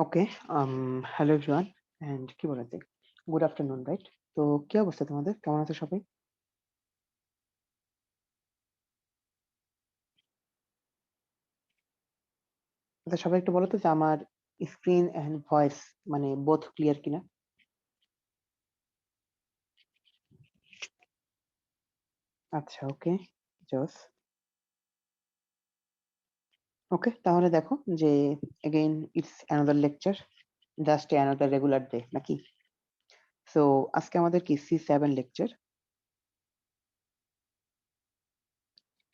Okay, hello everyone and কি বলা যায়? Good afternoon, right? তো কি অবস্থা তোমাদের? কেমন আছো সবাই? আচ্ছা, সবাই একটু বলো তো যে আমার স্ক্রিন অ্যান্ড ভয়েস মানে বোথ ক্লিয়ার কিনা? আচ্ছা, ওকে, জস। ওকে, তাহলে দেখো যে again it's another lecture, just another regular day নাকি? সো আজকে আমাদের কি C7 লেকচার।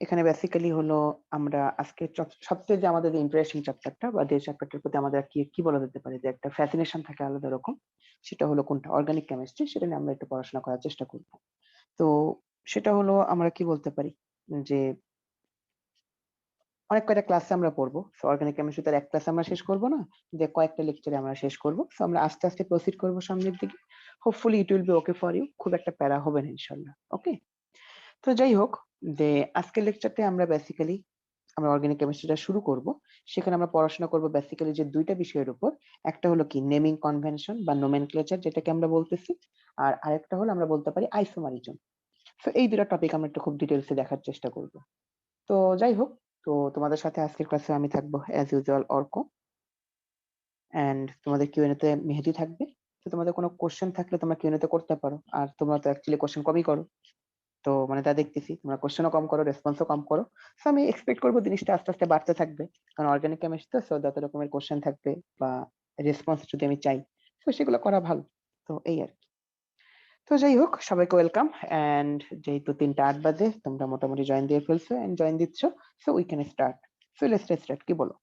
এখানে বেসিক্যালি হলো আমরা আজকে সবচেয়ে যে আমাদের ইন্টারেস্টিং চ্যাপ্টারটা বা যে চ্যাপ্টারটার প্রতি আমাদের কি কি বলা যেতে পারে যে একটা ফ্যাসিনেশন থাকে আলাদা রকম, সেটা হলো কোনটা? Organic chemistry. সেটা নিয়ে আমরা একটু পড়াশোনা করার চেষ্টা করব। তো সেটা হলো আমরা কি বলতে পারি যে অনেক কয়টা ক্লাসে আমরা পড়বো। সো অর্গানিক কেমিস্ট্রি তার এক ক্লাসে আমরা শেষ করব না, যে কয়েকটা লেকচারে আমরা শেষ করব। সো আমরা আস্তে আস্তে প্রসিড করবো সামনের দিকে। Hopefully it will be okay for you. খুব একটা প্যারা হবে না ইনশাল্লাহ। ওকে, তো যাই হোক, যে আজকের লেকচারতে আমরা বেসিক্যালি আমরা অর্গানিক কেমিস্ট্রিটা শুরু করব। সেখানে আমরা পড়াশোনা করব বেসিক্যালি যে দুইটা বিষয়ের উপর। একটা হলো কি নেমিং কনভেনশন বা নোমেনক্লেচার, যেটাকে আমরা বলতেছি। আর আরেকটা হলো আমরা বলতে পারি আইসোমারিজম। তো এই দুটো টপিক আমরা একটু খুব ডিটেলসে দেখার চেষ্টা করব। তো যাই হোক, তো তোমাদের সাথে আজকের ক্লাসে আমি থাকবো অ্যাজ ইউজুয়াল অর্ক, এন্ড তোমাদের কিউএনএ তে মেহেদি থাকবে। তো তোমাদের কোনো কোশ্চেন থাকলে তোমরা কিউএনএ তে করতে পারো। আর তোমরা তো অ্যাকচুয়ালি কোশ্চেন কমই করো। তো মানে তা দেখতেছি তোমরা কোশ্চেনও কম করো, রেসপন্সও কম করো। সো আমি এক্সপেক্ট করবো জিনিসটা আস্তে আস্তে বাড়তে থাকবে। কারণ অর্গানিক কেমিস্ট্রি তো, সো যত রকমের কোশ্চেন থাকবে বা রেসপন্স যদি আমি চাই, তো সেগুলো করা ভালো। তো এই আর কি। তো যাই হোক, সবাইকে ওয়েলকাম। এন্ড যেহেতু 3টা 8 বাজে, তোমরা মোটামুটি জয়েন দিয়ে ফেলছো এন্ড জয়েন দিচ্ছ। So we can start. So let's start, কি বলো?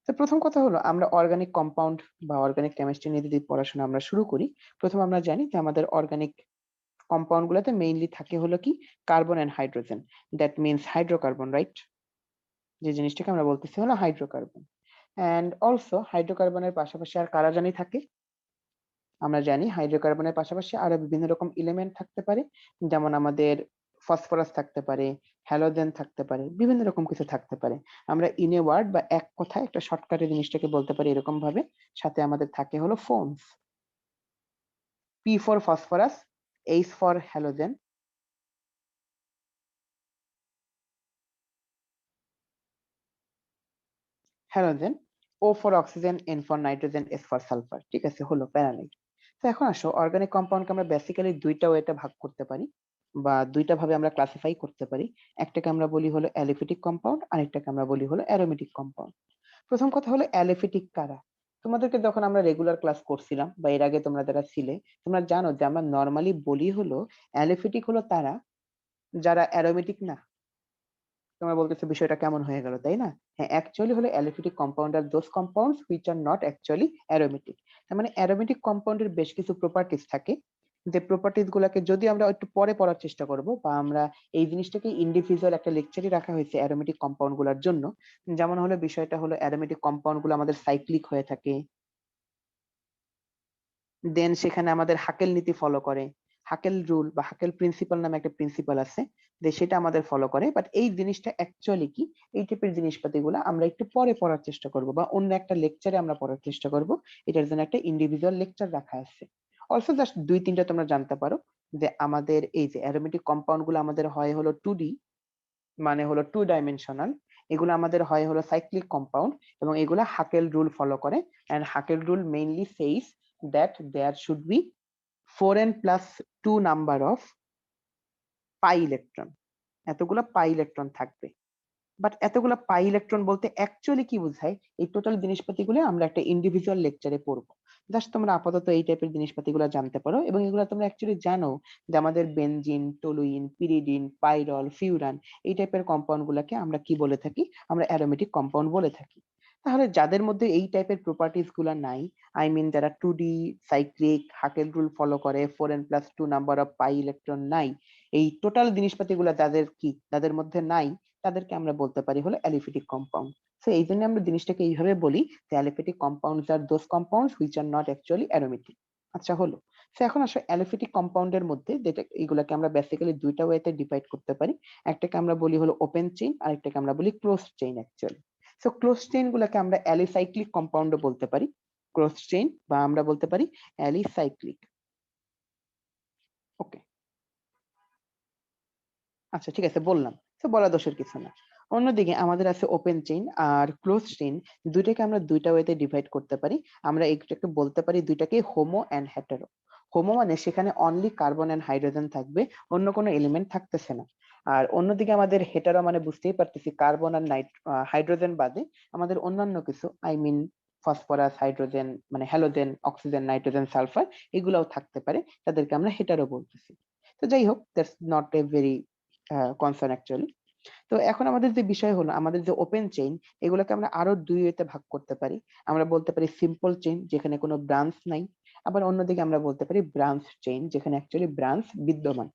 তো প্রথম কথা হলো আমরা অর্গানিক কম্পাউন্ড বা অর্গানিক কেমিস্ট্রি নিয়ে যদি পড়াশোনা আমরা শুরু করি, প্রথম আমরা জানি যে আমাদের অর্গানিক কম্পাউন্ড গুলোতে মেইনলি থাকে হলো কি carbon and hydrogen. That means hydrocarbon, right? যে জিনিসটাকে আমরা বলতেছি হলো হাইড্রোকার্বন। এন্ড অলসো হাইড্রোকার্বনের পাশাপাশি আর কারা জানি থাকে? আমরা জানি হাইড্রোকার্বনের পাশাপাশি আরো বিভিন্ন রকম এলিমেন্ট থাকতে পারে। যেমন আমাদের ফসফরাস থাকতে পারে, হ্যালোজেন থাকতে পারে, বিভিন্ন রকম কিছু থাকতে পারে। আমরা ইন এ ওয়ার্ড বা এক কথায় একটা শর্টকাটে জিনিসটাকে বলতে পারি এরকম ভাবে, সাথে আমাদের থাকে হলো ফোনস। P for phosphorus, H for halogen, halogen, O for oxygen, N for nitrogen, S for sulphur. ঠিক আছে, হলো প্যারালাইট। তো এখন আসো অর্গানিক কম্পাউন্ডকে আমরা বেসিক্যালি দুইটা ওয়েতে ভাগ করতে পারি বা দুইটা ভাবে আমরা ক্লাসিফাই করতে পারি। একটাকে আমরা বলি হলো অ্যালিফিটিক কম্পাউন্ড, আরেকটাকে আমরা বলি হলো অ্যারোমেটিক কম্পাউন্ড। প্রথম কথা হলো অ্যালিফিটিক কারা? তোমাদেরকে যখন আমরা রেগুলার ক্লাস করছিলাম বা এর আগে তোমরা যারা ছিলে, তোমরা জানো যে আমরা নর্মালি বলি হলো অ্যালিফিটিক হলো তারা যারা অ্যারোমেটিক না। তোমরা বলতেছো বিষয়টা কেমন হয়ে গেল, তাই না? হ্যাঁ, অ্যাকচুয়ালি হলো aliphatic compound are those compounds which are not actually aromatic. তার মানে অ্যারোমেটিক কম্পাউন্ডের বেশ কিছু প্রপার্টিজ থাকে, যে প্রপার্টিজ গুলাকে যদি আমরা একটু পরে পড়ার চেষ্টা করব, বা আমরা এই জিনিসটাকে ইন্ডিভিজুয়াল একটা লেকচারই রাখা হয়েছে অ্যারোমেটিক কম্পাউন্ড গুলার জন্য। যেমন হলো বিষয়টা হলো অ্যারোমেটিক কম্পাউন্ড গুলো আমাদের সাইক্লিক হয়ে থাকে, দেন সেখানে আমাদের হাকেল নীতি ফলো করে। হাকেল রুল বা হাকেল প্রিন্সিপাল নামে একটা প্রিন্সিপাল আছে, যে সেটা আমাদের ফলো করে। বাট এই জিনিসটা অ্যাকচুয়ালি কি, এই টাইপের জিনিসপাতি গুলো আমরা একটু পরে পড়ার চেষ্টা করব বা অন্য একটা লেকচারে আমরা পড়ার চেষ্টা করব। এটার জন্য একটা ইন্ডিভিজুয়াল লেকচার রাখা আছে। অলসো জাস্ট 2-3টা তোমরা জানতে পারো যে আমাদের এই যে অ্যারোমেটিক কম্পাউন্ড গুলো আমাদের হয় হলো 2D, মানে হলো 2 ডাইমেনশনাল। এগুলো আমাদের হয় হলো সাইক্লিক কম্পাউন্ড, এবং এগুলা হাকেল রুল ফলো করে। And Huckel rule mainly says that there should be 4n plus 2 number of pi electron. এতগুলো পাই ইলেকট্রন থাকবে। বাট এতগুলো পাই ইলেকট্রন বলতে অ্যাকচুয়ালি কি বোঝায়, এই টোটাল জিনিসপাতিগুলো আমরা একটা ইন্ডিভিজুয়াল লেকচারে পড়বো। জাস্ট তোমরা আপাতত এই টাইপের জিনিসপাতিগুলো জানতে পারো, এবং এগুলো তোমরা অ্যাকচুয়ালি জানো যে আমাদের বেনজিন, টলুইন, পিরিডিন, পাইরল, ফিউরান, এই টাইপের কম্পাউন্ড গুলাকে আমরা কি বলে থাকি? আমরা অ্যারোমেটিক কম্পাউন্ড বলে থাকি। তাহলে যাদের মধ্যে এই টাইপের প্রপার্টিজ গুলা নাই, আই মিন যারা 2D সাইক্লিক হাকেল রুল ফলো করে, 4n+2 number of pi electron নাই, এই টোটাল জিনিসপাতিগুলো যাদের কি তাদের মধ্যে নাই, তাদেরকে আমরা বলতে পারি হলো অ্যালিফিটিক কম্পাউন্ড। সো এই জন্য আমরা জিনিসটাকে এইভাবে বলি যে aliphatic compounds are those compounds which are not actually aromatic. আচ্ছা, হলো। সো এখন আসলে অ্যালিফিটিক কম্পাউন্ডের মধ্যে যেটা এইগুলাকে আমরা বেসিক্যালি দুইটা ওয়েতে ডিভাইড করতে পারি। একটাকে আমরা বলি হলো ওপেন চেইন, আরেকটাকে আমরা বলি closed chain actually. So close chain গুলাকে আমরা অ্যালিসাইক্লিক কম্পাউন্ডও বলতে পারি, ক্লোজ চেইন, বা আমরা বলতে পারি অ্যালিসাইক্লিক। ওকে, আচ্ছা ঠিক আছে, বললাম তো, বলা দোষের কিছু না। অন্যদিকে আমাদের আছে ওপেন চেইন আর ক্লোজ চেইন, দুইটাকে আমরা দুইটা ওয়েতে ডিভাইড করতে পারি। আমরা একটাকে বলতে পারি দুইটাকে হোমো অ্যান্ড হেটেরো। হোমো মানে সেখানে অনলি কার্বন অ্যান্ড হাইড্রোজেন থাকবে, অন্য কোনো এলিমেন্ট থাকতেছে না। আর অন্যদিকে আমাদের হেটারো মানে বুঝতেই পারতেছি কার্বন আর হাইড্রোজেন বাদে আমাদের অন্যান্য কিছু, আই মিন ফসফরাস, হাইড্রোজেন মানে হ্যালোজেন, অক্সিজেন, নাইট্রোজেন, সালফার, এগুলাও থাকতে পারে, তাদেরকে আমরা হেটারো বলতেছি। তো যাই হোক, that's not a very concern actually. তো এখন আমাদের যে বিষয় হলো, আমাদের যে ওপেন চেইন, এগুলোকে আমরা আরো দুই ওয়েতে ভাগ করতে পারি। আমরা বলতে পারি সিম্পল চেইন, যেখানে কোনো ব্রাঞ্চ নাই। আবার অন্যদিকে আমরা বলতে পারি ব্রাঞ্চ চেইন, যেখানে অ্যাকচুয়ালি ব্রাঞ্চ বিদ্যমান।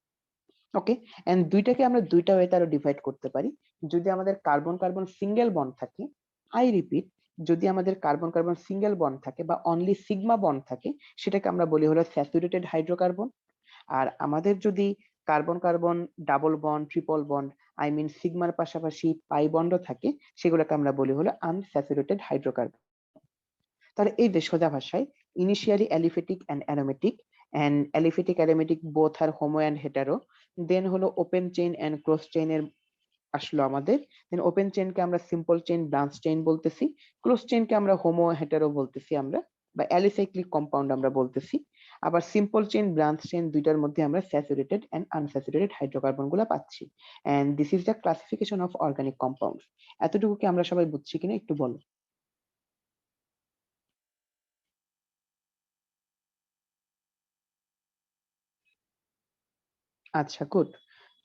ওকে, এন্ড দুইটাকে আমরা দুইটা ওয়েতে আরো ডিভাইড করতে পারি। যদি আমাদের কার্বন কার্বন সিঙ্গেল বন্ড থাকে, আই রিপিট, যদি আমাদের কার্বন কার্বন সিঙ্গেল বন্ড থাকে বা অনলি সিগমা বন্ড থাকে, সেটাকে আমরা বলি হলো স্যাচুরেটেড হাইড্রোকার্বন। আর আমাদের যদি carbon carbon double bond, triple bond, I mean সিগমার পাশাপাশি পাই বন্ডও থাকে, সেগুলোকে আমরা বলি হলো আনস্যাচুরেটেড হাইড্রোকার্বন। তাহলে এই যে সোজা ভাষায়, initially aliphatic and aromatic, and aliphatic aromatic both are homo and hetero, then হলো ওপেন চেইন এন্ড ক্লোজ চেইনের আসলো আমাদের। দেন ওপেন চেইনকে আমরা সিম্পল চেইন, ব্রাঞ্চ চেইন বলতেছি, ক্লোজ চেইনকে আমরা হোমো হেটারো বলতেছি আমরা, বা অ্যালিসাইক্লিক কম্পাউন্ড আমরা বলতেছি। আবার সিম্পল চেইন, ব্রাঞ্চ চেইন দুইটার মধ্যে আমরা স্যাচুরেটেড এন্ড আনস্যাচুরেটেড হাইড্রোকার্বন গুলা পাচ্ছি। And this is the classification of organic compounds. এতটুকু কি আমরা সবাই বুঝছি কিনা একটু বলো। আচ্ছা, গুড।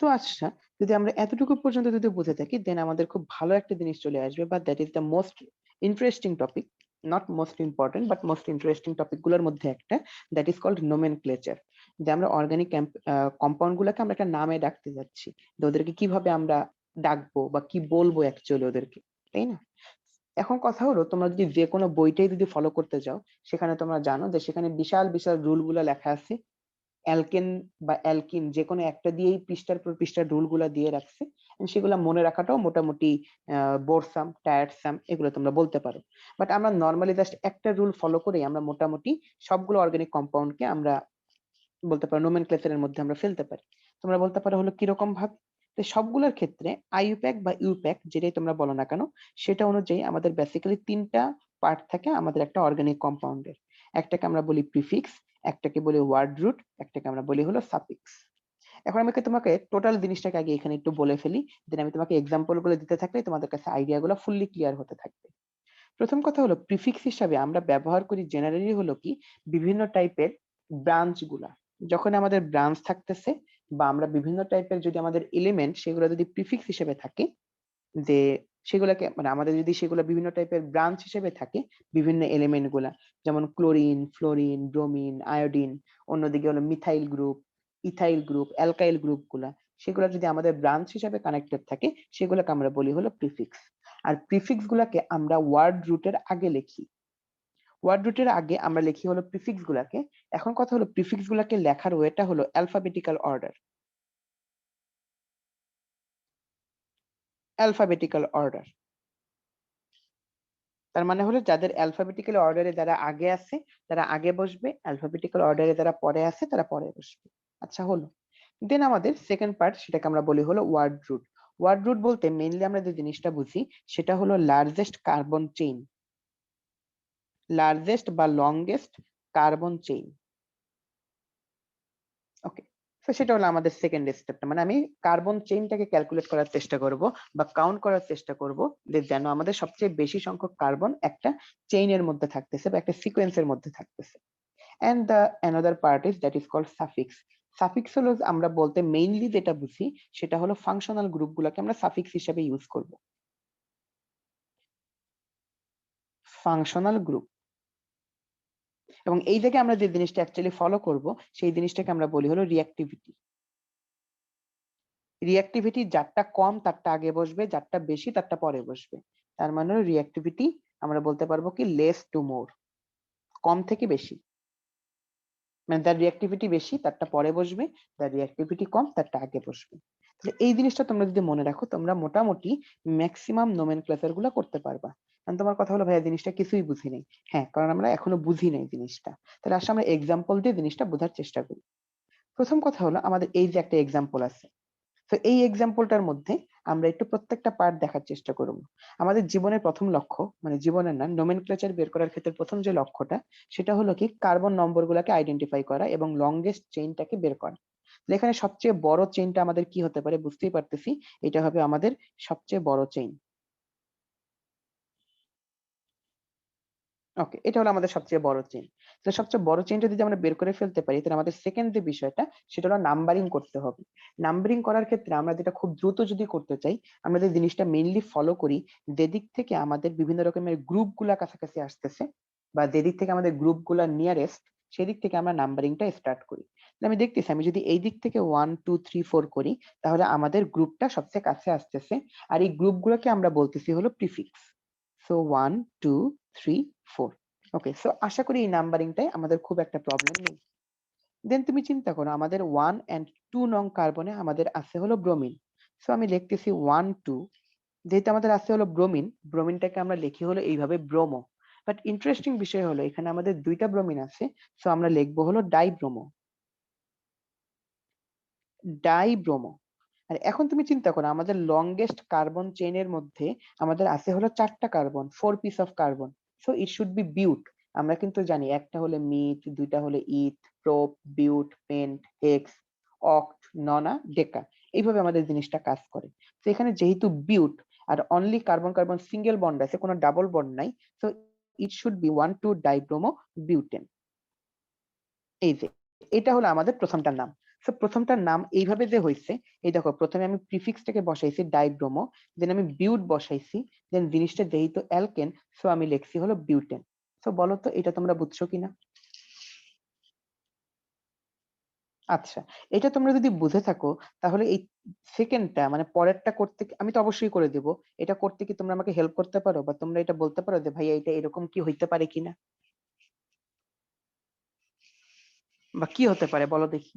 তো আচ্ছা, যদি আমরা এতটুকু পর্যন্ত যদি বুঝে থাকি, দেন আমাদের খুব ভালো একটা জিনিস চলে আসবে, বা that is the most interesting topic, not most important but most interesting topic গুলোর মধ্যে একটা, দ্যাট ইজ কল্ড নোমেনক্লেচার। যে আমরা অর্গানিক কম্পাউন্ড গুলাকে আমরা একটা নামে ডাকতে যাচ্ছি, যে ওদেরকে কিভাবে আমরা ডাকবো বা কি বলবো অ্যাকচুয়ালি ওদেরকে, তাই না? এখন কথা হলো, তোমরা যদি যে কোনো বইটাই যদি ফলো করতে যাও, সেখানে তোমরা জানো যে সেখানে বিশাল বিশাল রুল গুলা লেখা আছে। অ্যালকেন বা অ্যালকিন যে কোনো একটা দিয়েই পৃষ্ঠার পর পৃষ্ঠা রুল গুলা দিয়ে রাখছে, and সেগুলা মনে রাখাটাও মোটামুটি বোরসাম, টায়ারসাম, এগুলো তোমরা বলতে পারো। বাট আমরা নর্মালি জাস্ট একটা রুল ফলো করেই আমরা মোটামুটি সবগুলো অর্গানিক কম্পাউন্ডকে আমরা বলতে পারো নোমেনক্লেচারের মধ্যে আমরা ফেলতে পারি। তোমরা বলতে পারো হলো কিরকম ভাবে। তো সবগুলোর ক্ষেত্রে আইইউপ্যাক বা ইউপ্যাক যেটাই তোমরা বলো না কেন, সেটা অনুযায়ী আমাদের বেসিক্যালি তিনটা পার্ট থাকে আমাদের একটা অর্গানিক কম্পাউন্ডের। একটাকে আমরা বলি প্রিফিক্স, একটাকে বলি ওয়ার্ড রুট, একটাকে আমরা বলি হলো সাফিক্স। এখন আমি তোমাকে টোটাল জিনিসটাকে আগে এখানে একটু বলে ফেলি, দেন আমি তোমাকে এক্সাম্পল গুলো দিতে থাকলে তোমাদের কাছে আইডিয়া গুলো ফুললি ক্লিয়ার হতে থাকবে। প্রথম কথা হলো, প্রিফিক্স হিসাবে আমরা ব্যবহার করি জেনারেলি হলো কি, বিভিন্ন টাইপের ব্রাঞ্চ গুলা। যখন আমাদের ব্রাঞ্চ থাকতেছে, বা আমরা বিভিন্ন টাইপের যদি আমাদের এলিমেন্ট সেগুলো যদি প্রিফিক্স হিসেবে থাকে, যে সেগুলাকে মানে আমাদের যদি সেগুলো বিভিন্ন টাইপের ব্রাঞ্চ হিসেবে থাকে, বিভিন্ন এলিমেন্ট গুলা, যেমন ক্লোরিন, ফ্লোরিন, ব্রোমিন, আয়োডিন, অন্যদিকে হলো methyl group, ethyl group, alkyl group গুলা, সেগুলো যদি আমাদের ব্রাঞ্চ হিসেবে কানেক্টেড থাকে, সেগুলোকে আমরা বলি হলো প্রিফিক্স। আর প্রিফিক্স গুলাকে আমরা ওয়ার্ড রুটের আগে লিখি। ওয়ার্ড রুটের আগে আমরা লিখি হলো প্রিফিক্স গুলাকে। এখন কথা হলো, প্রিফিক্স গুলাকে লেখার ওয়েটা হলো অ্যালফাবেটিক্যাল অর্ডার। অ্যালফাবেটিক্যাল অর্ডার তার মানে হলো, যাদের অ্যালফাবেটিক্যাল অর্ডারে যারা আগে আছে তারা আগে বসবে, অ্যালফাবেটিক্যাল অর্ডারে যারা পরে আছে তারা পরে বসবে। আচ্ছা হলো। দেন আমাদের সেকেন্ড পার্ট, সেটাকে আমরা বলি হলো ওয়ার্ড রুট। ওয়ার্ড রুট বলতে মেইনলি আমরা যে জিনিসটা বুঝি, সেটা হলো লার্জেস্ট কার্বন চেইন, লার্জেস্ট বা লংগেস্ট কার্বন চেইন। ওকে, তো সেটা হলো আমাদের সেকেন্ড স্টেপটা, মানে আমি কার্বন চেইনটাকে ক্যালকুলেট করার চেষ্টা করব বা কাউন্ট করার চেষ্টা করব, যে যেন আমাদের সবচেয়ে বেশি সংখ্যক কার্বন একটা চেইনের মধ্যে থাকতেছে বা একটা সিকোয়েন্সের মধ্যে থাকতেছে। And the another part is that is called suffix. Suffix হলো আমরা বলতে মেইনলি যেটা বুঝি, সেটা হলো ফাংশনাল গ্রুপগুলোকে আমরা সাফিক্স হিসেবে ইউজ করব। ফাংশনাল গ্রুপ, এবং এই জায়গায় আমরা যে জিনিসটা অ্যাকচুয়ালি ফলো করব, সেই জিনিসটাকে আমরা বলি হলো রিঅ্যাক্টিভিটি। রিঅ্যাক্টিভিটি যারটা কম তারটা আগে বসবে, যারটা বেশি তারটা পরে বসবে। তার মানে রিঅ্যাক্টিভিটি আমরা বলতে পারবো কি লেস টু মোর, কম থেকে বেশি। মানে যার রিঅ্যাক্টিভিটি বেশি তারটা পরে বসবে, যার রিঅ্যাক্টিভিটি কম তারটা আগে বসবে। তাহলে এই জিনিসটা তোমরা যদি মনে রাখো, তোমরা মোটামুটি ম্যাক্সিমাম নোমেনক্লেচার গুলো করতে পারবা। কারণ তোমার কথা হলো ভাইয়া জিনিসটা কিছুই বুঝি নাই। হ্যাঁ, কারণ আমরা এখনো বুঝি নাই জিনিসটা। তাহলে আসলে আমরা এক্সাম্পল দিয়ে জিনিসটা বোঝার চেষ্টা করি। প্রথম কথা হলো, আমাদের এই যে একটা এক্সাম্পল আছে, তো এই এক্সাম্পলটার মধ্যে আমরা একটু প্রত্যেকটা পার্ট দেখার চেষ্টা করব। আমাদের জীবনের প্রথম লক্ষ্য, মানে জীবনের না, নোমেনক্লেচার বের করার ক্ষেত্রে প্রথম যে লক্ষ্যটা, সেটা হলো কি কার্বন নম্বর গুলাকে আইডেন্টিফাই করা এবং লংগেস্ট চেইনটাকে বের করা। এখানে সবচেয়ে বড় চেইনটা আমাদের কি হতে পারে বুঝতেই পারতেছি, এটা হবে আমাদের সবচেয়ে বড় চেইন। ওকে, এটা হলো আমাদের সবচেয়ে বড় চেইন। তো সবচেয়ে বড় চেইনটা যদি আমরা বের করে ফেলতে পারি, তাহলে আমাদের সেকেন্ড যে বিষয়টা, সেটা হলো নাম্বারিং করতে হবে। নাম্বারিং করার ক্ষেত্রে আমরা যেটা খুব দ্রুত যদি করতে চাই, আমরা যে জিনিসটা মেইনলি ফলো করি, যেদিক থেকে আমাদের বিভিন্ন রকমের গ্রুপ গুলা কাছাকাছি আসতেছে, বা যেদিক থেকে আমাদের গ্রুপ গুলা নিয়ারেস্ট, সেদিক থেকে আমরা নাম্বারিংটা স্টার্ট করি। আমি দেখতেছি, আমি যদি এই দিক থেকে 1 2 3 4 করি, তাহলে আমাদের গ্রুপটা সবচেয়ে কাছে আসতেছে। আর এই গ্রুপগুলোকে আমরা বলতেছি হলো প্রিফিক্স। সো 1 2 3 4। ওকে, সো আশা করি এই নাম্বারিংটাই আমাদের খুব একটা প্রবলেম নেই। দেন তুমি চিন্তা করো, আমাদের 1 and 2 নং কার্বনে আমাদের আছে হলো ব্রোমিন। সো আমি লিখতেছি 1 2। যেহেতু আমাদের আছে হলো ব্রোমিন, ব্রোমিনটাকে আমরা লিখি হলো এইভাবে ব্রোমো। বাট ইন্টারেস্টিং বিষয় হলো, এখানে আমাদের দুইটা ব্রোমিন আছে, সো আমরা লিখবো হলো ডাইব্রোমো। ডাইব্রোমো। আর এখন তুমি চিন্তা করো, আমাদের লংগেস্ট কার্বন চেইনের মধ্যে আমাদের আছে হলো 4টা carbon, 4 piece of carbon. So it should be but. আমরা কিন্তু জানি একটা হলে মিথ, দুইটা হলে eth, prop, but, pent, hex, oct, nona, ডেকা। এইভাবে আমাদের জিনিসটা কাজ করে। তো এখানে যেহেতু বিউট আর only carbon carbon single bond আছে, কোনো ডাবল বন্ড নাই, so it should be 1 2 dibromo butane. এই যে এটা হলো আমাদের প্রথমটার নাম। সো প্রথমটার নাম এইভাবে যে হয়েছে, এই দেখো প্রথমে আমি প্রিফিক্সটাকে বসাইছি ডাইব্রোমো, দেন আমি বিউট বসাইছি, দেন জিনিসটা যেহেতু অ্যালকেন, সো আমি লিখছি হলো বিউটেন। সো বলো তো এটা তোমরা বুঝছো কিনা? আচ্ছা, এটা তোমরা যদি বুঝে থাকো, তাহলে এই সেকেন্ডটা মানে পরেরটা করতে আমি তো অবশ্যই করে দেব। এটা করতে কি তোমরা আমাকে হেল্প করতে পারো, বা তোমরা এটা বলতে পারো যে ভাইয়া এটা এরকম কি হইতে পারে কিনা, বা কি হতে পারে বলো দেখি।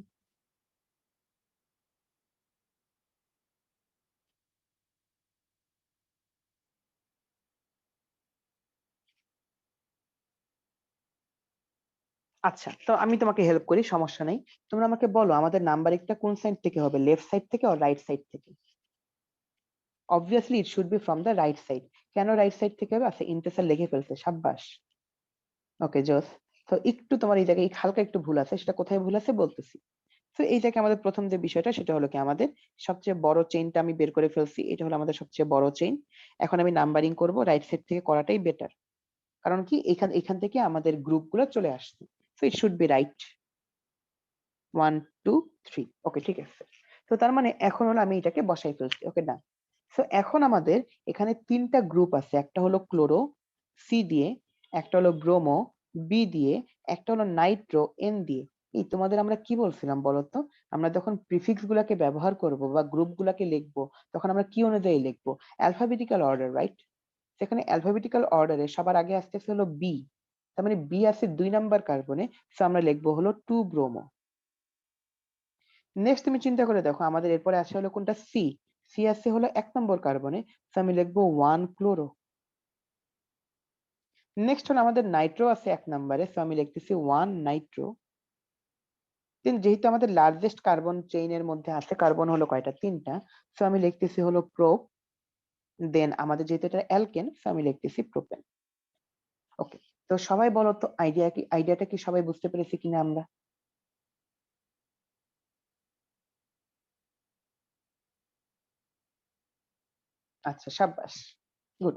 আচ্ছা, তো আমি তোমাকে হেল্প করি, সমস্যা নেই। তোমরা আমাকে বলো আমাদের নাম্বারিংটা কোন সাইড থেকে হবে, লেফট সাইড থেকে আর রাইট সাইড থেকে? Obviously it should B from the right side. কেন রাইট সাইড থেকে হবে? আচ্ছা, ইন্টেসার লিখে ফেলছে, সাব্বাস। ওকে, জোস। তো একটু তোমার এই জায়গায় হালকা একটু ভুল আছে, সেটা কোথায় ভুল আছে বলতেছি। তো এই জায়গায় আমাদের প্রথম যে বিষয়টা, সেটা হলো কি আমাদের সবচেয়ে বড় চেইনটা আমি বের করে ফেলছি, এটা হলো আমাদের সবচেয়ে বড় চেইন। এখন আমি নাম্বারিং করব, রাইট সাইড থেকে করাটাই বেটার। কারণ কি এখান এখান থেকে আমাদের গ্রুপগুলো চলে আসছে। So it should B right. 1 2 3। ওকে, ঠিক আছে। তো তার মানে এখন হলো আমি এটাকে বসাই ফেলছি। ওকে, না। সো এখন আমাদের এখানে 3টা গ্রুপ আছে, একটা হলো ক্লোরো সি দিয়ে, একটা হলো ব্রোমো বি দিয়ে, একটা হলো নাইট্রো এন দিয়ে। এই তোমাদের আমরা কি বলছিলাম বলতো? আমরা যখন প্রিফিক্স গুলাকে ব্যবহার করব বা গ্রুপ গুলাকে লিখবো, তখন আমরা কি অনুযায়ী লিখবো? Alphabetical order, right? সেখানে অ্যালফাবেটিক্যাল অর্ডারে সবার আগে আসতেছে হলো বি। তার মানে বি আছে 2 নাম্বার কার্বনে, সো আমরা লিখবো হলো 2 ব্রোমো। নেক্সট তুমি চিন্তা করে দেখো, আমাদের এরপরে আছে হলো কোনটা? সি। সি আছে হলো 1 নম্বর কার্বনে, তো আমি লিখবো 1 ক্লোরো। নেক্সট হলো আমাদের নাইট্রো আছে 1 নম্বরে, তো আমি লিখতেছি 1 নাইট্রো। দেন যেহেতু আমাদের লার্জেস্ট কার্বন চেইনের মধ্যে আছে কার্বন হলো কয়টা? 3টা, তো আমি লিখতেছি হলো প্রোপ। দেন আমাদের যেহেতু এটা অ্যালকেন, তো আমি লিখতেছি প্রোপেন। ওকে, তো সবাই বলো তো আইডিয়াটা কি সবাই বুঝতে পেরেছি কিনা আমরা? আচ্ছা, সাব্বাস, গুড।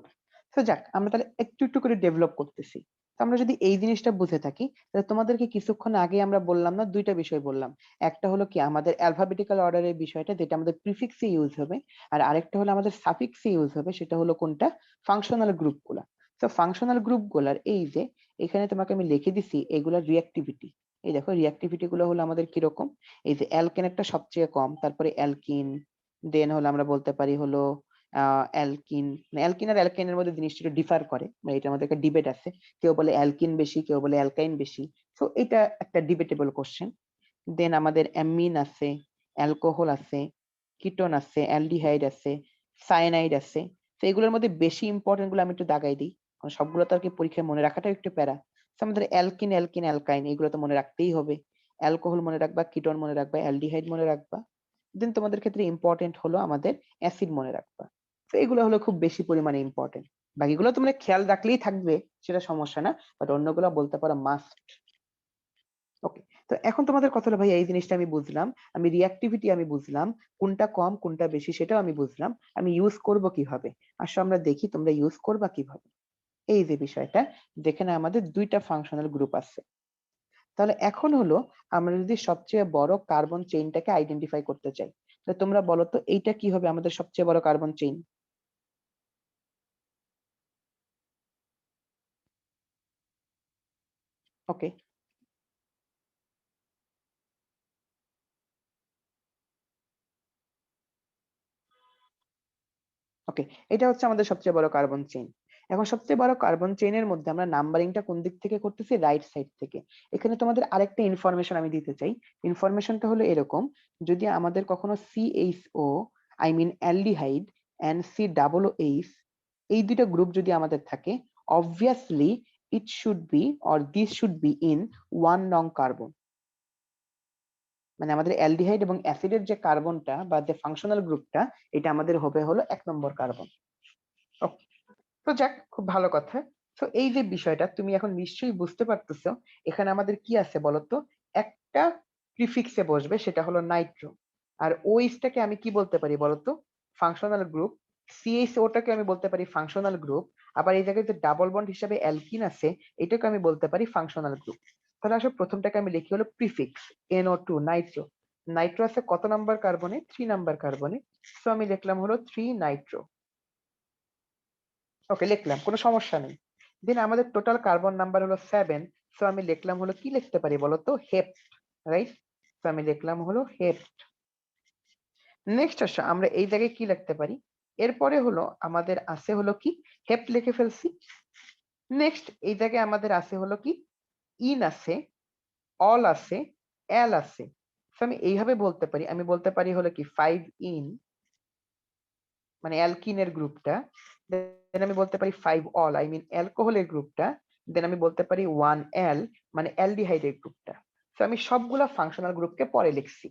তো যাক, আমরা তাহলে একটু একটু করে ডেভেলপ করতেছি। তো আমরা যদি এই জিনিসটা বুঝে থাকি, তাহলে তোমাদেরকে কিছুক্ষণ আগে আমরা বললাম না, 2টা বিষয় বললাম। একটা হলো কি আমাদের অ্যালফাবেটিক্যাল অর্ডারের বিষয়টা, যেটা আমাদের প্রিফিক্সে ইউজ হবে। আর আরেকটা হলো আমাদের সাফিক্সে ইউজ হবে, সেটা হলো কোনটা? ফাংশনাল গ্রুপগুলা। তো ফাংশনাল গ্রুপগুলার এই যে এখানে তোমাকে আমি লিখে দিছি এগুলার রিঅ্যাক্টিভিটি। এই দেখো রিঅ্যাক্টিভিটি গুলো হলো আমাদের কিরকম। এই যে অ্যালকেন একটা সবচেয়ে কম, তারপরে অ্যালকিন, দেন হলো আমরা বলতে পারি হলো অ্যালকিন। অ্যালকিন আর অ্যালকাইনের মধ্যে জিনিসটা একটু ডিফার করে, মানে এটার মধ্যে একটা ডিবেট আছে। কেউ বলে অ্যালকিন বেশি, কেউ বলে অ্যালকাইন বেশি। তো এটা একটা ডিবেটেবল কোশ্চেন। দেন আমাদের অ্যামিন আছে, অ্যালকোহল আছে, কিটোন আছে, অ্যালডিহাইড আছে, সায়ানাইড আছে। তো এগুলোর মধ্যে বেশি ইম্পর্টেন্ট গুলো আমি একটু দাগাই দিই, কারণ সবগুলো তো আর কি পরীক্ষায় মনে রাখাটাও একটু প্যারা। আমাদের অ্যালকিন, অ্যালকিন, অ্যালকাইন এগুলো তো মনে রাখতেই হবে। অ্যালকোহল মনে রাখবা, কিটোন মনে রাখবা, অ্যালডিহাইড মনে রাখবা। দেন তোমাদের ক্ষেত্রে ইম্পর্টেন্ট হলো আমাদের অ্যাসিড মনে রাখবা। তো এগুলো হলো খুব বেশি পরিমাণে ইম্পর্টেন্ট। বাকিগুলো তোমরা খেয়াল রাখলেই থাকবে, সেটা সমস্যা না, বাট অন্যগুলো বলতে পারো মাস্ট। ওকে, তো এখন তোমাদের কথা হলো ভাই এই জিনিসটা আমি বুঝলাম, আমি রিঅ্যাক্টিভিটি আমি বুঝলাম, কোনটা কম কোনটা বেশি সেটাও আমি বুঝলাম, আমি ইউজ করব কিভাবে। আসো আমরা দেখি তোমরা ইউজ করবা কিভাবে। এই যে বিষয়টা, যেখানে আমাদের দুইটা ফাংশনাল গ্রুপ আছে, তাহলে এখন হলো আমরা যদি সবচেয়ে বড় কার্বন চেইনটাকে আইডেন্টিফাই করতে চাই, তাহলে তোমরা বলো তো এইটা কি হবে আমাদের সবচেয়ে বড় কার্বন চেইন? ওকে, ওকে, এটা হচ্ছে আমাদের সবচেয়ে বড় কার্বন চেইন। এখন সবচেয়ে বড় কার্বন চেইনের মধ্যে আমরা নাম্বারিংটা কোন দিক থেকে করতেছি? রাইট সাইড থেকে। এখানে তোমাদের আরেকটা ইনফরমেশন আমি দিতে চাই। ইনফরমেশনটা হলো এরকম, যদি আমাদের কখনো CHO, I mean aldehyde, and COOH, এই দুইটা গ্রুপ যদি আমাদের থাকে, obviously it should be or this should be in 1 নং কার্বন। মানে আমাদের অ্যালডিহাইড এবং অ্যাসিডের যে কার্বনটা বা যে ফাংশনাল গ্রুপটা, এটা আমাদের হবে হলো 1 নম্বর কার্বন। তো যাক, খুব ভালো কথা। তো এই যে বিষয়টা তুমি এখন নিশ্চয়ই বুঝতে পারতেছো, এখানে আমাদের কি আছে বলতো? একটা প্রিফিক্সে বসবে, সেটা হলো নাইট্রো। আর ওইসটাকে আমি কি বলতে পারি বলতো? Functional group. CHO-টাকে আমি বলতে পারি ফাংশনাল গ্রুপ। আবার এই জায়গায় যে ডাবল বন্ড হিসাবে অ্যালকিন আছে, এটাকে আমি বলতে পারি ফাংশনাল গ্রুপ। তাহলে আসলে প্রথমটাকে আমি লিখি হলো প্রিফিক্স, NO2, নাইট্রো। নাইট্রো আছে কত নাম্বার কার্বনে? 3 নাম্বার কার্বনে। সো আমি লিখলাম হলো 3 নাইট্রো। ওকে, লিখলাম, কোনো সমস্যা নেই। দেন আমাদের টোটাল কার্বন নাম্বার হলো 7। সো আমি লিখলাম হলো, কি লিখতে পারি বলতো? হেপ্ট, রাইট? তো আমি লিখলাম হলো হেপ্ট। নেক্সট আসো আমরা এই জায়গায় কি লিখতে পারি? এরপরে হলো আমাদের আছে হলো কি, হেপ্ট লিখে ফেলছি। নেক্সট এই জায়গায় আমাদের আছে হলো কি, ইন আছে, অল আছে, এল আছে। So আমি এইভাবে বলতে পারি, আমি বলতে পারি হলো কি 5 ইন, মানে অ্যালকিনের গ্রুপটা। দেন আমি বলতে পারি 5 অল, আই মিন অ্যালকোহলের গ্রুপটা। দেন আমি বলতে পারি 1 এল, মানে অ্যালডিহাইডের গ্রুপটা। তো আমি সবগুলা ফাংশনাল গ্রুপকে পরে লিখছি,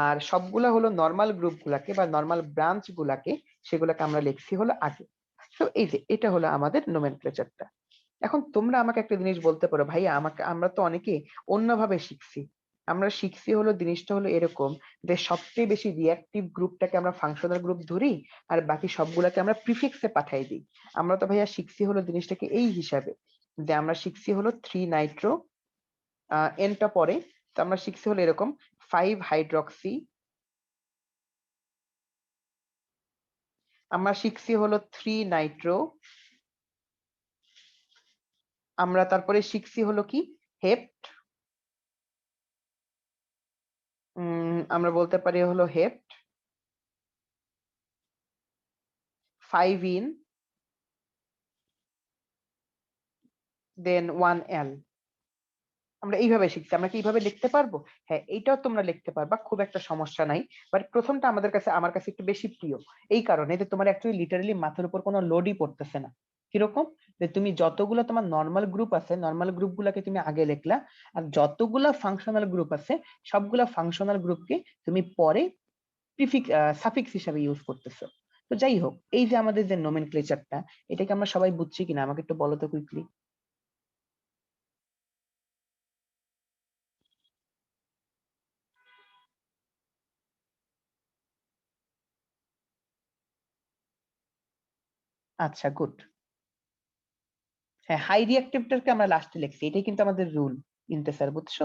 আর সবগুলা হলো নর্মাল গ্রুপ গুলাকে বা নর্মাল ব্রাঞ্চ গুলাকে, সেগুলাকে আমরা লিখছি হলো আগে। তো এই যে এটা হলো আমাদের নোমেনক্লেচারটা। এখন তোমরা আমাকে একটা জিনিস বলতে পারো, ভাইয়া আমাকে, আমরা তো অনেকে অন্যভাবে শিখছি। আমরা শিখছি হলো জিনিসটা হলো এরকম, যে সবচেয়ে বেশি রিঅ্যাক্টিভ গ্রুপটাকে আমরা ফাংশনাল গ্রুপ ধরি, আর বাকি সবগুলাকে আমরা প্রিফিক্সে পাঠাই দিই। আমরা তো ভাইয়া শিখছি হলো জিনিসটাকে এই হিসাবে, যে আমরা শিখছি হলো 3 নাইট্রো, এনটা পরে। তো আমরা শিখছি হলো এরকম 5 হাইড্রক্সি, আমরা শিখছি হলো 3 নাইট্রো, আমরা তারপরে শিখছি হলো কি, হেপ্ট, আমরা বলতে পারি হলো হেপ্ট 5 ইন, দেন 1 এল। আমরা এইভাবে শিখছি। আমরা কি এইভাবে লিখতে পারবো? হ্যাঁ, এইটাও তোমরা লিখতে পারবা, খুব একটা সমস্যা নাই। বাট প্রথমটা আমাদের কাছে, আমার কাছে একটু বেশি প্রিয়, এই কারণে যে তোমার অ্যাকচুয়ালি লিটারালি মাথার উপর কোনো লোডই পড়তেছে না। কিরকম? যে তুমি যতগুলো তোমার নর্মাল গ্রুপ আছে, নর্মাল গ্রুপ গুলাকে তুমি আগে লিখলা, আর যতগুলা ফাংশনাল গ্রুপ আছে, সবগুলা ফাংশনাল গ্রুপকে তুমি পরে প্রিফিক্স, সাফিক্স হিসাবে ইউজ করতেছো। তো যাই হোক, এই যে আমাদের যে নোমেনক্লেচারটা, এটাকে আমরা সবাই বুঝছি কিনা আমাকে একটু বলো তো কুইকলি। আচ্ছা, গুড। হ্যাঁ, হাই রিঅ্যাক্টিভটাকে আমরা লাস্টে লিখছি, এটাই কিন্তু আমাদের রুল ইন্তেসার, বুঝছো?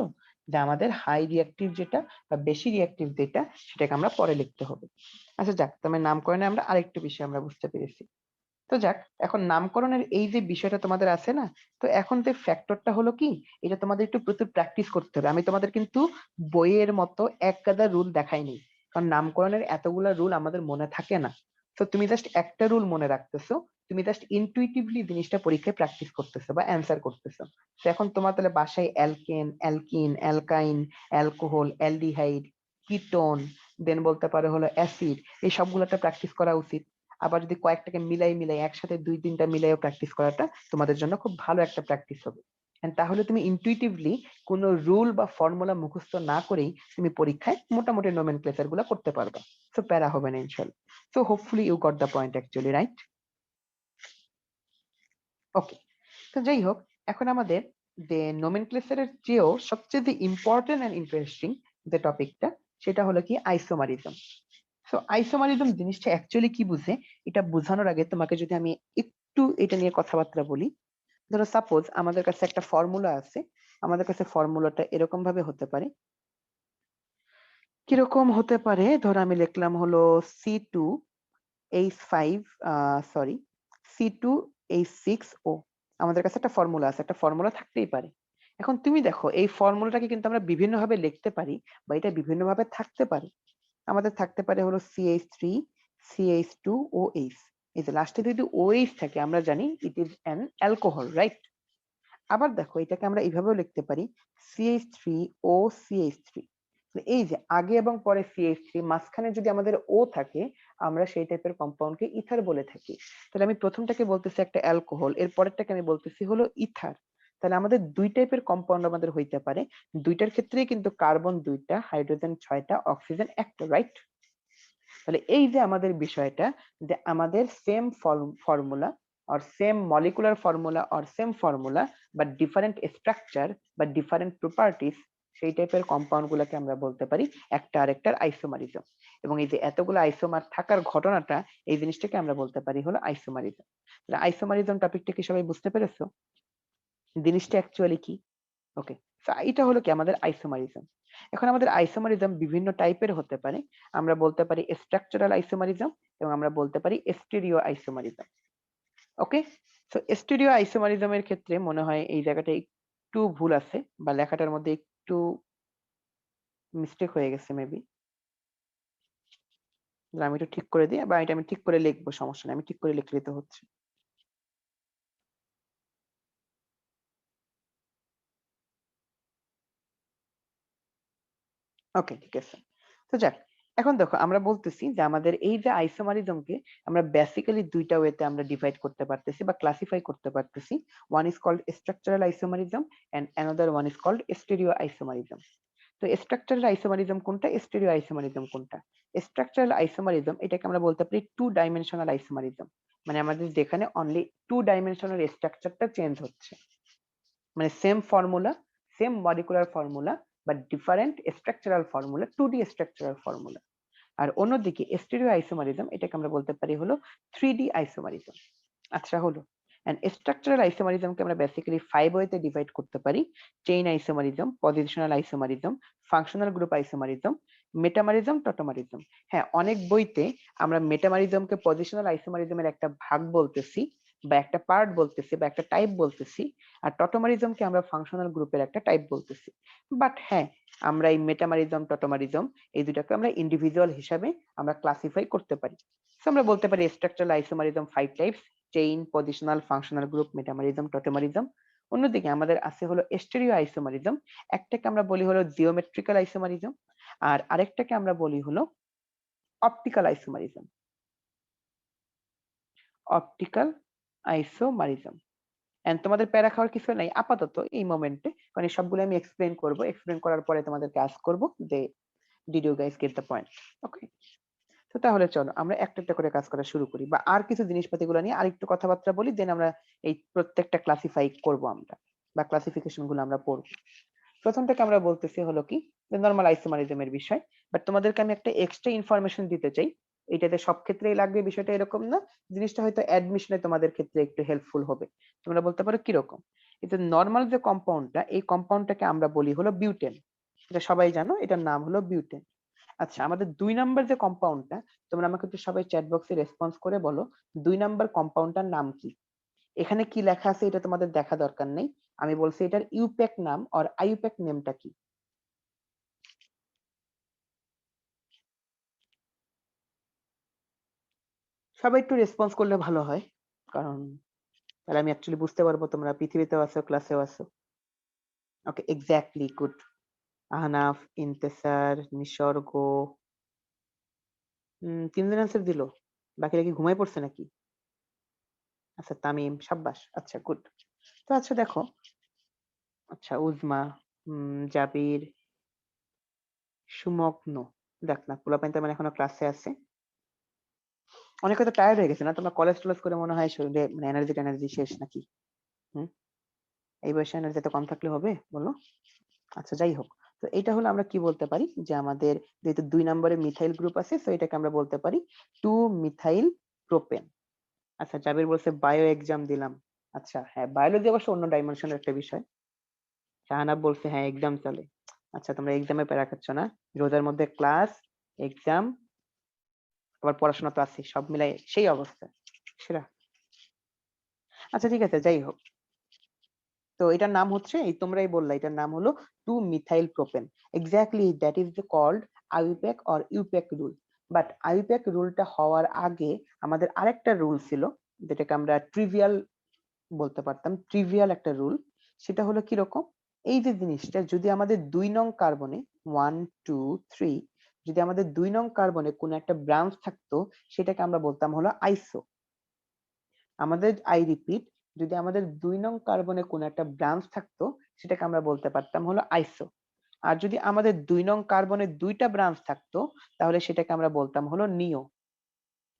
যে আমাদের হাই রিঅ্যাক্টিভ যেটা বা বেশি রিঅ্যাক্টিভ যেটা, সেটাকে আমরা পরে লিখতে হবে। আচ্ছা যাক, তোমার নামকরণে আমরা আরেকটু বিষয় আমরা বুঝতে পেরেছি। তো যাক, এখন নামকরণের এই যে বিষয়টা তোমাদের আছে না, তো এখন যে ফ্যাক্টরটা হলো কি, এটা তোমাদের একটু প্রচুর প্র্যাকটিস করতে হবে। আমি তোমাদের কিন্তু বইয়ের মতো এক গাদা রুল দেখাইনি, কারণ নামকরণের এতগুলা রুল আমাদের মনে থাকে না। তো তুমি জাস্ট একটা রুল মনে রাখতেছো, তুমি জাস্ট ইনটুইটিভলি জিনিসটা পরীক্ষায় প্র্যাকটিস করতেছো বা অ্যান্সার করতেছো। তো এখন তোমার তাহলে বাসায় alkane, alkene, alkyne, alcohol, aldehyde, ketone, then বলতে পারো হলো অ্যাসিড, এই সবগুলোটা প্র্যাকটিস করা উচিত। আবার যদি কয়েকটাকে মিলাই একসাথে 2-3টা মিলাইও প্র্যাকটিস করাটা তোমাদের জন্য খুব ভালো একটা প্র্যাকটিস হবে। তাহলে তুমি ইনটুইটিভলি কোনো রুল বা ফর্মুলা মুখস্থ না করেই তুমি পরীক্ষায় মোটামুটি নোমেনক্লেচার গুলো করতে পারবা। সো প্যারা হবে না ইনশাল্লাহ। So hopefully you got the point actually, right? Okay, তো যাই হোক, এখন আমাদের যে নোমেনক্লেচারের চেয়েও সবচেয়ে ইম্পর্টেন্ট এন্ড ইন্টারেস্টিং যে টপিকটা, সেটা হলো কি আইসোমারিজম। সো আইসোমারিজম জিনিসটা অ্যাকচুয়ালি কি বুঝে, এটা বোঝানোর আগে তোমাকে যদি আমি একটু এটা নিয়ে কথাবার্তা বলি। ধরো সাপোজ আমাদের কাছে একটা ফর্মুলা আছে, আমাদের কাছে ফর্মুলাটা এরকম ভাবে হতে পারে। কিরকম হতে পারে, ধরো আমি লিখলাম হলো C2H5, সরি, C2H6O। আমাদের কাছে একটা ফর্মুলা আছে, একটা ফর্মুলা থাকতেই পারে। এখন তুমি দেখো এই ফর্মুলাটাকে কিন্তু আমরা বিভিন্ন ভাবে লিখতে পারি বা এটা বিভিন্ন ভাবে থাকতে পারে। আমাদের থাকতে পারে হলো CH3, CH2OH। এই যে লাস্টে যদি OH থাকে আমরা জানি it is an alcohol, right? আবার দেখো এটাকে আমরা এইভাবেও লিখতে পারি CH3OCH3। এই যে আগে এবং পরে CH3, মাঝখানে যদি আমাদের O থাকে, আমরা সেই টাইপের কম্পাউন্ডকে ইথার বলে থাকি। তাহলে আমি প্রথমটাকে বলতেছি একটা অ্যালকোহল, এর পরেরটাকে আমি বলতেছি হলো ইথার। তাহলে আমাদের দুই টাইপের কম্পাউন্ড আমাদের হইতে পারে। দুইটার ক্ষেত্রেই কিন্তু কার্বন 2টা, হাইড্রোজেন 6টা, অক্সিজেন 1টা, রাইট? তাহলে এই যে আমাদের বিষয়টা, যে আমাদের same formula or same molecular formula or same formula বা ডিফারেন্ট স্ট্রাকচার বা ডিফারেন্ট প্রপার্টিস, সেই টাইপের কম্পাউন্ড গুলোকে আমরা বলতে পারি একটা আরেকটার আইসোমারিজম। এবং এই যে এতগুলো আইসোমার থাকার ঘটনাটা, এই জিনিসটাকে আমরা বলতে পারি হলো আইসোমারিজম। তাহলে আইসোমারিজম টপিকটা কি সবাই বুঝতে পেরেছো জিনিসটা অ্যাকচুয়ালি কি? ওকে, এটা হলো কি আমাদের আইসোমারিজম। এখন আমাদের আইসোমারিজম বিভিন্ন টাইপের হতে পারে। আমরা বলতে পারি স্ট্রাকচারাল আইসোমারিজম এবং আমরা বলতে পারি স্টেরিও আইসোমারিজম। ওকে, সো স্টেরিও আইসোমারিজমের ক্ষেত্রে মনে হয় এই জায়গাটা একটু ভুল আছে বা লেখাটার মধ্যে একটু মিস্টেক হয়ে গেছে মেবি। আমি একটু ঠিক করে দিই, বা এটা আমি ঠিক করে লিখবো, সমস্যা নেই, আমি ঠিক করে লিখলে তো হচ্ছে। ওকে, ঠিক আছে। তো যাক, এখন দেখো আমরা বলতেছি যে আমাদের এই যে আইসোমারিজমকে আমরা বেসিক্যালি দুইটা ওয়েতে আমরা ডিভাইড করতে পারতেছি বা ক্লাসিফাই করতে পারতেছি। One is called structural isomerism and another one is called stereo isomerism. তো স্ট্রাকচারাল আইসোমারিজম কোনটা, স্টেরিও আইসোমারিজম কোনটা? স্ট্রাকচারাল আইসোমারিজম এটাকে আমরা বলতে পারি টু ডাইমেনশনাল আইসোমারিজম। মানে আমাদের যেখানে অনলি টু ডাইমেনশনাল স্ট্রাকচারটা চেঞ্জ হচ্ছে, মানে same formula, same molecular formula, but different structural formula, 2D structural formula. আর অন্যদিকে স্টেরিও আইসোমারিজম এটাকে আমরা বলতে পারি হলো 3D আইসোমারিজম। আচ্ছা হলো, এন্ড স্ট্রাকচারাল আইসোমারিজমকে আমরা বেসিক্যালি 5 ওয়েতে ডিভাইড করতে পারি। Chain isomerism, positional isomerism, functional group isomerism, metamerism, tautomerism. হ্যাঁ, অনেক বইতে আমরা মেটামারিজমকে পজিশনাল আইসোমারিজমের একটা ভাগ বলতেছি বা একটা পার্ট বলতেছি বা একটা টাইপ বলতেছি, আর টটোমারিজমকে আমরা ফাংশনাল গ্রুপের একটা টাইপ বলতেছি। বাট হ্যাঁ, আমরা এই মেটামারিজম, টটোমারিজম এই দুটাকে আমরা ইন্ডিভিজুয়াল হিসাবে আমরা ক্লাসিফাই করতে পারি। So আমরা বলতে পারি structural isomerism 5 types: chain, positional, functional group, metamerism, tautomerism. অন্যদিকে আমাদের আছে হলো স্টেরিও আইসোমারিজম। একটাকে আমরা বলি হলো জিওমেট্রিক্যাল আইসোমারিজম, আর আরেকটাকে আমরা বলি হলো optical isomerism. Optical isomerism. And তোমাদের প্যারা খাওয়ার কিছু নাই আপাতত এই মোমেন্টে, কারণ এই সবগুলো আমি এক্সপ্লেন করব। এক্সপ্লেন করার পরে তোমাদেরকে আস্ক করব যে did you guys get the point? Okay, তো তাহলে চলো আমরা একটা একটা করে কাজ করা শুরু করি, বা আর কিছু জিনিসপাতিগুলো নিয়ে আরেকটু কথাবার্তা বলি, দেন আমরা এই প্রত্যেকটা ক্লাসিফাই করব আমরা, বা ক্লাসিফিকেশন গুলো আমরা পড়ব। প্রথমটাকে আমরা বলতেছি হলো কি নরমাল আইসোমারিজমের বিষয়। বাট তোমাদেরকে আমি একটা এক্সট্রা ইনফরমেশন দিতে চাই, এটাতে সব ক্ষেত্রেই লাগবে বিষয়টা এরকম না। জিনিসটা হয়তো অ্যাডমিশনে তোমাদের ক্ষেত্রে একটু হেল্পফুল হবে। তোমরা বলতে পারো কিরকম? এটা নরমাল যে কম্পাউন্ডটা, এই কম্পাউন্ডটাকে আমরা বলি হলো বিউটেন। এটা সবাই জানো, এটার নাম হলো বিউটেন। আচ্ছা, আমাদের 2 নাম্বার যে কম্পাউন্ডটা, তোমরা আমাকে একটু সবাই চ্যাট বক্সে রেসপন্স করে বলো 2 নাম্বার কম্পাউন্ডটার নাম কি? এখানে কি লেখা আছে এটা তোমাদের দেখা দরকার নেই, আমি বলছি এটার ইউপ্যাক নাম আর আইউপ্যাক নেমটা কি। সবাই একটু রেসপন্স করলে ভালো হয়, কারণ তাহলে আমি অ্যাকচুয়ালি বুঝতে পারবো তোমরা পৃথিবীতেও আছো, ক্লাসেও আছো। ওকে, এক্স্যাক্টলি, গুড। আহনাফ, ইন্তেসার, নিসর্গ, তিনজন অ্যান্সার দিল, বাকিরা কি ঘুমায় পড়ছে নাকি? আচ্ছা তামিম, সাব্বাস, আচ্ছা গুড। তো আচ্ছা দেখো, আচ্ছা উজমা, জাবির, সুমগ্ন, দেখ না পোলাপাইন তো মানে এখনো ক্লাসে আছে। অনেকে তো টায়ার্ড হয়ে গেছে না, তোমরা কলেজ টলেজ করে মনে হয় শরীরে মানে এনার্জি শেষ নাকি? হুম, এই বয়সে এনার্জি এত কম থাকলে হবে বলো? আচ্ছা যাই হোক, তো এটা হলো আমরা কি বলতে পারি যে আমাদের যেহেতু 2 নম্বরে মিথাইল গ্রুপ আছে, সো এটাকে আমরা বলতে পারি 2 মিথাইল প্রোপেন। আচ্ছা জাবির বলছে বায়ো এক্সাম দিলাম। আচ্ছা হ্যাঁ, বায়োলজি অবশ্য অন্য ডাইমেনশনের একটা বিষয়। শাহানাব বলছে হ্যাঁ এক্সাম চলে। আচ্ছা তোমরা এক্সামে প্যারা খাচ্ছ না, রোজার মধ্যে ক্লাস, এক্সাম, আবার পড়াশোনা তো আছে, সব মিলাই সেই অবস্থা সেরা। আচ্ছা ঠিক আছে, যাই হোক, তো এটার নাম হচ্ছে, এই তোমরাই বললা এটার নাম হলো 2 methyl propane. Exactly that is the called IUPAC or IUPAC rule. But IUPAC রুলটা হওয়ার আগে আমাদের আরেকটা রুল ছিল, যেটাকে আমরা ট্রিভিয়াল বলতে পারতাম, ট্রিভিয়াল একটা রুল। সেটা হলো কিরকম, এই যে জিনিসটা যদি আমাদের 2 নং কার্বনে 1 2 3, যদি আমাদের 2 নং কার্বনে কোনো একটা ব্রাঞ্চ থাকতো, সেটাকে আমরা বলতাম হলো আইসো। আমাদের আই রিপিট, যদি আমাদের 2 নং কার্বনে কোনো একটা ব্রাঞ্চ থাকতো, সেটাকে আমরা বলতে পারতাম হলো আইসো। আর যদি আমাদের 2 নং কার্বনে 2টা ব্রাঞ্চ থাকতো, তাহলে সেটাকে আমরা বলতাম হলো নিও।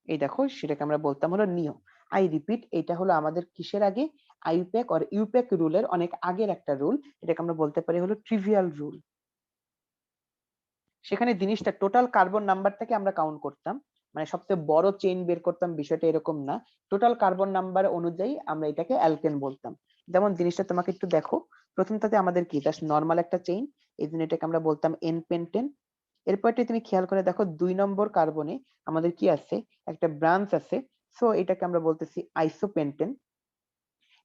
এই দেখো, সেটাকে আমরা বলতাম হলো নিও। আই রিপিট, এটা হলো আমাদের কিসের আগে, আইউপ্যাক অর ইউপ্যাক রুলের অনেক আগের একটা রুল, এটাকে আমরা বলতে পারি হলো ট্রিভিয়াল রুল। সেখানে জিনিসটা টোটাল কার্বন নাম্বারটাকে আমরা কাউন্ট করতাম, মানে সবচেয়ে বড় চেইন বের করতাম, বিষয়টা এরকম না। টোটাল কার্বন নাম্বার অনুযায়ী আমরা এটাকে অ্যালকেন বলতাম। যেমন জিনিসটা তোমাকে একটু দেখো, প্রথমটাতে আমাদের কি জাস্ট নর্মাল একটা চেইন, এই জন্য এটাকে আমরা বলতাম এন পেন্টেন। এরপরটা তুমি খেয়াল করে দেখো, 2 নম্বর কার্বনে আমাদের কি আছে, একটা ব্রাঞ্চ আছে, সো এটাকে আমরা বলতেছি আইসোপেন্টেন।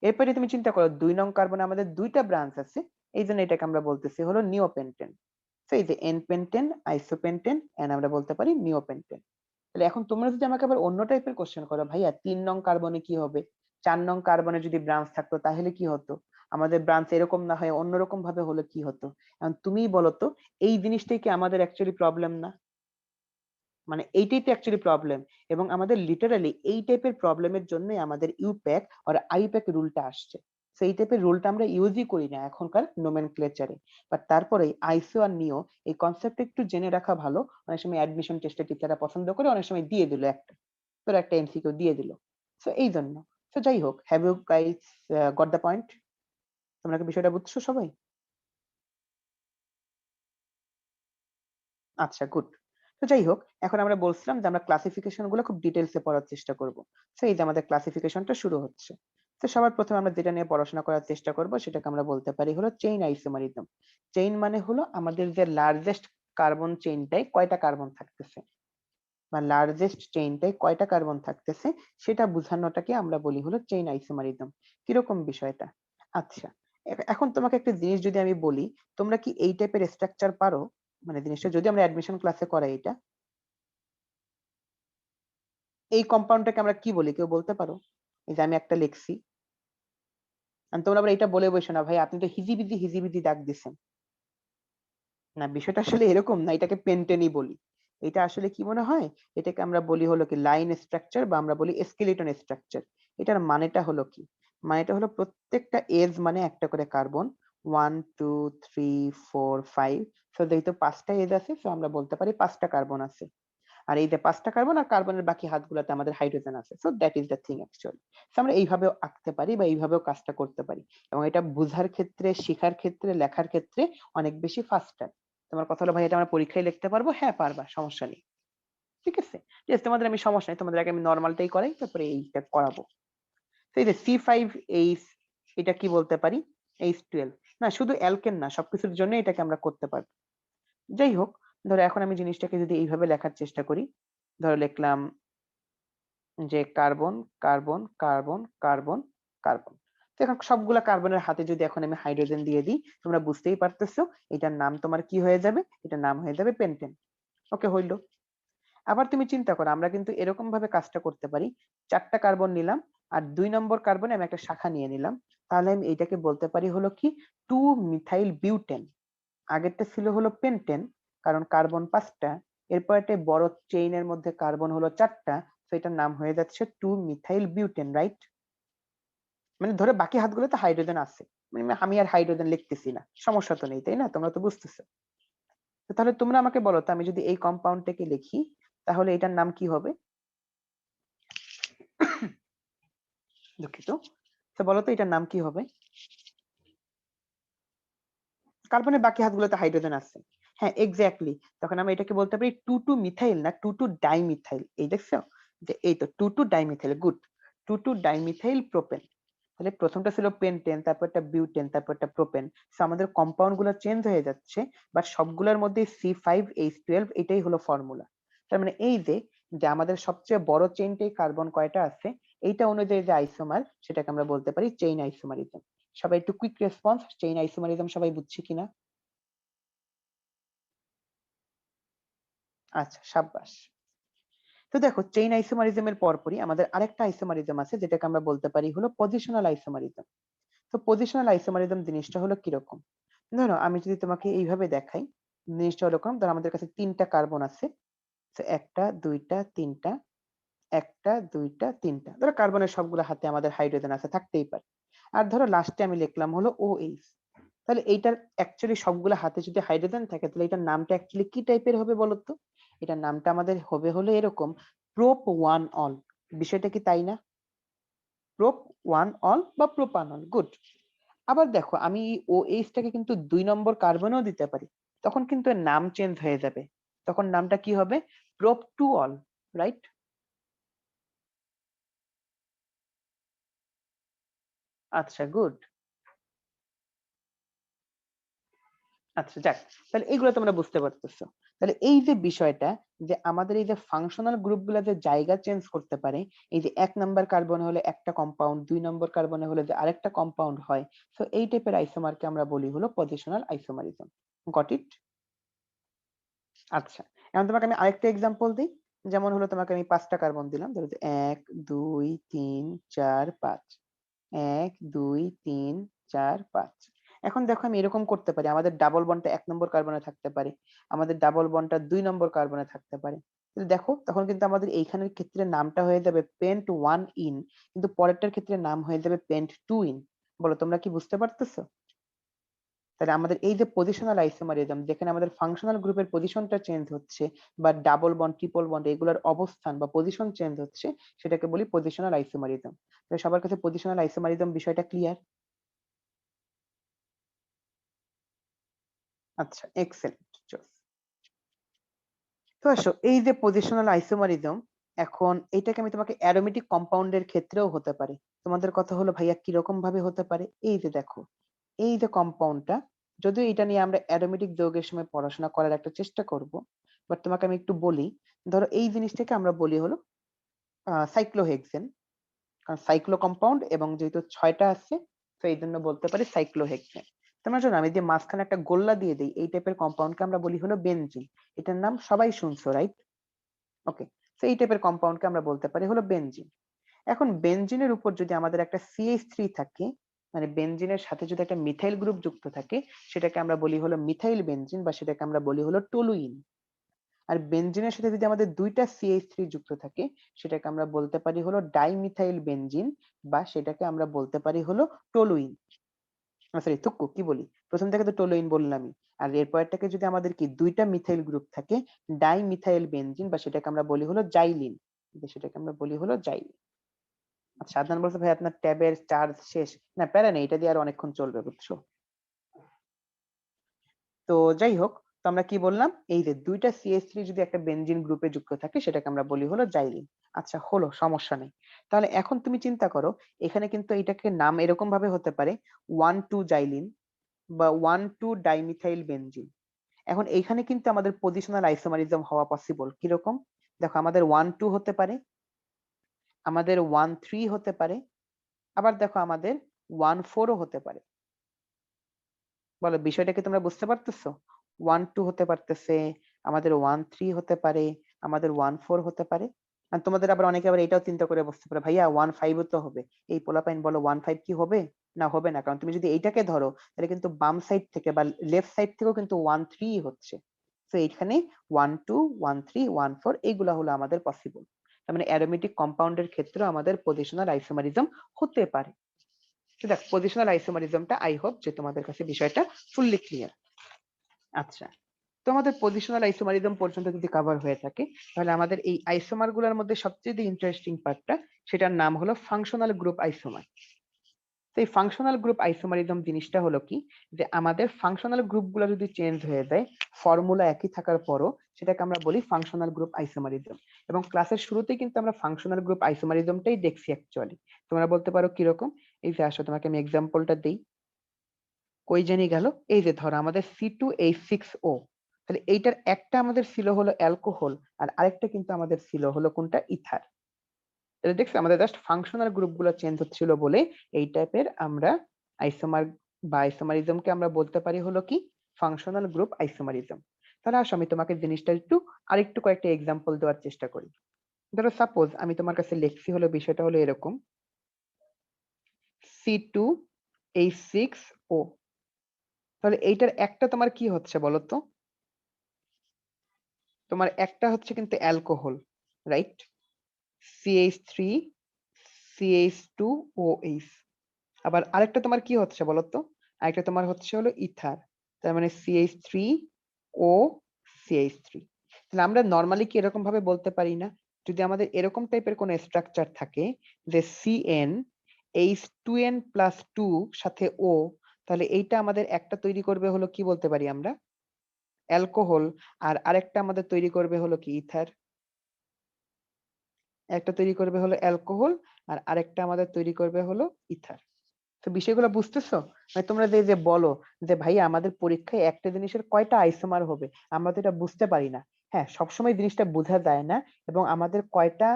এরপরে তুমি চিন্তা করো, 2 নং কার্বনে আমাদের 2টা ব্রাঞ্চ আছে, এই জন্য এটাকে আমরা বলতেছি হলো নিওপেন্টেন। তো এই যে এন পেন্টেন, আইসোপেন্টেন, এন্ড আমরা বলতে পারি নিওপেন্টেন। তাহলে এখন তোমরা যদি আমাকে আবার অন্য টাইপের কোশ্চেন করো, ভাইয়া 3 নং কার্বনে কি হবে, 4 নং কার্বনে যদি ব্রাঞ্চ থাকতো তাহলে কি হতো, আমাদের ব্রাঞ্চ এরকম না হয় অন্যরকম ভাবে হলে কি হতো, এখন তুমিই বলো তো, এই জিনিসটাই কি আমাদের অ্যাকচুয়ালি প্রবলেম না? মানে এইটাই তো অ্যাকচুয়ালি প্রবলেম। এবং আমাদের লিটারালি এই টাইপের প্রবলেমের জন্যই আমাদের ইউপ্যাক আর আইপ্যাক রুলটা আসছে। সো এই টাইপের রুলটা আমরা ইউজই করি না এখনকার নোমেনক্লেচারে। বাট তারপরে আইসো আর নিও, এই কনসেপ্ট একটু জেনে রাখা ভালো। অনেক সময় অ্যাডমিশন টেস্টে টিচাররা পছন্দ করে, অনেক সময় দিয়ে দিল একটা, তোর একটা এমসিকিউ দিয়ে দিল। সো এই জন্য, সো যাই হোক, have you guys got the point? তোমরা কি বিষয়টা বুঝছো সবাই? আচ্ছা গুড। তো যাই হোক, এখন আমরা বলছিলাম যে আমরা ক্লাসিফিকেশন গুলো খুব ডিটেলসে পড়ার চেষ্টা করব। তো এই যে আমাদের ক্লাসিফিকেশনটা শুরু হচ্ছে। তো সবার প্রথমে আমরা যেটা নিয়ে পড়াশোনা করার চেষ্টা করব, সেটাকে আমরা বলতে পারি হলো চেইন আইসোমারিজম। চেইন মানে হলো আমাদের যে লার্জেস্ট কার্বন চেইনটাই কয়টা কার্বন থাকতেছে, বা লার্জেস্ট চেইনটাই কয়টা কার্বন থাকতেছে, সেটা বোঝানোটাকে আমরা বলি হলো চেইন আইসোমারিজম। কিরকম বিষয়টা? আচ্ছা, এখন তোমাকে একটা জিনিস যদি আমি বলি, তোমরা কি এই টাইপের স্ট্রাকচার পারো? মানে জিনিসটা যদি আমরা অ্যাডমিশন ক্লাসে করাই, এটা এই কম্পাউন্ডটাকে আমরা কি বলি, কেউ বলতে পারো? এই যে আমি একটা লিখছি, আর তোমরা আবার এটা বলে বসো না, ভাই আপনি তো হিজিবিজি হিজিবিজি দাগ দিচ্ছেন। না, বিষয়টা আসলে এরকম না, এটাকে পেন্টেনই বলি। এটা আসলে কি মনে হয়, এটাকে আমরা বলি হলো কি লাইন স্ট্রাকচার, বা আমরা বলি স্কেলিটন স্ট্রাকচার। এটার মানেটা হলো কি, মানেটা হলো প্রত্যেকটা এজ মানে একটা করে কার্বন, 1 2 3 4 5। সো যেহেতু 5টা এজ আছে, সো আমরা বলতে পারি 5টা কার্বন আছে। আর এই যে 5টা কার্বন, আর কার্বনের বাকি হাতগুলোতে আমাদের হাইড্রোজেন আছে। So that is the thing actually. So আমরা এইভাবেও আঁকতে পারি বা এইভাবেও কাজটা করতে পারি, এবং এটা বোঝার ক্ষেত্রে, শেখার ক্ষেত্রে, লেখার ক্ষেত্রে অনেক বেশি ফাস্টার। তোমার কথা হলো ভাই এটা আমরা পরীক্ষায় লিখতে পারবো, হ্যাঁ পারবা, সমস্যা নেই। ঠিক আছে, ঠিক তোমাদের আমি সমস্যা নেই, তোমাদের আগে আমি নর্মালটাই করাই, তারপরে এইটা করাবো। তো এই যে C5H, এটা কি বলতে পারি, H12। না শুধু অ্যালকেন না, সবকিছুর জন্য এটাকে আমরা করতে পারবো। যাই হোক, ধরো এখন আমি জিনিসটাকে যদি এইভাবে লেখার চেষ্টা করি, ধরো লিখলাম যে carbon carbon carbon carbon carbon. তো এখন সবগুলা কার্বনের হাতে যদি এখন আমি হাইড্রোজেন দিয়ে দিই, তোমরা বুঝতেই পারতেছো এটার নাম তোমার কি হয়ে যাবে, এটার নাম হয়ে যাবে পেন্টেন। ওকে হইলো। আবার তুমি চিন্তা করো, আমরা কিন্তু এরকম ভাবে কাজটা করতে পারি, 4টা কার্বন নিলাম, আর 2 নম্বর কার্বনে আমি একটা শাখা নিয়ে নিলাম, তাহলে আমি এইটাকে বলতে পারি হলো কি 2 মিথাইল বিউটেন। আগেরটা ছিল হলো পেন্টেন, কারণ কার্বন 5টা, এরপর একটা বড় চেইনের মধ্যে কার্বন হলো 4টা, তো এটার নাম হয়ে যাচ্ছে 2 মিথাইল বিউটেন, রাইট? মানে ধরো বাকি হাতগুলোতে হাইড্রোজেন আছে, মানে আমি আর হাইড্রোজেন লিখতেছি না, সমস্যা তো নেই, তাই না? তোমরা তো বুঝতেছো। তো তাহলে তোমরা আমাকে বলো তো, আমি যদি এই কম্পাউন্ডটাকে লিখি তাহলে এটার নাম কি হবে? দুঃখিত। তো বলো তো এটার নাম কি হবে? কার্বনের বাকি হাতগুলোতে হাইড্রোজেন আছে। হ্যাঁ, এক্স্যাক্টলি। তখন আমরা এটাকে বলতে পারি 2 টু মিথাইল, না 2 টু ডাইমিথাইল। এই দেখছো যে এই তো 2 two dimethyl, good. 2 two dimethyl propane. তাহলে প্রথমটা ছিল পেন্টেন, তারপরটা বিউটেন, তারপরটা প্রোপেন। সো আমাদের কম্পাউন্ড গুলো চেঞ্জ হয়ে যাচ্ছে, বাট সবগুলোর মধ্যে C5H12 এটাই হলো ফর্মুলা। তার মানে এই যে যে আমাদের সবচেয়ে বড় চেইনটাই কার্বন কয়টা আছে, এইটা অনুযায়ী যে আইসোমার, সেটাকে আমরা বলতে পারি চেইন আইসোমারিজম। সবাই একটু কুইক রেসপন্স, চেইন আইসোমারিজম সবাই বুঝছে কিনা? আচ্ছা, সাব্বাস। তো দেখো, চেইন আইসোমারিজমের পরপরই আমাদের আরেকটা আইসোমারিজম আছে, যেটাকে আমরা বলতে পারি হলো পজিশনাল আইসোমারিজম। তো পজিশনাল আইসোমারিজম জিনিসটা হলো কিরকম? ধরো আমি যদি তোমাকে এইভাবে দেখাই, জিনিসটা ওরকম। ধরো আমাদের কাছে 3টা কার্বন আছে, তো 1টা 2টা 3টা, 1টা 2টা 3টা। ধরো কার্বনের সবগুলো হাতে আমাদের হাইড্রোজেন আছে, থাকতেই পারে। আর ধরো লাস্টে আমি লিখলাম হলো OH। তাহলে এইটার অ্যাকচুয়ালি সবগুলো হাতে যদি হাইড্রোজেন থাকে, তাহলে এটার নামটা অ্যাকচুয়ালি কি টাইপের হবে বলতো? এটার নামটা আমাদের হবে হলো এরকম, প্রোপ ওয়ান অল। বিষয়টা কি তাই না? প্রোপ ওয়ান অল বা প্রোপানল, গুড। আবার দেখো, আমি OH টাকে কিন্তু 2 নম্বর কার্বনেও দিতে পারি, তখন কিন্তু এর নাম চেঞ্জ হয়ে যাবে। তখন নামটা কি হবে? Prop to all, right? আচ্ছা, গুড। আচ্ছা, যাক। তাহলে এইগুলো তোমরা বুঝতে পারতেছো। তাহলে এই যে বিষয়টা, যে আমাদের এই যে ফাংশনাল গ্রুপগুলো যে জায়গা চেঞ্জ করতে পারে, এই যে 1 নম্বর কার্বনে হলে একটা কম্পাউন্ড, 2 নম্বর কার্বনে হলে যে আরেকটা কম্পাউন্ড হয়, তো এই টাইপের আইসোমারকে আমরা বলি হলো পজিশনাল আইসোমারিজম। Got it? আচ্ছা, এখন তোমাকে আমি আরেকটা এক্সাম্পল দিই। যেমন হলো তোমাকে আমি 5টা কার্বন দিলাম, ধরো যে 1 2 3 4 5, 1 2 3 4 5। এখন দেখো, আমি এরকম করতে পারি, আমাদের ডাবল বন্ডটা 1 নম্বর কার্বনে থাকতে পারে, আমাদের ডাবল বন্ডটা 2 নম্বর কার্বনে থাকতে পারে। তাহলে দেখো, তখন কিন্তু আমাদের এইখানের ক্ষেত্রে নামটা হয়ে যাবে পেন্ট ওয়ান ইন, কিন্তু পরেরটার ক্ষেত্রে নাম হয়ে যাবে পেন্ট টু ইন। বলো, তোমরা কি বুঝতে পারতেছো? তাহলে আমাদের এই যে পজিশনাল আইসোমারিজম, যেখানে আমাদের ফাংশনাল গ্রুপের পজিশনটা চেঞ্জ হচ্ছে, বা ডাবল বন্ড ট্রিপল বন্ড এগুলোর অবস্থান বা পজিশন চেঞ্জ হচ্ছে, সেটাকে বলি পজিশনাল আইসোমারিজম। তাহলে সবার কাছে পজিশনাল আইসোমারিজম বিষয়টা ক্লিয়ার? আচ্ছা, এক্সেলেন্ট। তো আসো, এই যে পজিশনাল আইসোমারিজম, এখন এটাকে আমি তোমাকে অ্যারোমেটিক কম্পাউন্ডের ক্ষেত্রেও হতে পারে। তোমাদের কথা হলো ভাইয়া কিরকম ভাবে হতে পারে? এই যে দেখো, এই যে কম্পাউন্ডটা, যদিও এটা নিয়ে আমরা অ্যারোমেটিক যৌগের সময় পড়াশোনা করার একটা চেষ্টা করব, বাট তোমাকে আমি একটু বলি। ধরো এই জিনিসটাকে আমরা বলি হলো সাইক্লোহেক্সেন, কারণ সাইক্লো কম্পাউন্ড এবং যেহেতু 6টা আছে, তো এই জন্য বলতে পারি সাইক্লোহেক্সেন। তোমরা জানো, আমি যে মাঝখানে একটা গোল্লা দিয়ে দিই, এই টাইপের কম্পাউন্ডকে আমরা বলি হলো বেনজিন। এটার নাম সবাই শুনছো, রাইট? ওকে। তো এই টাইপের কম্পাউন্ডকে আমরা বলতে পারি হলো বেনজিন। এখন বেনজিনের উপর যদি আমাদের একটা CH3 থাকে, মানে বেনজিনের সাথে যদি একটা মিথাইল গ্রুপ যুক্ত থাকে, সেটাকে আমরা বলি হলো মিথাইল বেনজিন, বা সেটাকে আমরা বলি হলো টলুইন। আর বেনজিনের সাথে যদি আমাদের 2টা CH3 যুক্ত থাকে, সেটাকে আমরা বলতে পারি হলো ডাইমিথাইল বেনজিন, বা সেটাকে আমরা বলতে পারি হলো টলুইন। সরি, তুক্কু কি বলি, প্রথম থেকে তো টলুইন বললামই। আর এরপরটাকে যদি আমাদের কি 2টা মিথাইল গ্রুপ থাকে, ডাইমিথাইল বেনজিন, বা সেটাকে আমরা বলি হলো জাইলিন, সেটাকে আমরা বলি হলো জাইলিন। আচ্ছা, আদনান বলছে ভাই আপনার ট্যাবের চার্জ শেষ। না, প্যারা নেই, এটা দিয়ে আর অনেকক্ষণ চলবে, বুঝছো? তো যাই হোক, তো আমরা কি বললাম, এই যে 2টা CH3 যদি একটা বেনজিন গ্রুপে যুক্ত থাকে, সেটাকে আমরা বলি হলো জাইলিন। আচ্ছা, হলো, সমস্যা নেই। তাহলে এখন তুমি চিন্তা করো, এখানে কিন্তু এটাকে নাম এরকম ভাবে হতে পারে 1 2 জাইলিন, বা 1 2 ডাইমিথাইল বেনজিন। এখন এইখানে কিন্তু আমাদের পজিশনাল আইসোমারিজম হওয়া পসিবল। কিরকম? দেখো, আমাদের 1 2 হতে পারে, আমাদের 1 3 হতে পারে, আবার দেখো আমাদের 1 4ও হতে পারে। বলো, বিষয়টা কি তোমরা বুঝতে পারতেছো? 1 2 হতে পারতেছে, আমাদের 1 3 হতে পারে, আমাদের 1 4 হতে পারে। আর তোমাদের আবার অনেকে আবার এটাও চিন্তা করে বসতে পারে, ভাইয়া 1 5ও তো হবে। এই পোলাপাইন বলো, 1 5 কি হবে? না, হবে না। কারণ তুমি যদি এইটাকে ধরো, তাহলে কিন্তু বাম সাইড থেকে বা লেফট সাইড থেকেও কিন্তু 1 3 হচ্ছে। তো এইখানে 1 2 1 3 1 4 এইগুলা হলো আমাদের পসিবল। তার মানে অ্যারোমেটিক কম্পাউন্ডের ক্ষেত্রে আমাদের পজিশনাল আইসোমারিজম হতে পারে। তো দেখ পজিশনাল আইসোমারিজমটা আই হোপ যে তোমাদের কাছে বিষয়টা ফুললি ক্লিয়ার। আচ্ছা, তো আমাদের পজিশনাল আইসোমারিজম পর্যন্ত যদি কভার হয়ে থাকে, তাহলে আমাদের এই আইসোমার গুলোর মধ্যে সবচেয়ে ইন্টারেস্টিং পার্টটা, সেটার নাম হলো ফাংশনাল গ্রুপ আইসোমার। তো এই ফাংশনাল গ্রুপ আইসোমারিজম জিনিসটা হলো কি, যে আমাদের ফাংশনাল গ্রুপগুলো যদি চেঞ্জ হয়ে যায়, ফর্মুলা একই থাকার পরও, সেটাকে আমরা বলি ফাংশনাল গ্রুপ আইসোমারিজম। এবং ক্লাসের শুরুতেই কিন্তু আমরা ফাংশনাল গ্রুপ আইসোমারিজমটাই দেখছি অ্যাকচুয়ালি। তোমরা বলতে পারো কিরকম, এই যে আসো তোমাকে আমি এক্সাম্পলটা দিই। কই জানি গেল, এই যে ধরো আমাদের C2H6O, তাহলে এইটার একটা আমাদের ছিল হলো অ্যালকোহল, আর আরেকটা কিন্তু আমাদের ছিল হলো কোনটা, ইথার। তাহলে দেখছো আমাদের জাস্ট ফাংশনাল গ্রুপগুলো চেঞ্জ হচ্ছিল বলে এই টাইপের আমরা আইসোমার বা আইসোমারিজমকে আমরা বলতে পারি হলো কি, ফাংশনাল গ্রুপ আইসোমারিজম। তাহলে আসো আমি তোমাকে জিনিসটা একটু আরেকটু কয়েকটা এক্সাম্পল দেওয়ার চেষ্টা করি। ধরো সাপোজ আমি তোমার কাছে লিখছি হলো, বিষয়টা হলো এরকম, C2H6O, তাহলে এইটার একটা তোমার কি হচ্ছে বলো তো, তোমার একটা হচ্ছে কিন্তু অ্যালকোহল, রাইট, CH3 CH2OH। আবার আরেকটা তোমার কি হচ্ছে বলতো, আরেকটা তোমার হচ্ছে হলো ইথার, তার মানে CH3O CH3। তাহলে আমরা নর্মালি কি এরকম ভাবে বলতে পারি না, যদি আমাদের এরকম টাইপের কোন স্ট্রাকচার থাকে যে CnH2n+2 সাথে O, তাহলে এইটা আমাদের একটা তৈরি করবে হলো কি বলতে পারি আমরা, অ্যালকোহল, আর আরেকটা আমাদের তৈরি করবে হলো কি, ইথার। একটা তৈরি করবে হলো অ্যালকোহল, আর আরেকটা আমাদের তৈরি করবে হলো ইথার। তো বিষয়গুলো বুঝতেছো? মানে তোমরা যে যে বলো যে ভাই আমাদের পরীক্ষায় একটা জিনিসের কয়টা আইসোমার হবে, আমরা তো এটা বুঝতে পারি না। হ্যাঁ, সবসময় জিনিসটা বোঝা যায় না, এবং আমাদের কয়টা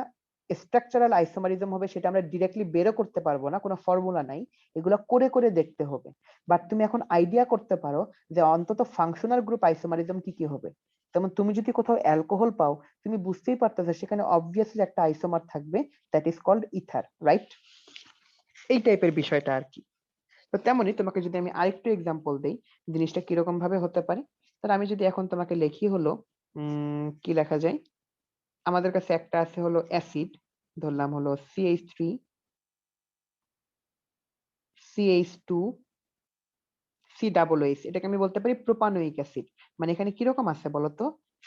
স্ট্রাকচারাল আইসোমারিজম হবে সেটা আমরা ডিরেক্টলি বেরও করতে পারবো না, কোনো ফর্মুলা নাই, এগুলো করে করে দেখতে হবে। বাট তুমি এখন আইডিয়া করতে পারো যে অন্তত ফাংশনাল গ্রুপ আইসোমারিজম কি কি হবে। যেমন তুমি যদি কোথাও অ্যালকোহল পাও, তুমি বুঝতেই পারতেছো সেখানে অবভিয়াসলি একটা আইসোমার থাকবে, that is called ether, right? এই টাইপের বিষয়টা আর কি। তো তেমনই তোমাকে যদি আমি আরেকটু এক্সাম্পল দেই, জিনিসটা কিরকম ভাবে হতে পারে, তাহলে আমি যদি এখন তোমাকে লিখি হলো, কি লেখা যায়, আমাদের কাছে একটা আছে হলো অ্যাসিড, ধরলাম হলো CH3 CH2 COOH, এটাকে আমি বলতে পারি প্রোপানোয়িক অ্যাসিড। মানে এখানে কিরকম আছে বলতো,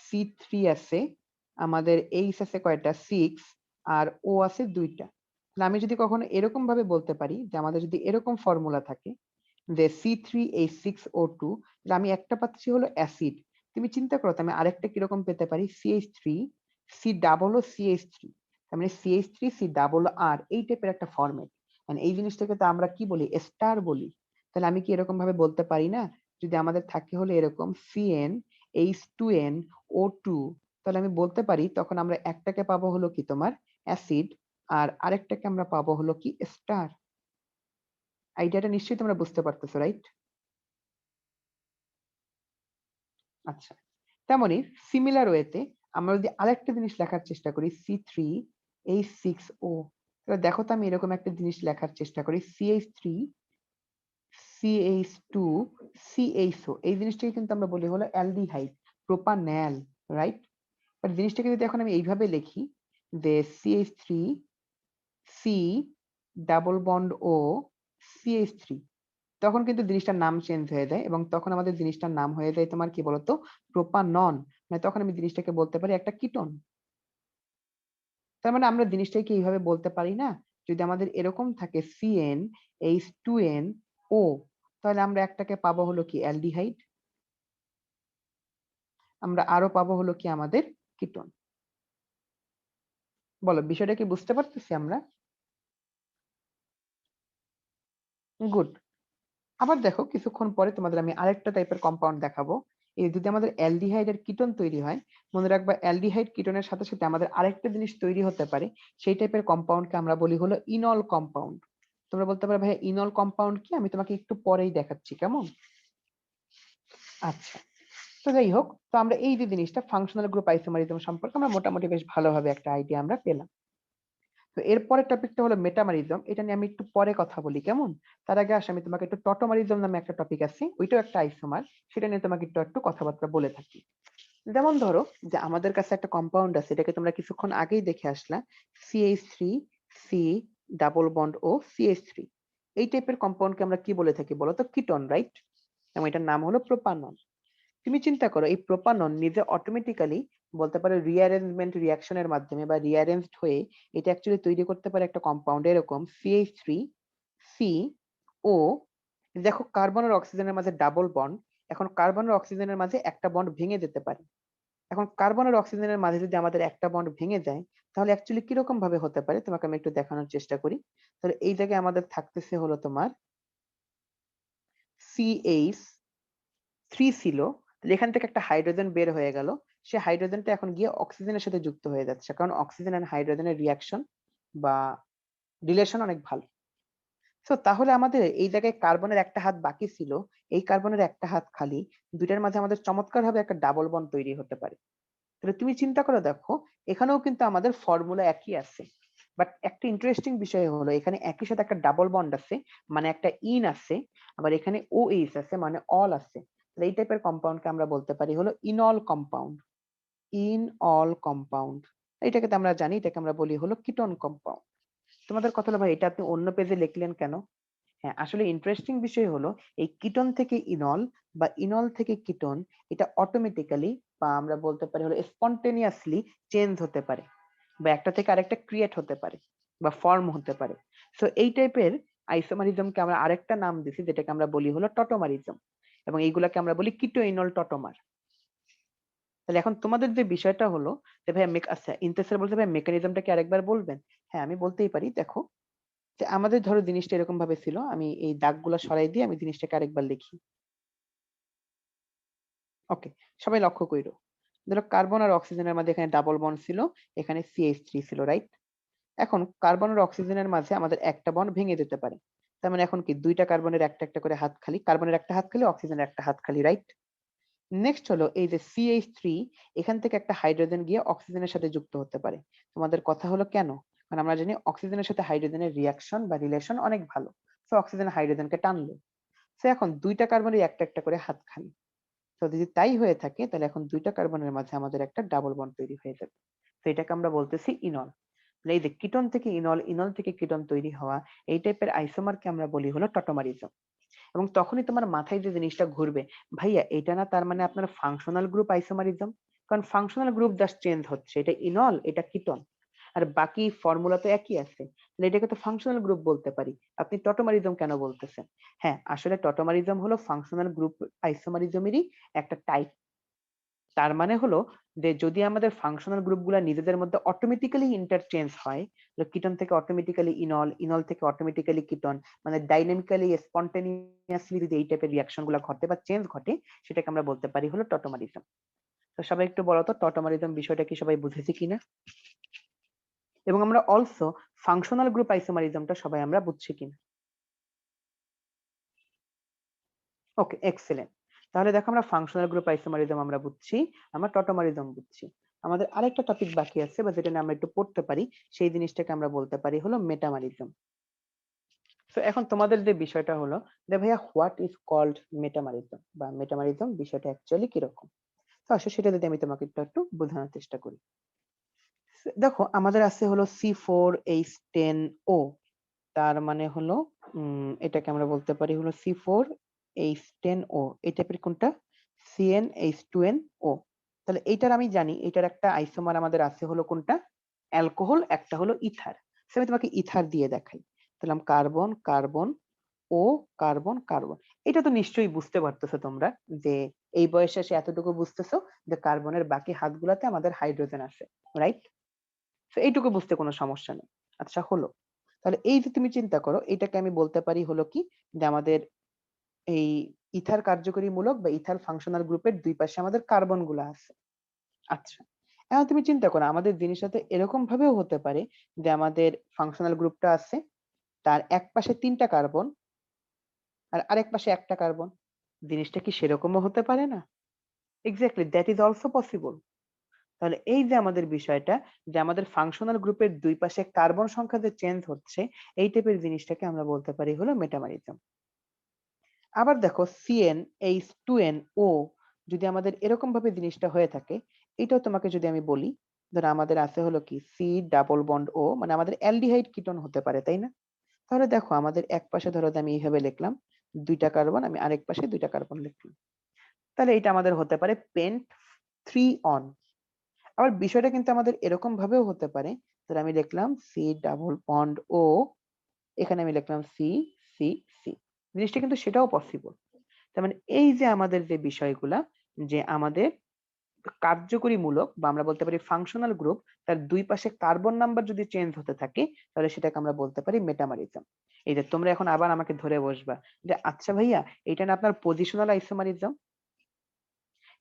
C3 আছে, আমাদের H আছে কয়টা, 6, আর O আছে 2টা। তাহলে আমি যদি কখনো এরকম ভাবে বলতে পারি যে আমাদের যদি এরকম ফর্মুলা থাকে যে C3H6O2, তাহলে আমি একটা পাচ্ছি হলো অ্যাসিড। তুমি চিন্তা করো তো আমি আরেকটা কিরকম পেতে পারি, CH3 COOH3, তার মানে CH3 COOR, এই টাইপের একটা ফরম্যাট। মানে এই জিনিসটাকে তো আমরা কি বলি, স্টার বলি। তাহলে আমি কি এরকম ভাবে বলতে পারি না, যদি আমাদের থাকে হলো এরকম CnH2nO2, তাহলে আমি বলতে পারি তখন আমরা একটাকে পাবো হলো কি তোমার অ্যাসিড, আর আরেকটাকে আমরা পাবো হলো কি স্টার। আইডিয়াটা নিশ্চয়ই তোমরা বুঝতে পারতেছো, রাইট? আচ্ছা, তেমনি সিমিলার ওয়েতে আমরা যদি আরেকটা জিনিস লেখার চেষ্টা করি, C3H6O, তাহলে দেখো তো আমি এরকম একটা জিনিস লেখার চেষ্টা করি, CH3CH2CHO, এই জিনিসটাকে কিন্তু আমরা বলি হলো অ্যালডিহাইড, প্রোপানল, রাইট? বাট জিনিসটাকে যদি এখন আমি এইভাবে লিখি যে CH3C♯O CH3, তখন কিন্তু জিনিসটার নাম চেঞ্জ হয়ে যায়, এবং তখন আমাদের জিনিসটার নাম হয়ে যায় তোমার কি বলতো, প্রোপানন। মানে তখন আমি জিনিসটাকে বলতে পারি একটা কিটোন। তার মানে আমরা জিনিসটাকে এইভাবে বলতে পারি না, যদি আমাদের এরকম থাকে CnH2nO, তাহলে আমরা একটাকে পাবো হলো কি অ্যালডিহাইড, আমরা আরো পাবো হলো কি আমাদের কিটোন। বলো বিষয়টা কি বুঝতে পারতেছি আমরা? গুড। আবার দেখো কিছুক্ষণ পরে তোমাদের আমি আরেকটা টাইপের কম্পাউন্ড দেখাবো। এই যদি আমাদের অ্যালডিহাইডের কিটোন তৈরি হয়, মনে রাখবা অ্যালডিহাইড কিটোনের সাথে সাথে আমাদের আরেকটা জিনিস তৈরি হতে পারে, সেই টাইপের কম্পাউন্ডকে আমরা বলি হলো ইনল কম্পাউন্ড। তোমরা বলতে পারো ভাইয়া ইনল কম্পাউন্ড কি, আমি তোমাকে একটু পরেই দেখাচ্ছি, কেমন? আচ্ছা, তো যাই হোক, তো আমরা এই যে জিনিসটা ফাংশনাল গ্রুপ আইসোমারিজম সম্পর্কে আমরা মোটামুটি বেশ ভালোভাবে একটা আইডিয়া আমরা পেলাম। তো এরপরের টপিকটা হলো মেটামারিজম, এটা নিয়ে আমি একটু পরে কথা বলি, কেমন? তার আগে আসে আমি তোমাকে একটু টটোমারিজম নামে একটা টপিক আছে, ওইটাও একটা আইসোমার, সেটা নিয়ে তোমাকে একটু একটু কথাবার্তা বলে থাকি। যেমন ধরো যে আমাদের কাছে একটা কম্পাউন্ড আছে, এটাকে তোমরা কিছুক্ষণ আগেই দেখে আসলা, CH3 C ডাবল বন্ড ও CH3। এই টাইপের কম্পাউন্ডকে আমরা কি বলে থাকি বলো তো? Ketone, right? এবং এটার নাম হলো প্রোপানন। তুমি চিন্তা করো, এই প্রোপানন নিজে অটোমেটিক্যালি বলতে পারো রিঅ্যারেঞ্জমেন্ট রিঅ্যাকশনের মাধ্যমে বা রিঅ্যারেঞ্জড হয়ে এটা অ্যাকচুয়ালি তৈরি করতে পারে একটা কম্পাউন্ড এরকম CH3 C ও। দেখো কার্বন আর অক্সিজেনের মাঝে ডাবল বন্ড, এখন কার্বন আর অক্সিজেনের মাঝে একটা বন্ড ভেঙে যেতে পারে। এখন কার্বন আর অক্সিজেনের মাঝে যদি আমাদের একটা বন্ড ভেঙে যায়, তাহলে অ্যাকচুয়ালি কিরকম ভাবে হতে পারে তোমাকে আমি একটু দেখানোর চেষ্টা করি। তাহলে এই জায়গায় আমাদের থাকতেছে হলো তোমার CH3 ছিল, তাহলে এখান থেকে একটা হাইড্রোজেন বের হয়ে গেল, সে হাইড্রোজেনটা এখন গিয়ে অক্সিজেনের সাথে যুক্ত হয়ে যাচ্ছে, কারণ অক্সিজেন আর হাইড্রোজেনের রিয়াকশন বা রিলেশন অনেক ভালো। সো তাহলে আমাদের এই জায়গায় কার্বনের একটা হাত বাকি ছিল, এই কার্বনের একটা হাত খালি, দুইটার মাঝে আমাদের চমৎকার ভাবে একটা ডাবল বন্ড তৈরি হতে পারে। তাহলে তুমি চিন্তা করে দেখো, এখানেও কিন্তু আমাদের ফর্মুলা একই আছে, বাট একটা ইন্টারেস্টিং বিষয় হলো এখানে একই সাথে একটা ডাবল বন্ড আছে, মানে একটা ইন আছে, আবার এখানে OH আছে মানে অল আছে। তাহলে এই টাইপের কম্পাউন্ডকে আমরা বলতে পারি হলো ইনঅল কম্পাউন্ড। ইনঅল কম্পাউন্ড, এটাকে তো আমরা জানি, এটাকে আমরা বলি হলো কিটোন কম্পাউন্ড। তোমাদের কথা হলো ভাই এটা আপনি অন্য পেজে লিখলেন কেন? হ্যাঁ, আসলে ইন্টারেস্টিং বিষয় হলো এই কিটোন থেকে ইনল বা ইনল থেকে কিটোন, এটা অটোমেটিক্যালি বা আমরা বলতে পারি হলো স্পন্টেনিয়াসলি চেঞ্জ হতে পারে, বা একটা থেকে আরেকটা ক্রিয়েট হতে পারে বা ফর্ম হতে পারে। সো এই টাইপের আইসোমারিজমকে আমরা আরেকটা নাম দিছি, যেটাকে আমরা বলি হলো টটোমারিজম, এবং এইগুলাকে আমরা বলি কিটো ইনল টটোমার। তাহলে এখন তোমাদের যে বিষয়টা হলো যে ভাই আচ্ছা ইন্তেসার বলতে ভাই মেকানিজমটা কি আরেকবার বলবেন? হ্যাঁ আমি বলতেই পারি। দেখো যে আমাদের ধরো জিনিসটা এরকম ভাবে ছিল, আমি এই দাগগুলো সরাই দিয়ে আমি জিনিসটাকে আরেকবার লিখি। ওকে, সবাই লক্ষ্য কইরো, ধরো কার্বন আর অক্সিজেনের মাঝে এখানে ডাবল বন্ড ছিল, এখানে CH3 ছিল, রাইট? এখন কার্বন আর অক্সিজেনের মাঝে আমাদের একটা বন্ড ভেঙে যেতে পারে, তার মানে এখন কি দুইটা কার্বনের একটা একটা করে হাত খালি, কার্বনের একটা হাত খালি, অক্সিজেনের একটা হাত খালি, রাইট? নেক্সট হলো এই যে CH3, এখান থেকে একটা হাইড্রোজেন গিয়ে অক্সিজেনের সাথে যুক্ত হতে পারে। তোমাদের কথা হলো কেন? কারণ আমরা জানি অক্সিজেনের সাথে হাইড্রোজেনের রিয়াকশন বা রিলেশন অনেক ভালো, তো অক্সিজেন হাইড্রোজেনকে টানলো। তো এখন দুইটা কার্বনের একটা একটা করে হাত খালি, তো যদি তাই হয়ে থাকে তাহলে এখন দুইটা কার্বনের মাঝে আমাদের একটা ডাবল বন্ড তৈরি হয়ে যাবে। তো এটাকে আমরা বলতেছি ইনল। এই যে কিটোন থেকে ইনল, ইনল থেকে কিটোন তৈরি হওয়া, এই টাইপের আইসোমারকে আমরা বলি হলো টটোমারিজম। এবং তখনই তোমার মাথায় যে জিনিসটা ঘুরবে, ভাইয়া এটা না তার মানে আপনার ফাংশনাল গ্রুপ আইসোমারিজম? কারণ ফাংশনাল গ্রুপ জাস্ট চেঞ্জ হচ্ছে, এটা ইনল এটা কিটোন, আর বাকি ফর্মুলা তো একই আছে, তাহলে এটাকে তো ফাংশনাল গ্রুপ বলতে পারি, আপনি টটোমারিজম কেন বলতেছেন? হ্যাঁ, আসলে টটোমারিজম হলো ফাংশনাল গ্রুপ আইসোমারিজমেরই একটা টাইপ। তার মানে হলো যে যদি আমাদের ফাংশনাল গ্রুপগুলো নিজেদের মধ্যে অটোমেটিক্যালি ইন্টারচেঞ্জ হয়, কিটোন থেকে অটোমেটিক্যালি ইনল, ইনল থেকে অটোমেটিক্যালি কিটোন, মানে ডাইনামিক্যালি স্পন্টেনিয়াসলি যদি এই টাইপের রিঅ্যাকশন গুলো ঘটে বা চেঞ্জ ঘটে, সেটাকে আমরা বলতে পারি হলো টটোমারিজম। তো সবাই একটু বলো তো টটোমারিজম বিষয়টা কি সবাই বুঝেছি কিনা, এবং আমরা অলসো ফাংশনাল গ্রুপ আইসোমারিজমটা সবাই আমরা বুঝছি কিনা? ওকে, এক্সেলেন্ট। তাহলে দেখো আমরা ফাংশনাল গ্রুপ আইসোমারিজম আমরা বুঝছি, আমরা টটোমারিজম বুঝছি। আমাদের আরেকটা টপিক বাকি আছে বা যেটা নিয়ে আমরা একটু পড়তে পারি, সেই জিনিসটাকে আমরা বলতে পারি হলো মেটামারিজম। তো এখন তোমাদের যে বিষয়টা হলো যে ভাইয়া হোয়াট ইজ কল্ড মেটামারিজম, বা মেটামারিজম বিষয়টা অ্যাকচুয়ালি কিরকম। তো আসলে সেটা যদি আমি তোমাকে একটু একটু বোঝানোর চেষ্টা করি। দেখো আমাদের আছে হলো C4H10O, তার মানে হলো এটাকে আমরা বলতে পারি হলো C4H10O, এই টাইপের কোনটা CnH2nO। তাহলে এইটার আমি জানি এটার একটা আইসোমার আমাদের আছে হলো কোনটা, অ্যালকোহল, একটা হলো ইথার। আমি তোমাকে ইথার দিয়ে দেখাই, তাহলে কার্বন কার্বন ও কার্বন কার্বন। এটা তো নিশ্চয়ই বুঝতে পারতেছো তোমরা যে এই বয়সে এসে এতটুকু বুঝতেছো যে কার্বনের বাকি হাতগুলাতে আমাদের হাইড্রোজেন আছে, রাইট? তো এইটুকু বুঝতে কোনো সমস্যা নেই। আচ্ছা হলো, তাহলে এই যে তুমি চিন্তা করো, এটাকে আমি বলতে পারি হলো কি যে আমাদের এই ইথার কার্যকরী মূলক বা ইথার ফাংশনাল গ্রুপের দুই পাশে আমাদের কার্বন গুলা আছে। আচ্ছা, এখন তুমি চিন্তা করো আমাদের জিনিসটাতে এরকম ভাবেও হতে পারে যে আমাদের ফাংশনাল গ্রুপটা আছে, তার এক পাশে তিনটা কার্বন আর আরেক পাশে একটা কার্বন। জিনিসটা কি সেরকমও হতে পারে না? Exactly, that is also possible. তাহলে এই যে আমাদের বিষয়টা, যে আমাদের ফাংশনাল গ্রুপের দুই পাশে কার্বন সংখ্যা যে চেঞ্জ হচ্ছে, এই টাইপের জিনিসটাকে আমরা বলতে পারি হলো মেটামারিজম। আবার দেখো CnH2nO, যদি আমাদের এরকম ভাবে জিনিসটা হয়ে থাকে, এটাও তোমাকে যদি আমি বলি, ধরো আমাদের আছে হলো কি সি ডাবল বন্ড ও, মানে আমাদের অ্যালডিহাইড কিটোন হতে পারে, তাই না? তাহলে দেখো আমাদের এক পাশে ধরো আমি এইভাবে লিখলাম 2টা কার্বন, আমি আরেক পাশে 2টা কার্বন লিখলাম, তাহলে এটা আমাদের হতে পারে পেন্ট 3 অন। আবার বিষয়টা কিন্তু আমাদের এরকম ভাবেও হতে পারে, ধর আমি লিখলাম সি ডাবল বন্ড ও, এখানে আমি লিখলাম সি সি সি, জিনিসটা কিন্তু সেটাও পসিবল। তার মানে এই যে আমাদের যে বিষয়গুলা, যে আমাদের কার্যকরী মূলক বা আমরা বলতে পারি ফাংশনাল গ্রুপ, তার দুই পাশে কার্বন নাম্বার যদি চেঞ্জ হতে থাকে, তাহলে সেটাকে আমরা বলতে পারি মেটামারিজম। এই যে তোমরা এখন আবার আমাকে ধরে বসবা যে আচ্ছা ভাইয়া, এটা না আপনার পজিশনাল আইসোমারিজম?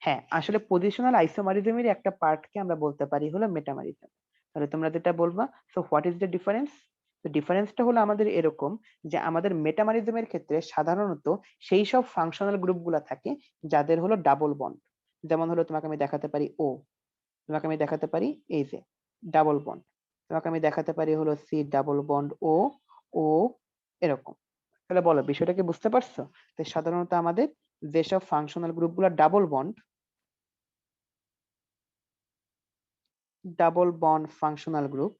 হ্যাঁ, আসলে পজিশনাল আইসোমারিজমের একটা পার্টকে আমরা বলতে পারি হলো মেটামারিজম। তাহলে তোমরা যেটা বলবা, so what is the difference? তো ডিফারেন্সটা হলো আমাদের এরকম, যে আমাদের মেটামারিজমের ক্ষেত্রে সাধারণত সেই সব ফাংশনাল গ্রুপগুলা থাকে যাদের হলো ডাবল বন্ড। যেমন হলো তোমাকে আমি দেখাতে পারি ও, তোমাকে আমি দেখাতে পারি এই যে ডাবল বন্ড, তোমাকে আমি দেখাতে পারি হলো সি ডাবল বন্ড ও, ও এরকম। তাহলে বলো বিষয়টা কি বুঝতে পারছো? তো সাধারণত আমাদের যেসব ফাংশনাল গ্রুপগুলো ডাবল বন্ড ফাংশনাল গ্রুপ,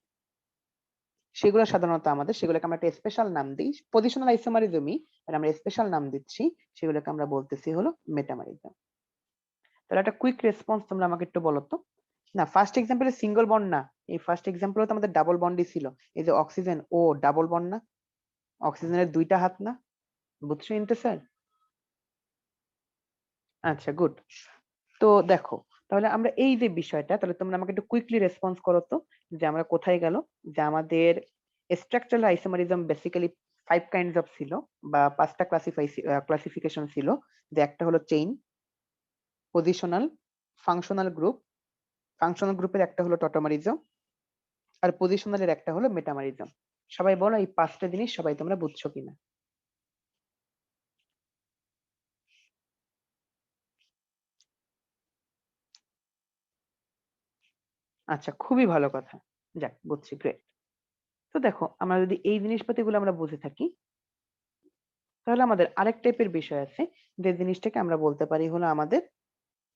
সেগুলো সাধারণত আমাদের, সেগুলোকে আমরা একটা স্পেশাল নাম দিই, পজিশনাল আইসোমারিজমই, আর আমরা স্পেশাল নাম দিচ্ছি, সেগুলোকে আমরা বলতেছি হলো মেটামারিজম। তাহলে একটা কুইক রেসপন্স তোমরা আমাকে একটু বলো তো। না, ফার্স্ট এক্সাম্পলে সিঙ্গল বন্ড না, এই ফার্স্ট এক্সাম্পলে তো আমাদের ডাবল বন্ডই ছিল। এই যে অক্সিজেন ও ডাবল বন্ড না, অক্সিজেনের 2টা হাত না, বুঝছো ইন্তে স্যার? আচ্ছা, গুড। তো দেখো, তাহলে আমরা এই যে বিষয়টা, তাহলে তোমরা আমাকে একটু কুইকলি রেসপন্স করো তো, যে আমরা কোথায় গেল, যে আমাদের structural isomerism basically 5 kinds of ছিল, বা 5টা ক্লাসিফিকেশন ছিল, যে একটা হলো chain, positional, functional group, functional গ্রুপের একটা হলো টটোমারিজম, আর পজিশনালের একটা হলো মেটামারিজম। সবাই বলো এই 5টা জিনিস সবাই তোমরা বুঝছো কিনা? আচ্ছা, খুবই ভালো কথা। যাক, বুঝছি, গ্রেট। তো দেখো, আমরা যদি এই জিনিসপাতিগুলো আমরা বুঝে থাকি, তাহলে আমাদের আরেক টাইপের বিষয় আছে, যে জিনিসটাকে আমরা বলতে পারি হলো আমাদের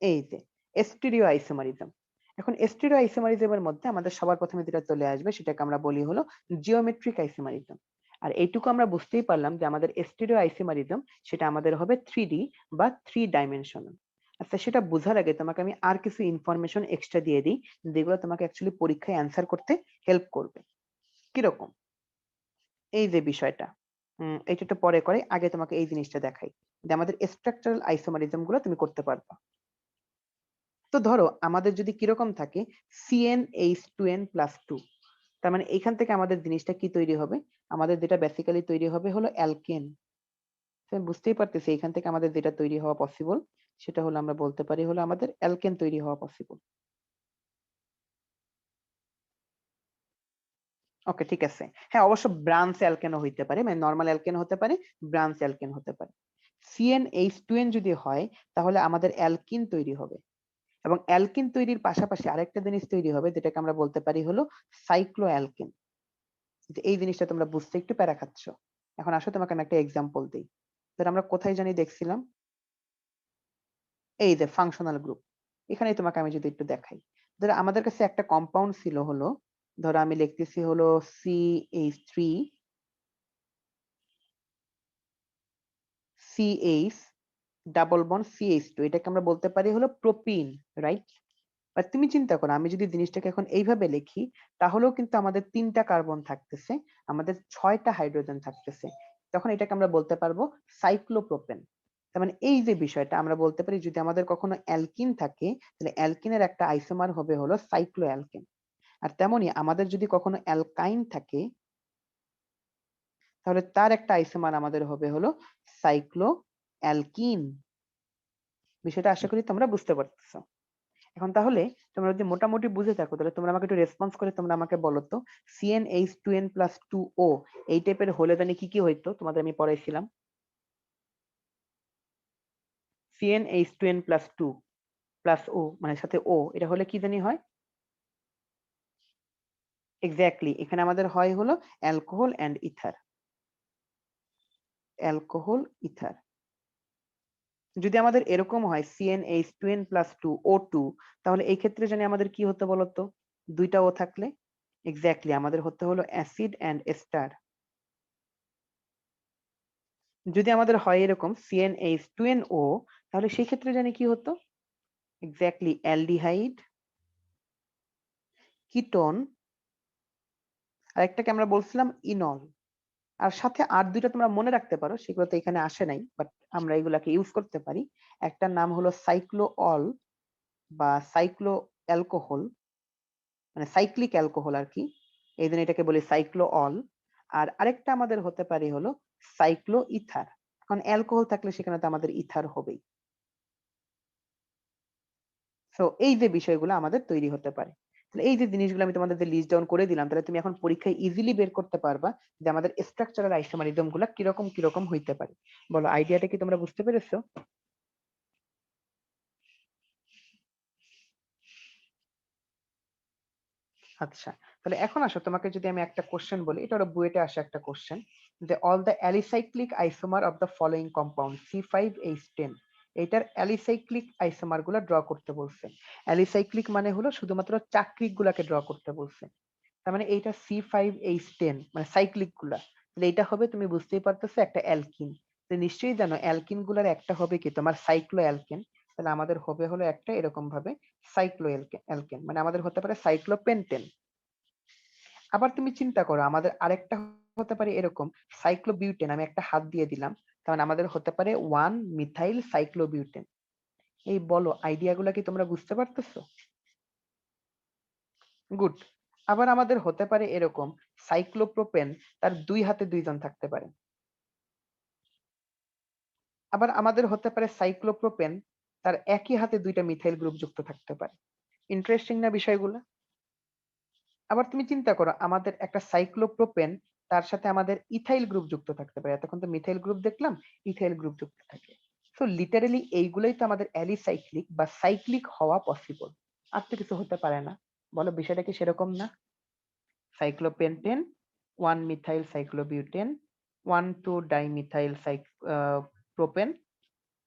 এই যে স্টিরিও আইসোমারিজম। এখন স্টিরিও আইসোমারিজমের মধ্যে আমাদের সবার প্রথমে যেটা চলে আসবে, সেটাকে আমরা বলি হলো জিওমেট্রিক আইসোমারিজম। আর এইটুকু আমরা বুঝতেই পারলাম যে আমাদের স্টিরিও আইসোমারিজম, সেটা আমাদের হবে 3D বা 3 ডাইমেনশনাল। আচ্ছা, সেটা বোঝার আগে তোমাকে আমি আর কিছু ইনফরমেশন এক্সট্রা দিয়ে দিই, যেগুলো তোমাকে অ্যাকচুয়ালি পরীক্ষায় অ্যান্সার করতে হেল্প করবে। কিরকম? এই যে বিষয়টা, এটা তো পরে করে, আগে তোমাকে এই জিনিসটা দেখাই, যে আমাদের স্ট্রাকচারাল আইসোমারিজম গুলো তুমি করতে পারবা। তো ধরো আমাদের যদি কিরকম থাকে CnH2n+2, তার মানে এখান থেকে আমাদের জিনিসটা কি তৈরি হবে? আমাদের যেটা বেসিক্যালি তৈরি হবে হলো অ্যালকেন। তুমি বুঝতেই পারতেছি এখান থেকে আমাদের যেটা তৈরি হওয়া পসিবল, সেটা হলো আমরা বলতে পারি হলো আমাদের অ্যালকেন তৈরি হওয়া পসিবল। ওকে, ঠিক আছে। হ্যাঁ, অবশ্য ব্রাঞ্চ অ্যালকেনও হইতে পারে, মানে নরমাল অ্যালকেন হতে পারে, ব্রাঞ্চ অ্যালকেন হতে পারে। CnH2n যদি হয়, তাহলে আমাদের অ্যালকিন তৈরি হবে, এবং অ্যালকিন তৈরির পাশাপাশি আরেকটা জিনিস তৈরি হবে, যেটাকে আমরা বলতে পারি হলো সাইক্লোঅ্যালকেন। যে এই জিনিসটা তোমরা বুঝতে একটু প্যারা খাচ্ছ। এখন আসো তোমাকে আমি একটা এক্সাম্পল দিই। ধর আমরা কোথায় জানি দেখছিলাম, এই যে ফাংশনাল গ্রুপ, এখানেই তোমাকে আমি যদি একটু দেখাই। ধরো আমাদের কাছে একটা কম্পাউন্ড ছিল হলো, ধরো আমি লিখতেছি হলো CH ডাবল বন্ড CH2, এটাকে আমরা বলতে পারি হলো প্রোপিন, রাইট? আর তুমি চিন্তা করো, আমি যদি জিনিসটাকে এখন এইভাবে লিখি, তাহলেও কিন্তু আমাদের 3টা কার্বন থাকতেছে, আমাদের 6টা হাইড্রোজেন থাকতেছে, তখন এটাকে আমরা বলতে পারবো সাইক্লোপ্রোপেন। তার মানে এই যে বিষয়টা আমরা বলতে পারি, যদি আমাদের কখনো অ্যালকিন থাকে, তাহলে অ্যালকিনের একটা আইসোমার হবে হলো সাইক্লোঅ্যালকেন। আর তেমনি আমাদের যদি কখনো অ্যালকাইন থাকে, তাহলে তার একটা আইসোমার আমাদের হবে হলো সাইক্লোঅ্যালকিন। বিষয়টা আশা করি তোমরা বুঝতে পারতেছো। এখন তাহলে তোমরা যদি মোটামুটি বুঝে থাকো, তাহলে তোমরা আমাকে একটু রেসপন্স করে তোমরা আমাকে বলো তো, CnH2n+2O এই টাইপের হলে জানি কি কি হইতো, তোমাদের আমি পড়াইছিলাম। CnH2n+2+O মানে সাথে ও, এটা হলে কি জানি হয়? এক্স্যাক্টলি, এখানে আমাদের হয় হলো alcohol and ether, alcohol ether. যদি আমাদের এরকম হয় CnH 2n + 2 O2, তাহলে এই ক্ষেত্রে জানি আমাদের কি হতে বলতো? দুইটা ও থাকলে এক্স্যাক্টলি আমাদের হতে হলো অ্যাসিড অ্যান্ড এস্টার। যদি আমাদের হয় এরকম CnH 2nO, তাহলে সেই ক্ষেত্রে জানি কি হতো? এক্স্যাক্টলি অ্যালডিহাইড, কিটোন, আর একটাকে আমরা বলছিলাম ইনল। আর সাথে আর দুইটা তোমরা মনে রাখতে পারো, সেগুলো তো এখানে আসে নাই, বাট আমরা এগুলাকে ইউজ করতে পারি। একটার নাম হলো সাইক্লোঅল বা সাইক্লো অ্যালকোহল, মানে সাইক্লিক অ্যালকোহল আর কি, এই জন্য এটাকে বলি সাইক্লোঅল। আর আরেকটা আমাদের হতে পারে হলো সাইক্লো ইথার। কারণ অ্যালকোহল থাকলে সেখানে তো আমাদের ইথার হবেই। সো এই যে বিষয়গুলো আমাদের তৈরি হতে পারে। তাহলে এই যে জিনিসগুলো আমি তোমাদের যে লিস্ট ডাউন করে দিলাম, তাহলে তুমি এখন পরীক্ষায় ইজিলি বের করতে পারবা যে আমাদের স্ট্রাকচারাল আইসোমারিজম গুলা কিরকম কিরকম হইতে পারে। বলো, আইডিয়াটা কি তোমরা বুঝতে পেরেছো? আচ্ছা, তাহলে এখন আসো, তোমাকে যদি আমি একটা কোশ্চেন বলি, এটা হলো বুয়েটে আসা একটা কোশ্চেন, যে all the alicyclic isomer of the following compound C5H10, এইটার অ্যালিসাইক্লিক আইসোমার গুলা ড্র করতে বলছে। অ্যালিসাইক্লিক মানে হলো শুধুমাত্র চাক্রিক গুলাকে ড্র করতে বলছে। তার মানে এইটা C5H10 মানে সাইক্লিক গুলা, তাহলে এটা হবে, তুমি বুঝতেই পারতেছো, একটা অ্যালকিন। তো নিশ্চয়ই জানো অ্যালকিন গুলার একটা হবে কি তোমার সাইক্লো অ্যালকেন, তাহলে আমাদের হবে হলো একটা এরকম ভাবে সাইক্লো অ্যালকেন, মানে আমাদের হতে পারে সাইক্লোপেন্টেন। আবার তুমি চিন্তা করো, আমাদের আরেকটা হতে পারে এরকম সাইক্লোবিউটেন, আমি একটা হাত দিয়ে দিলাম, তার মানে আমাদের হতে পারে 1 মিথাইল সাইক্লোবিউটেন। এই বলো, আইডিয়া গুলা কি তোমরা বুঝতে পারতেছো? গুড। আবার আমাদের হতে পারে এরকম সাইক্লোপ্রোপেন, তার 2 হাতে 2 জন থাকতে পারে। আবার আমাদের হতে পারে সাইক্লোপ্রোপেন, তার একই হাতে 2টা মিথাইল গ্রুপ যুক্ত থাকতে পারে। ইন্টারেস্টিং না বিষয়গুলো? আবার তুমি চিন্তা করো, আমাদের একটা সাইক্লোপ্রোপেন, তার সাথে আমাদের ইথাইল গ্রুপ যুক্ত থাকতে পারে। এতক্ষণ তো মিথাইল গ্রুপ দেখলাম, ইথাইল গ্রুপ যুক্ত থাকে। সো লিটারেলি এইগুলোই তো আমাদের অ্যালিসাইক্লিক বা সাইক্লিক হওয়া পসিবল। আর তো কিছু হতে পারে না। বলো, বিষয়টা কি সেরকম না? Cyclopentane, 1 methyl cyclobutane, 1,2 dimethyl propane,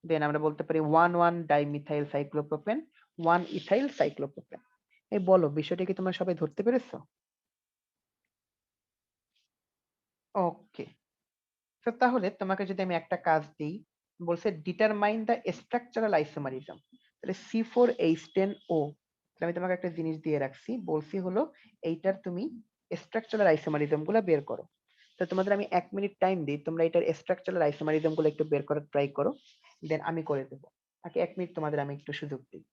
then আমরা বলতে পারি 1,1 ডাইমিথাইল সাইক্লোপ্রোপেন, 1 ইথাইল সাইক্লোপ্রোপেন। এই বলো, বিষয়টা কি তোমরা সবাই ধরতে পেরেছো? ওকে। তো তাহলে তোমাকে যদি আমি একটা কাজ দিই, বলছে ডিটারমাইন দ্য স্ট্রাকচারাল আইসোমারিজম, তাহলে C4H10O, তাহলে আমি তোমাকে একটা জিনিস দিয়ে রাখছি, বলছি হলো এইটার তুমি স্ট্রাকচারাল আইসোমারিজম গুলা বের করো। তো তোমাদের আমি 1 মিনিট টাইম দিই, তোমরা এটার স্ট্রাকচারাল আইসোমারিজম গুলো একটু বের করার ট্রাই করো, দেন আমি করে দেবো। তাকে 1 মিনিট তোমাদের আমি একটু সুযোগ দিই।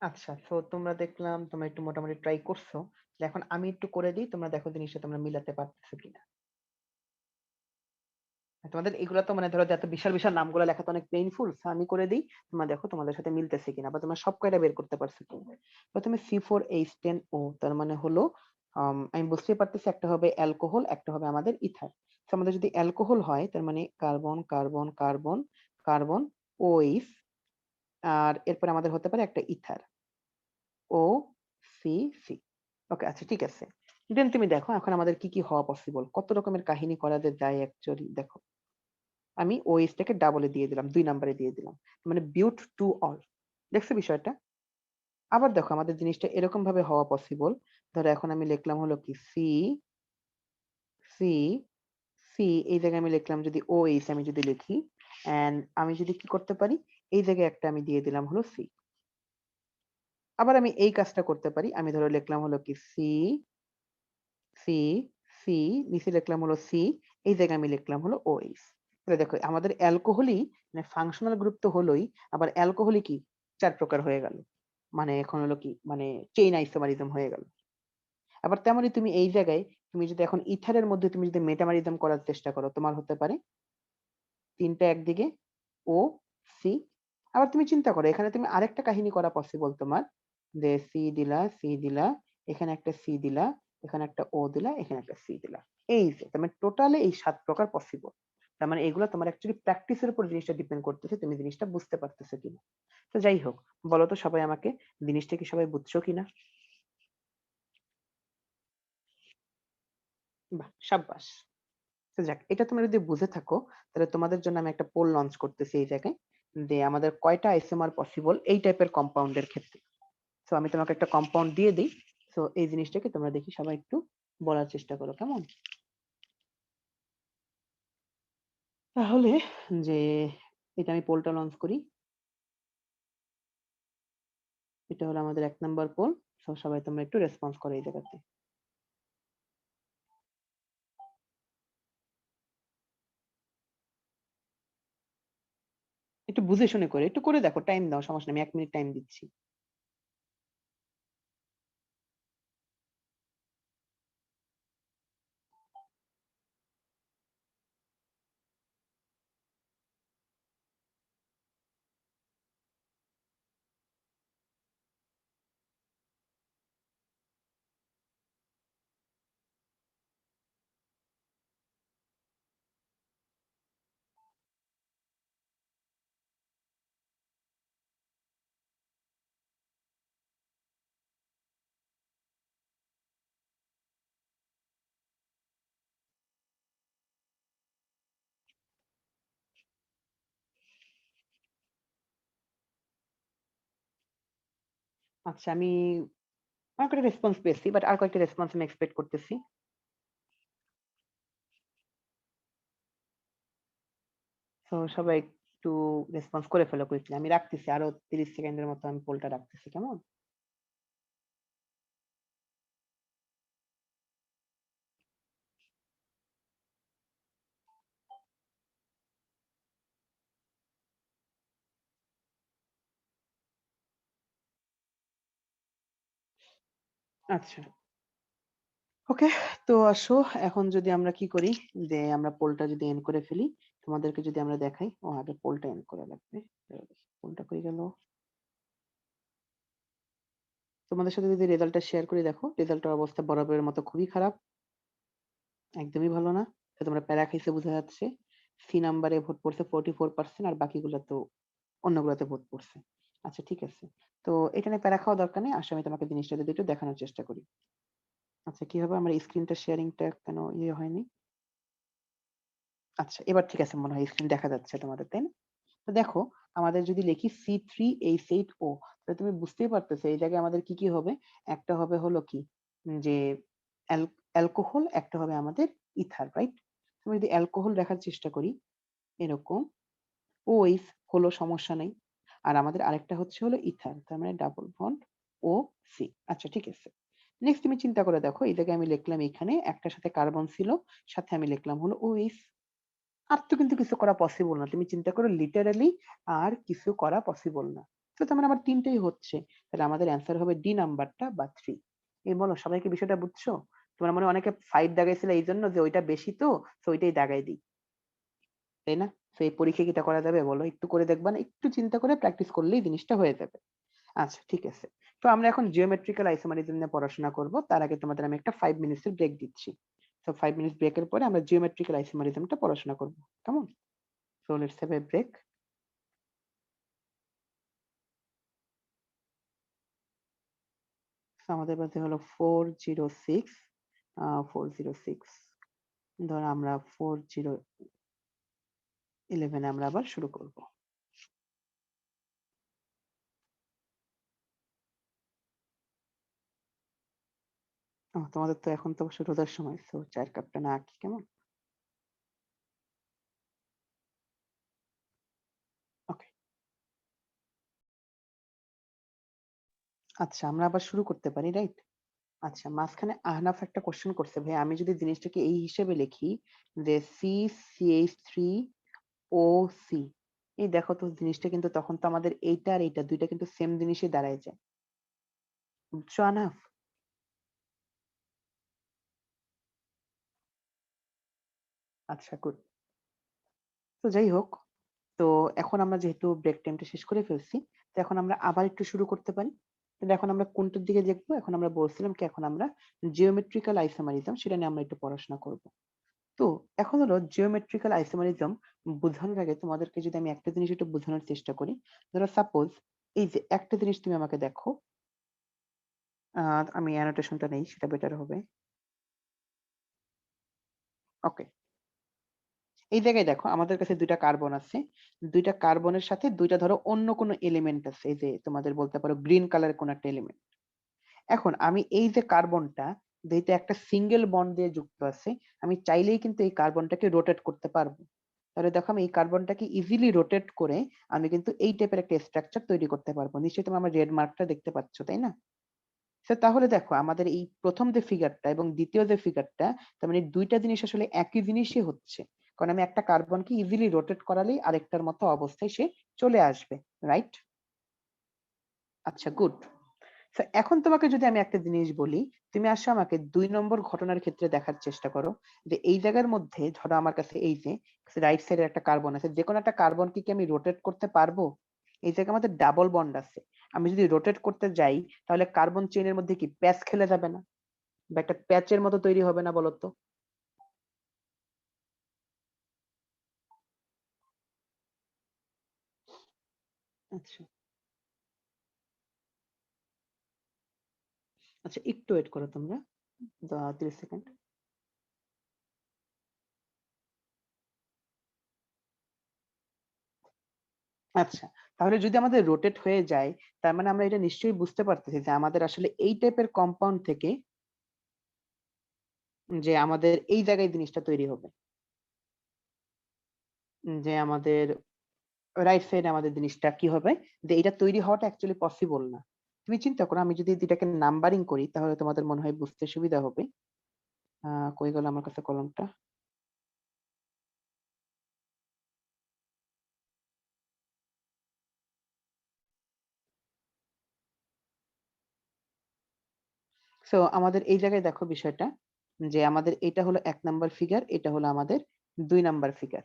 আচ্ছা, তো তোমরা দেখলাম তোমরা একটু মোটামুটি ট্রাই করছো। এখন আমি একটু করে দিই, তোমরা দেখো জিনিসটা তোমরা মিলাতে পারতেছো কিনা। তোমাদের এগুলো তো মানে ধরো যে এত বিশাল বিশাল নামগুলো লেখা তো অনেক পেইনফুল, আমি করে দিই, তোমরা দেখো তোমাদের সাথে মিলতেছে কিনা বা তোমরা সব কয়টা বের করতে পারছো কিনা। প্রথমে C4H10O, তার মানে হলো আমি বুঝতেই পারতেছি একটা হবে অ্যালকোহল, একটা হবে আমাদের ইথার। তো আমাদের যদি অ্যালকোহল হয়, তার মানে carbon carbon carbon carbon OH, আর এরপরে আমাদের হতে পারে একটা ইথার, OCC। ওকে, আচ্ছা ঠিক আছে। দেন তুমি দেখো এখন আমাদের কি কি হওয়া পসিবল, কত রকমের কাহিনী করা যে যায় অ্যাকচুয়ালি। দেখো, আমি ওএস টাকে ডাবলে দিয়ে দিলাম, 2 নাম্বারে দিয়ে দিলাম, মানে বিউট টু অল। দেখছো বিষয়টা? আবার দেখো আমাদের জিনিসটা এরকম ভাবে হওয়া পসিবল। ধরো এখন আমি লিখলাম হলো কি সি, সি, সি, এই জায়গায় আমি লিখলাম যদি ওএইচ আমি যদি লিখি, এন্ড আমি যদি কি করতে পারি, এই জায়গায় একটা আমি দিয়ে দিলাম হলো সি। আবার আমি এই কাজটা করতে পারি, আমি ধরো লিখলাম হলো কি সি, সি, সি, নিচে লিখলাম হলো সি, এই জায়গায় আমি লিখলাম হলো ওএইচ। তাহলে দেখো আমাদের অ্যালকোহলই, মানে ফাংশনাল গ্রুপ তো হলোই, আবার অ্যালকোহলই কি 4 প্রকার হয়ে গেল, মানে এখন হলো কি মানে চেইন আইসোমারিজম হয়ে গেল। আবার তেমনি তুমি এই জায়গায়, তুমি যদি এখন ইথারের মধ্যে তুমি যদি মেটামারিজম করার চেষ্টা করো, তোমার হতে পারে 3টা একদিকে, ও, সি। আবার তুমি চিন্তা করো, এখানে তুমি আরেকটা কাহিনী করা পসিবল তোমার, যে সি দিলা, সি দিলা, এখানে একটা সি দিলা, এখানে একটা ও দিলা, এখানে একটা সি দিলা। এই যে তার মানে টোটালে এই 7 প্রকার পসিবল। তার মানে এগুলো তোমার অ্যাকচুয়ালি প্র্যাকটিসের উপর জিনিসটা ডিপেন্ড করতেছে, তুমি জিনিসটা বুঝতে পারতেছো কিনা। তো যাই হোক, বলো তো সবাই আমাকে, জিনিসটা কি সবাই বুঝছো কিনা? বাহ! সাব্বাস। তো যাক, এটা তোমরা যদি বুঝে থাকো তাহলে তোমাদের জন্য আমি একটা পোল লঞ্চ করতেছি এই জায়গায় যে আমাদের কয়টা আইসোমার পসিবল এই টাইপের কম্পাউন্ডের ক্ষেত্রে। সো আমি তোমাকে একটা কম্পাউন্ড দিয়ে দিই। সো এই জিনিসটাকে তোমরা দেখি সবাই একটু বলার চেষ্টা করো, কেমন? তাহলে যে এটা আমি পোলটা লঞ্চ করি। এটা হলো আমাদের ১ নাম্বার পোল। সো সবাই তোমরা একটু রেসপন্স করো এই জায়গাতে। একটু বুঝে শুনে করে, একটু করে দেখো, টাইম দাও, সমস্যা নেই। আমি ১ মিনিট টাইম দিচ্ছি। আচ্ছা, আমি আর কয়েকটা রেসপন্স পেয়েছি, বাট আর কয়েকটা রেসপন্স আমি এক্সপেক্ট করতেছি। সো সবাই একটু রেসপন্স করে ফেলো কুইকলি। আমি রাখতেছি আরো ৩০ সেকেন্ডের মতো আমি পোলটা রাখতেছি, কেমন? আচ্ছা। ওকে, তো আসো এখন যদি আমরা কি করি যে আমরা পোলটা যদি এন্ড করে ফেলি, তোমাদেরকে যদি আমরা দেখাই। ও আগে পোলটা এন্ড করা লাগবে। পোলটা কই গেল? তোমাদের সাথে যদি রেজাল্টটা শেয়ার করি, দেখো রেজাল্টের অবস্থা বরাবরের মতো খুবই খারাপ। একদমই ভালো না। তো তোমরা প্যারা খাইছে বোঝা যাচ্ছে। সি নাম্বারে ভোট পড়ছে 44% আর বাকিগুলা তো অন্যগুলাতে ভোট পড়ছে। আচ্ছা, ঠিক আছে। তো এটা নিয়ে প্যারা খাওয়া দরকার নেই। আসো আমি তোমাকে জিনিসটা যদি একটু দেখানোর চেষ্টা করি। আচ্ছা, কি হবে? আমার স্ক্রিনটা শেয়ারিংটা কেন ইয়ে হয়নি? আচ্ছা, এবার ঠিক আছে, মনে হয় স্ক্রিন দেখা যাচ্ছে তোমাদের, তাই না? তো দেখো, আমাদের যদি লিখি C3H8O, তাহলে তুমি বুঝতেই পারতেছো এই জায়গায় আমাদের কি কি হবে। একটা হবে হলো কি যে অ্যালকোহল, একটা হবে আমাদের ইথার, রাইট? তুমি যদি অ্যালকোহল দেখার চেষ্টা করি, এরকম OH হলো, সমস্যা নেই। আর আমাদের আরেকটা হচ্ছে হলো ইথার, তার মানে ডাবল বন্ড OC। আচ্ছা, ঠিক আছে। নেক্সট তুমি চিন্তা করে দেখো, এই জায়গায় আমি লিখলাম এখানে একটার সাথে কার্বন ছিল, সাথে আমি লিখলাম হলো OH। আর তো কিন্তু কিছু করা পসিবল না। তুমি চিন্তা করো, লিটারালি আর কিছু করা পসিবল না। তো তার মানে আমার ৩ টাই হচ্ছে। তাহলে আমাদের অ্যান্সার হবে ডি নাম্বারটা বা ৩। এই বলো, সবাই কি বিষয়টা বুঝছো? তোমার মনে হয় অনেকে ৫ দাগাইছিল এইজন্য যে ওইটা বেশি, তো সো ওইটাই দাগাই দিই। তাই না? সো এই পরীক্ষায় কি এটা করা যাবে বলো? একটু করে দেখবা না? একটু চিন্তা করে প্র্যাকটিস করলেই জিনিসটা হয়ে যাবে। আচ্ছা, ঠিক আছে। তো আমরা এখন জিওমেট্রিক্যাল আইসোমারিজম নিয়ে পড়াশোনা করব। তার আগে তোমাদের আমি একটা ৫ মিনিটস এর ব্রেক দিচ্ছি। সো ৫ মিনিটস ব্রেকের পরে আমরা জিওমেট্রিক্যাল আইসোমারিজমটা পড়াশোনা করব। কেমন? So let's have a break. So আমাদের মধ্যে হলো 406, 406। ধরো আমরা 4011 এ আমরা আবার শুরু করব। তোমাদের তো এখন তো অবশ্য রোজার সময়। সো ৪ কাপটা না কি, কেমন? ওকে। আচ্ছা, আমরা আবার শুরু করতে পারি, রাইট? আচ্ছা, মাঝখানে আহনাফ একটা কোয়েশ্চেন করছে, ভাই আমি যদি জিনিসটাকে এই হিসেবে লিখি যে CCH3OC, এই দেখো তো জিনিসটা কিন্তু তখন তো আমাদের এইটা আর এইটা দুইটা কিন্তু সেম জিনিসই দাঁড়ায় যায়। বুঝছো আহনাফ? আচ্ছা, গুড। তো যাই হোক, তো এখন আমরা যেহেতু ব্রেক টাইমটা শেষ করে ফেলছি, তো এখন আমরা আবার একটু শুরু করতে পারি। কিন্তু এখন আমরা কোনটার দিকে দেখবো? এখন আমরা বলছিলাম কি, এখন আমরা জিওমেট্রিক্যাল আইসোমারিজম সেটা নিয়ে আমরা একটু পড়াশোনা করব। তো এখন হলো জিওমেট্রিক্যাল আইসোমারিজম বোঝানোর আগে তোমাদেরকে যদি আমি একটা জিনিস একটু বোঝানোর চেষ্টা করি। ধরো সাপোজ এই যে একটা জিনিস তুমি আমাকে দেখো, আমি অ্যানোটেশনটা নেই, সেটা বেটার হবে। ওকে, এই জায়গায় দেখো আমাদের কাছে দুইটা কার্বন আছে, দুইটা কার্বনের সাথে দুইটা ধরো অন্য কোনো এলিমেন্ট আছে, এই যে তোমাদের বলতে পারো গ্রিন কালারের কোন একটা এলিমেন্ট। এখন আমি এই যে কার্বনটা যেটা একটা সিঙ্গেল বন্ড দিয়ে যুক্ত আছে, আমি চাইলেই কিন্তু এই কার্বনটাকে রোটেট করতে পারবো। তাহলে দেখো আমি এই কার্বনটাকে ইজিলি রোটেট করে আমি কিন্তু এই টাইপের একটা স্ট্রাকচার তৈরি করতে পারবো। নিশ্চয়ই তুমি আমার রেড মার্কটা দেখতে পাচ্ছ, তাই না? তাহলে দেখো আমাদের এই প্রথম যে ফিগারটা এবং দ্বিতীয় যে ফিগারটা, তার মানে দুইটা জিনিস আসলে একই জিনিসই হচ্ছে। কারণ আমি একটা কার্বনকে ইজিলি রোটেট করালেই আরেকটার মতো অবস্থায় সে চলে আসবে, রাইট? আচ্ছা, গুড। এখন তোমাকে যদি আমি একটা জিনিস বলি, তুমি আসো আমাকে ২ নম্বর ঘটনার ক্ষেত্রে দেখার চেষ্টা করো যে এই জায়গার মধ্যে ধরো আমার কাছে এই যে রাইট সাইডে একটা কার্বন আছে, যেকোনো একটা কার্বনকে কি আমি রোটেট করতে পারবো? এই জায়গায় আমাদের ডাবল বন্ড আছে। আমি যদি রোটেট করতে যাই তাহলে কার্বন চেইনের মধ্যে কি প্যাচ খেলে যাবে না? বা একটা প্যাচের মতো তৈরি হবে না বলো তো? আচ্ছা, আচ্ছা, একটু ওয়েট করো তোমরা। ৩০ সেকেন্ড। আচ্ছা, তাহলে যদি আমাদের রোটেট হয়ে যায়, তার মানে আমরা এটা নিশ্চয়ই বুঝতে পারতেছি যে আমাদের আসলে এই টাইপের কম্পাউন্ড থেকে যে আমাদের এই জায়গায় জিনিসটা তৈরি হবে। যে আমাদের রাইট সাইডে আমাদের জিনিসটা কি হবে, যে এটা তৈরি হওয়াটা অ্যাকচুয়ালি পসিবল না। তুমি চিন্তা করো আমি যদি এটাকে নাম্বারিং করি তাহলে তোমাদের মনে হয় বুঝতে সুবিধা হবে। কই গেল আমার কাছে কলমটা? সো আমাদের এই জায়গায় দেখো বিষয়টা, যে আমাদের এটা হলো ১ নাম্বার ফিগার, এটা হলো আমাদের ২ নাম্বার ফিগার।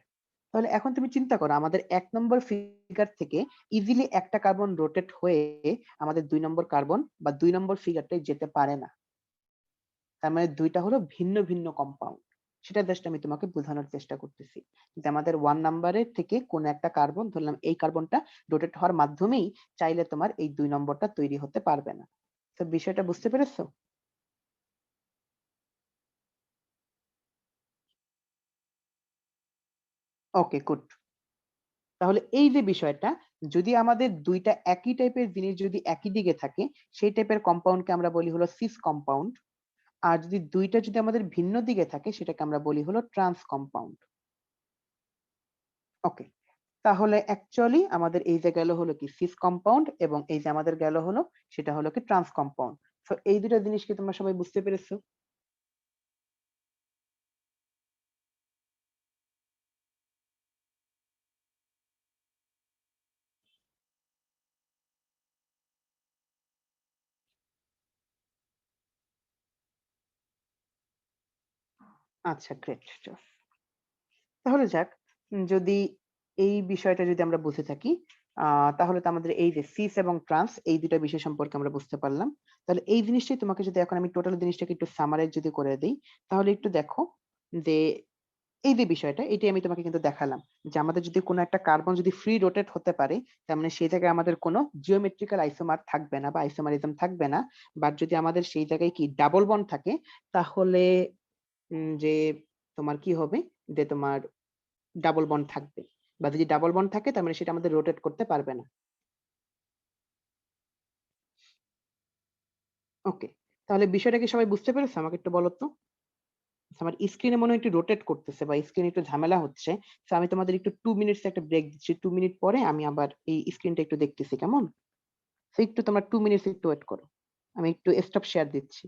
তাহলে এখন তুমি চিন্তা করো আমাদের ১ নম্বর ফিগার থেকে ইজিলি একটা কার্বন রোটেট হয়ে আমাদের ২ নম্বর কার্বন বা ২ নম্বর ফিগারটায় যেতে পারে না। তার মানে ২ টা হলো ভিন্ন, ভিন্ন কম্পাউন্ড। সেটা জাস্ট আমি তোমাকে বোঝানোর চেষ্টা করতেছি। যে আমাদের ১ নাম্বারের থেকে কোন একটা কার্বন, ধরলাম এই কার্বনটা রোটেট হওয়ার মাধ্যমেই চাইলে তোমার এই ২ নম্বরটা তৈরি হতে পারবে না। তো বিষয়টা বুঝতে পেরেছো? ওকে, গুড। তাহলে এই যে বিষয়টা, যদি আমাদের ২ টা একই টাইপের জিনিস যদি একই দিকে থাকে, সেই টাইপের কম্পাউন্ডকে আমরা বলি হলো সিস কম্পাউন্ড। আর যদি ২ টা যদি আমাদের ভিন্ন দিকে থাকে সেটাকে আমরা বলি হলো ট্রান্স কম্পাউন্ড। ওকে। তাহলে অ্যাকচুয়ালি আমাদের এই যে গেল হলো কি সিস কম্পাউন্ড এবং এই যে আমাদের গেল হলো সেটা হলো কি ট্রান্স কম্পাউন্ড। সো এই ২ টা জিনিস কি তোমরা সবাই বুঝতে পেরেছো? আচ্ছা, গ্রেট। তাহলে যাক, যদি এই বিষয়টা যদি আমরা বুঝে থাকি, তাহলে তো আমাদের এই যে সিস এবং ট্রান্স এই ২ টা বিষয় সম্পর্কে আমরা বুঝতে পারলাম। তাহলে এই জিনিসটাই তোমাকে যদি এখন আমি টোটাল জিনিসটাকে একটু সামারাইজ যদি করে দেই, তাহলে একটু দেখো যে এই যে বিষয়টা এটাই আমি তোমাকে কিন্তু দেখালাম। যে আমাদের যদি কোন একটা কার্বন যদি ফ্রি রোটেট হতে পারে, তার মানে সেই জায়গায় আমাদের কোন জিওমেট্রিক্যাল আইসোমার থাকবে না বা আইসোমারিজম থাকবে না। বাট যদি আমাদের সেই জায়গায় কি ডাবল বন্ড থাকে, তাহলে যে তোমার কি হবে, যে তোমার ডাবল বন্ড থাকবে। বা যদি ডাবল বন্ড থাকে তার মানে সেটা আমাদের রোটেট করতে পারবে না। ওকে। তাহলে বিষয়টা কি সবাই বুঝতে পেরেছে? আমাকে একটু বলো তো। আচ্ছা, আমার স্ক্রিনে মনে হয় একটু রোটেট করতেছে বা স্ক্রিনে একটু ঝামেলা হচ্ছে। সো আমি তোমাদের একটু 2 মিনিটস একটা ব্রেক দিচ্ছি। 2 মিনিট পরে আমি আবার এই স্ক্রিনটা একটু দেখতেছি, কেমন? সো একটু তোমরা 2 মিনিটস একটু ওয়েট করো। আমি একটু স্টপ শেয়ার দিচ্ছি।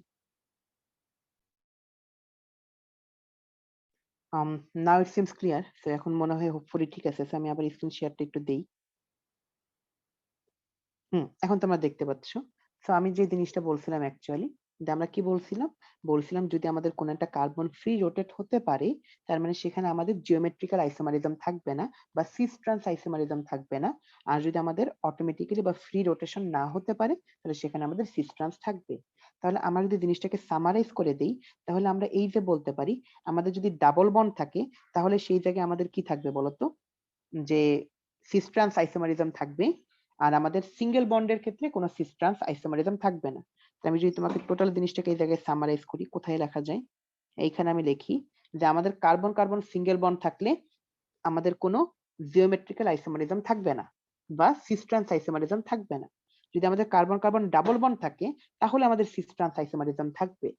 আম নাও ইট সিমস ক্লিয়ার। সো এখন মনে হয় হোপফুলি ঠিক আছে। সো আমি আবার স্ক্রিন শেয়ারটা একটু দেই। এখন তোমরা দেখতে পাচ্ছ। সো আমি যে জিনিসটা বলছিলাম অ্যাকচুয়ালি, যে আমরা কি বলছিলাম? বলছিলাম যদি আমাদের কোন একটা কার্বন ফ্রি রোটেট হতে পারে, তার মানে সেখানে আমাদের জিওমেট্রিক্যাল আইসোমারিজম থাকবে না বা সিস ট্রান্স আইসোমারিজম থাকবে না। আর যদি আমাদের অটোমেটিক্যালি বা ফ্রি রোটেশন না হতে পারে, তাহলে সেখানে আমাদের সিস ট্রান্স থাকবে। তাহলে আমরা যদি জিনিসটাকে সামারাইজ করে দেই, তাহলে আমরা এই যে বলতে পারি, আমাদের যদি ডাবল বন্ড থাকে, তাহলে সেই জায়গায় আমাদের কি থাকবে বলতো? যে সিস ট্রান্স আইসোমারিজম থাকবে। আর আমাদের সিঙ্গেল বন্ডের ক্ষেত্রে কোনো সিস ট্রান্স আইসোমারিজম থাকবে না। তো আমি যদি তোমাকে টোটাল জিনিসটাকে এই জায়গায় সামারাইজ করি, কোথায় লেখা যায়? এইখানে আমি লিখি যে আমাদের কার্বন কার্বন সিঙ্গেল বন্ড থাকলে আমাদের কোনো জিওমেট্রিক্যাল আইসোমারিজম থাকবে না বা সিস ট্রান্স আইসোমারিজম থাকবে না। যদি আমাদের কার্বন কার্বন ডাবল বন্ড থাকে তাহলে আমাদের সিস ট্রান্স আইসোমারিজম থাকবে।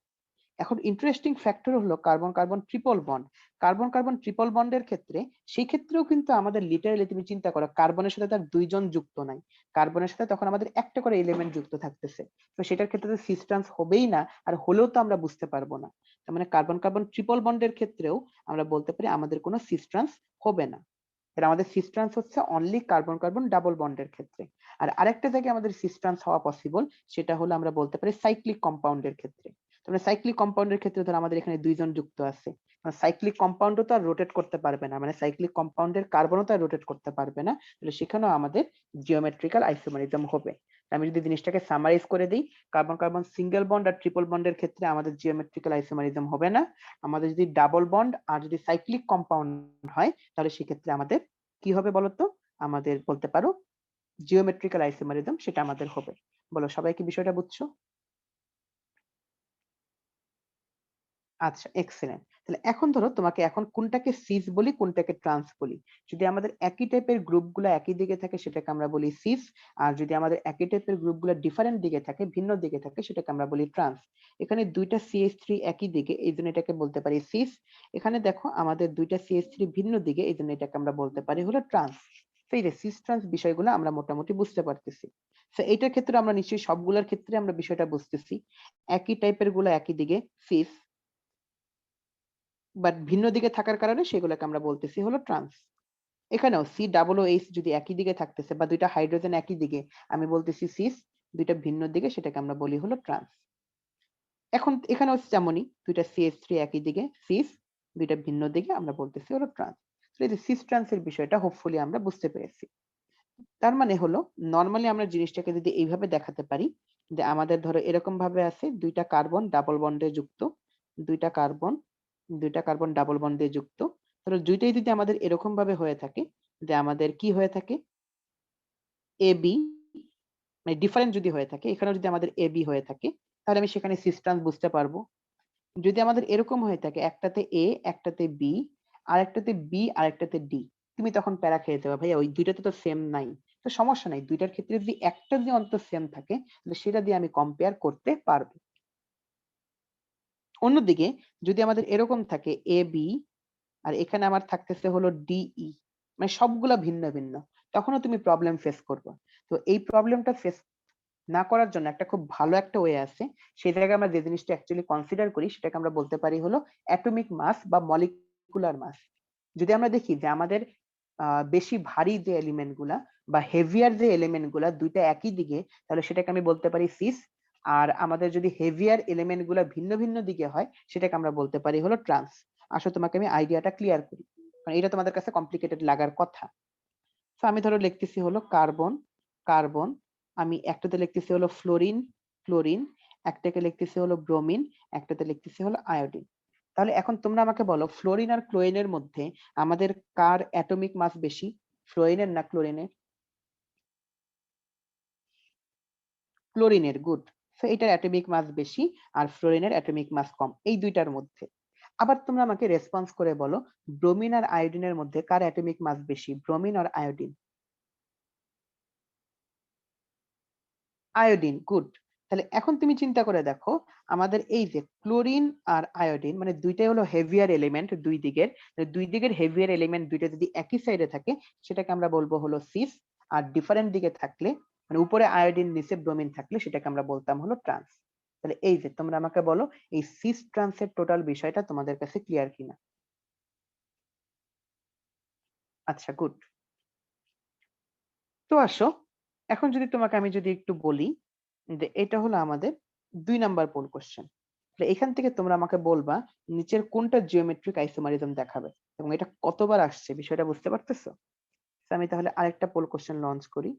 এখন ইন্টারেস্টিং ফ্যাক্টর হলো carbon carbon triple bond. Carbon carbon triple বন্ডের ক্ষেত্রে সেই ক্ষেত্রেও কিন্তু আমাদের লিটারালি তুমি চিন্তা করো কার্বনের সাথে তার দুইজন যুক্ত নাই, কার্বনের সাথে তখন আমাদের একটা করে এলিমেন্ট যুক্ত থাকতেছে। তো সেটার ক্ষেত্রে তো সিস ট্রান্স হবেই না, আর হলেও তো আমরা বুঝতে পারবো না। তার মানে কার্বন কার্বন ট্রিপল বন্ডের ক্ষেত্রেও আমরা বলতে পারি আমাদের কোনো সিস ট্রান্স হবে না। এর আমাদের সিস ট্রান্স হচ্ছে অনলি কার্বন কার্বন ডাবল বন্ডের ক্ষেত্রে। আর আরেকটা জায়গায় আমাদের সিস ট্রান্স হওয়া পসিবল, সেটা হলো আমরা বলতে পারি সাইক্লিক কম্পাউন্ডের ক্ষেত্রে। তাহলে সাইক্লিক কম্পাউন্ডের ক্ষেত্রে ধর আমাদের এখানে দুইজন যুক্ত আছে, সাইক্লিক কম্পাউন্ডও তো আর রোটেট করতে পারবে না, মানে সাইক্লিক কম্পাউন্ডের কার্বনও তো আর রোটেট করতে পারবে না, তাহলে সেখানেও আমাদের জিওমেট্রিক্যাল আইসোমারিজম হবে। আমি যদি জিনিসটাকে সামারাইজ করে দিই, কার্বন কার্বন সিঙ্গেল বন্ড আর ট্রিপল বন্ডের ক্ষেত্রে আমাদের জিওমেট্রিক্যাল আইসোমারিজম হবে না। আমাদের যদি ডাবল বন্ড আর যদি সাইক্লিক কম্পাউন্ড হয় তাহলে সেক্ষেত্রে আমাদের কি হবে বলতো, আমাদের বলতে পারো জিওমেট্রিক্যাল আইসোমারিজম সেটা আমাদের হবে। বলো সবাই কি বিষয়টা বুঝছো? আচ্ছা, এক্সেলেন্ট। তাহলে এখন ধরো তোমাকে এখন কোনটাকে সিস বলি কোনটাকে ট্রান্স বলি। যদি আমাদের একই টাইপের গ্রুপগুলো একই দিকে থাকে সেটাকে আমরা বলি সিস, আর যদি আমাদের একই টাইপের গ্রুপগুলো ডিফারেন্ট দিকে থাকে ভিন্ন দিকে থাকে সেটাকে আমরা বলি ট্রান্স। এখানে দুইটা CH3 একই দিকে এই জন্য এটাকে বলতে পারি সিস। এখানে দেখো আমাদের দুইটা CH3 ভিন্ন দিকে এই জন্য এটাকে আমরা বলতে পারি হলো ট্রান্স। তো এই যে সিস ট্রান্স বিষয়গুলো আমরা মোটামুটি বুঝতে পারতেছি। তো এইটার ক্ষেত্রে আমরা নিশ্চয়ই সবগুলোর ক্ষেত্রে আমরা বিষয়টা বুঝতেছি, একই টাইপের গুলো একই দিকে সিস, বাট ভিন্ন দিকে থাকার কারণে সেগুলোকে আমরা বলতেছি হলো ট্রান্স। এখানেও COOH যদি একই দিকে থাকতেছে বা দুইটা হাইড্রোজেন একই দিকে, আমি বলতেছি সিস, দুইটা ভিন্ন দিকে সেটাকে আমরা বলি হলো ট্রান্স। এখন এখানেও যেমনই দুইটা CH3 একই দিকে সিস, দুইটা ভিন্ন দিকে আমরা বলতেছি হলো ট্রান্স। এই যে সিস ট্রান্সের বিষয়টা হোপফুলি আমরা বুঝতে পেরেছি। তার মানে হলো নরমালি আমরা জিনিসটাকে যদি এইভাবে দেখাতে পারি যে আমাদের ধরো এরকম ভাবে আছে দুইটা কার্বন ডাবল বন্ডে যুক্ত, দুইটা কার্বন দুইটা কার্বন ডাবল বন্ডে যুক্ত, ধরো দুইটাই যদি আমাদের এরকম ভাবে হয়ে থাকে যে আমাদের কি হয়ে থাকে এ বি, মানে ডিফারেন্ট যদি হয়ে থাকে এখানে যদি আমাদের এ বি হয়ে থাকে তাহলে আমি সেখানে সিস ট্রান্স বুঝতে পারবো। যদি আমাদের এরকম হয়ে থাকে একটাতে এ একটাতে বি আর একটাতে বি আর একটাতে ডি, তুমি তখন প্যারা খেয়ে যাবে ভাইয়া ওই দুইটাতে তো সেম নাই। তো সমস্যা নাই, দুইটার ক্ষেত্রে যদি একটা যদি অন্তত সেম থাকে তাহলে সেটা দিয়ে আমি কম্পেয়ার করতে পারবো। অন্যদিকে যদি আমাদের এরকম থাকে এ বি আর এখানে আমার থাকতেছে হলো ডিই, মানে সবগুলা ভিন্ন ভিন্ন, তখনও তুমি প্রবলেম ফেস করবে। তো এই প্রবলেমটা ফেস না করার জন্য একটা খুব ভালো একটা ওয়ে আছে, সেই জায়গায় আমরা যে জিনিসটা অ্যাকচুয়ালি কনসিডার করি সেটাকে আমরা বলতে পারি হলো অ্যাটমিক মাস বা মলিকুলার মাস। যদি আমরা দেখি যে আমাদের বেশি ভারী যে এলিমেন্ট গুলা বা হেভিয়ার যে এলিমেন্ট গুলা দুইটা একই দিকে, তাহলে সেটাকে আমি বলতে পারি সিস। আর আমাদের যদি হেভিয়ার এলিমেন্ট গুলা ভিন্ন ভিন্ন দিকে হয় সেটাকে আমরা বলতে পারি হলো ট্রান্স। আসলে তোমাকে আমি আইডিয়াটা ক্লিয়ার করি, কারণ এটা তোমাদের কাছে কমপ্লিকেটেড লাগার কথা। তো আমি ধরো লিখতেছি হলো কার্বন কার্বন, আমি একটাতে লিখতেছি হলো ফ্লোরিন ফ্লোরিন, একটাকে লিখতেছি হলো ব্রোমিন, একটাতে লিখতেছি হলো আয়োডিন। তাহলে এখন তোমরা আমাকে বলো ফ্লোরিন আর ক্লোরিনের মধ্যে আমাদের কার অ্যাটমিক মাস বেশি, ফ্লোরিনের না ক্লোরিনের? ক্লোরিনের, গুড। সো এটার অ্যাটমিক মাস বেশি আর ফ্লোরিনের অ্যাটমিক মাস কম, এই দুইটার মধ্যে। আবার তোমরা আমাকে রেসপন্স করে বলো ব্রোমিন আর আয়োডিনের মধ্যে কার অ্যাটমিক মাস বেশি, ব্রোমিন আর আয়োডিন? Iodine, good. তাহলে এখন তুমি চিন্তা করে দেখো আমাদের এই যে ক্লোরিন আর আয়োডিন মানে দুইটাই হলো হেভিয়ার এলিমেন্ট দুই দিকের, দুই দিকের হেভিয়ার এলিমেন্ট দুইটা যদি একই সাইডে থাকে সেটাকে আমরা বলবো হলো সিস, আর ডিফারেন্ট দিকে থাকলে মানে উপরে আয়োডিন নিচে ব্রোমিন থাকলে সেটাকে আমরা বলতাম হলো ট্রান্স। তাহলে এই যে তোমরা আমাকে বলো এই সিস ট্রান্সের টোটাল বিষয়টা তোমাদের কাছে ক্লিয়ার কিনা? আচ্ছা, গুড। তো আসো এখন যদি তোমাকে আমি যদি একটু বলি যে এটা হলো আমাদের 2 নাম্বার পোল কোশ্চেন, এখান থেকে তোমরা আমাকে বলবা নিচের কোনটা জিওমেট্রিক আইসোমারিজম দেখাবে এবং এটা কতবার আসছে বিষয়টা বুঝতে পারতেছো? তো আমি তাহলে আরেকটা পোল কোশ্চেন লঞ্চ করি।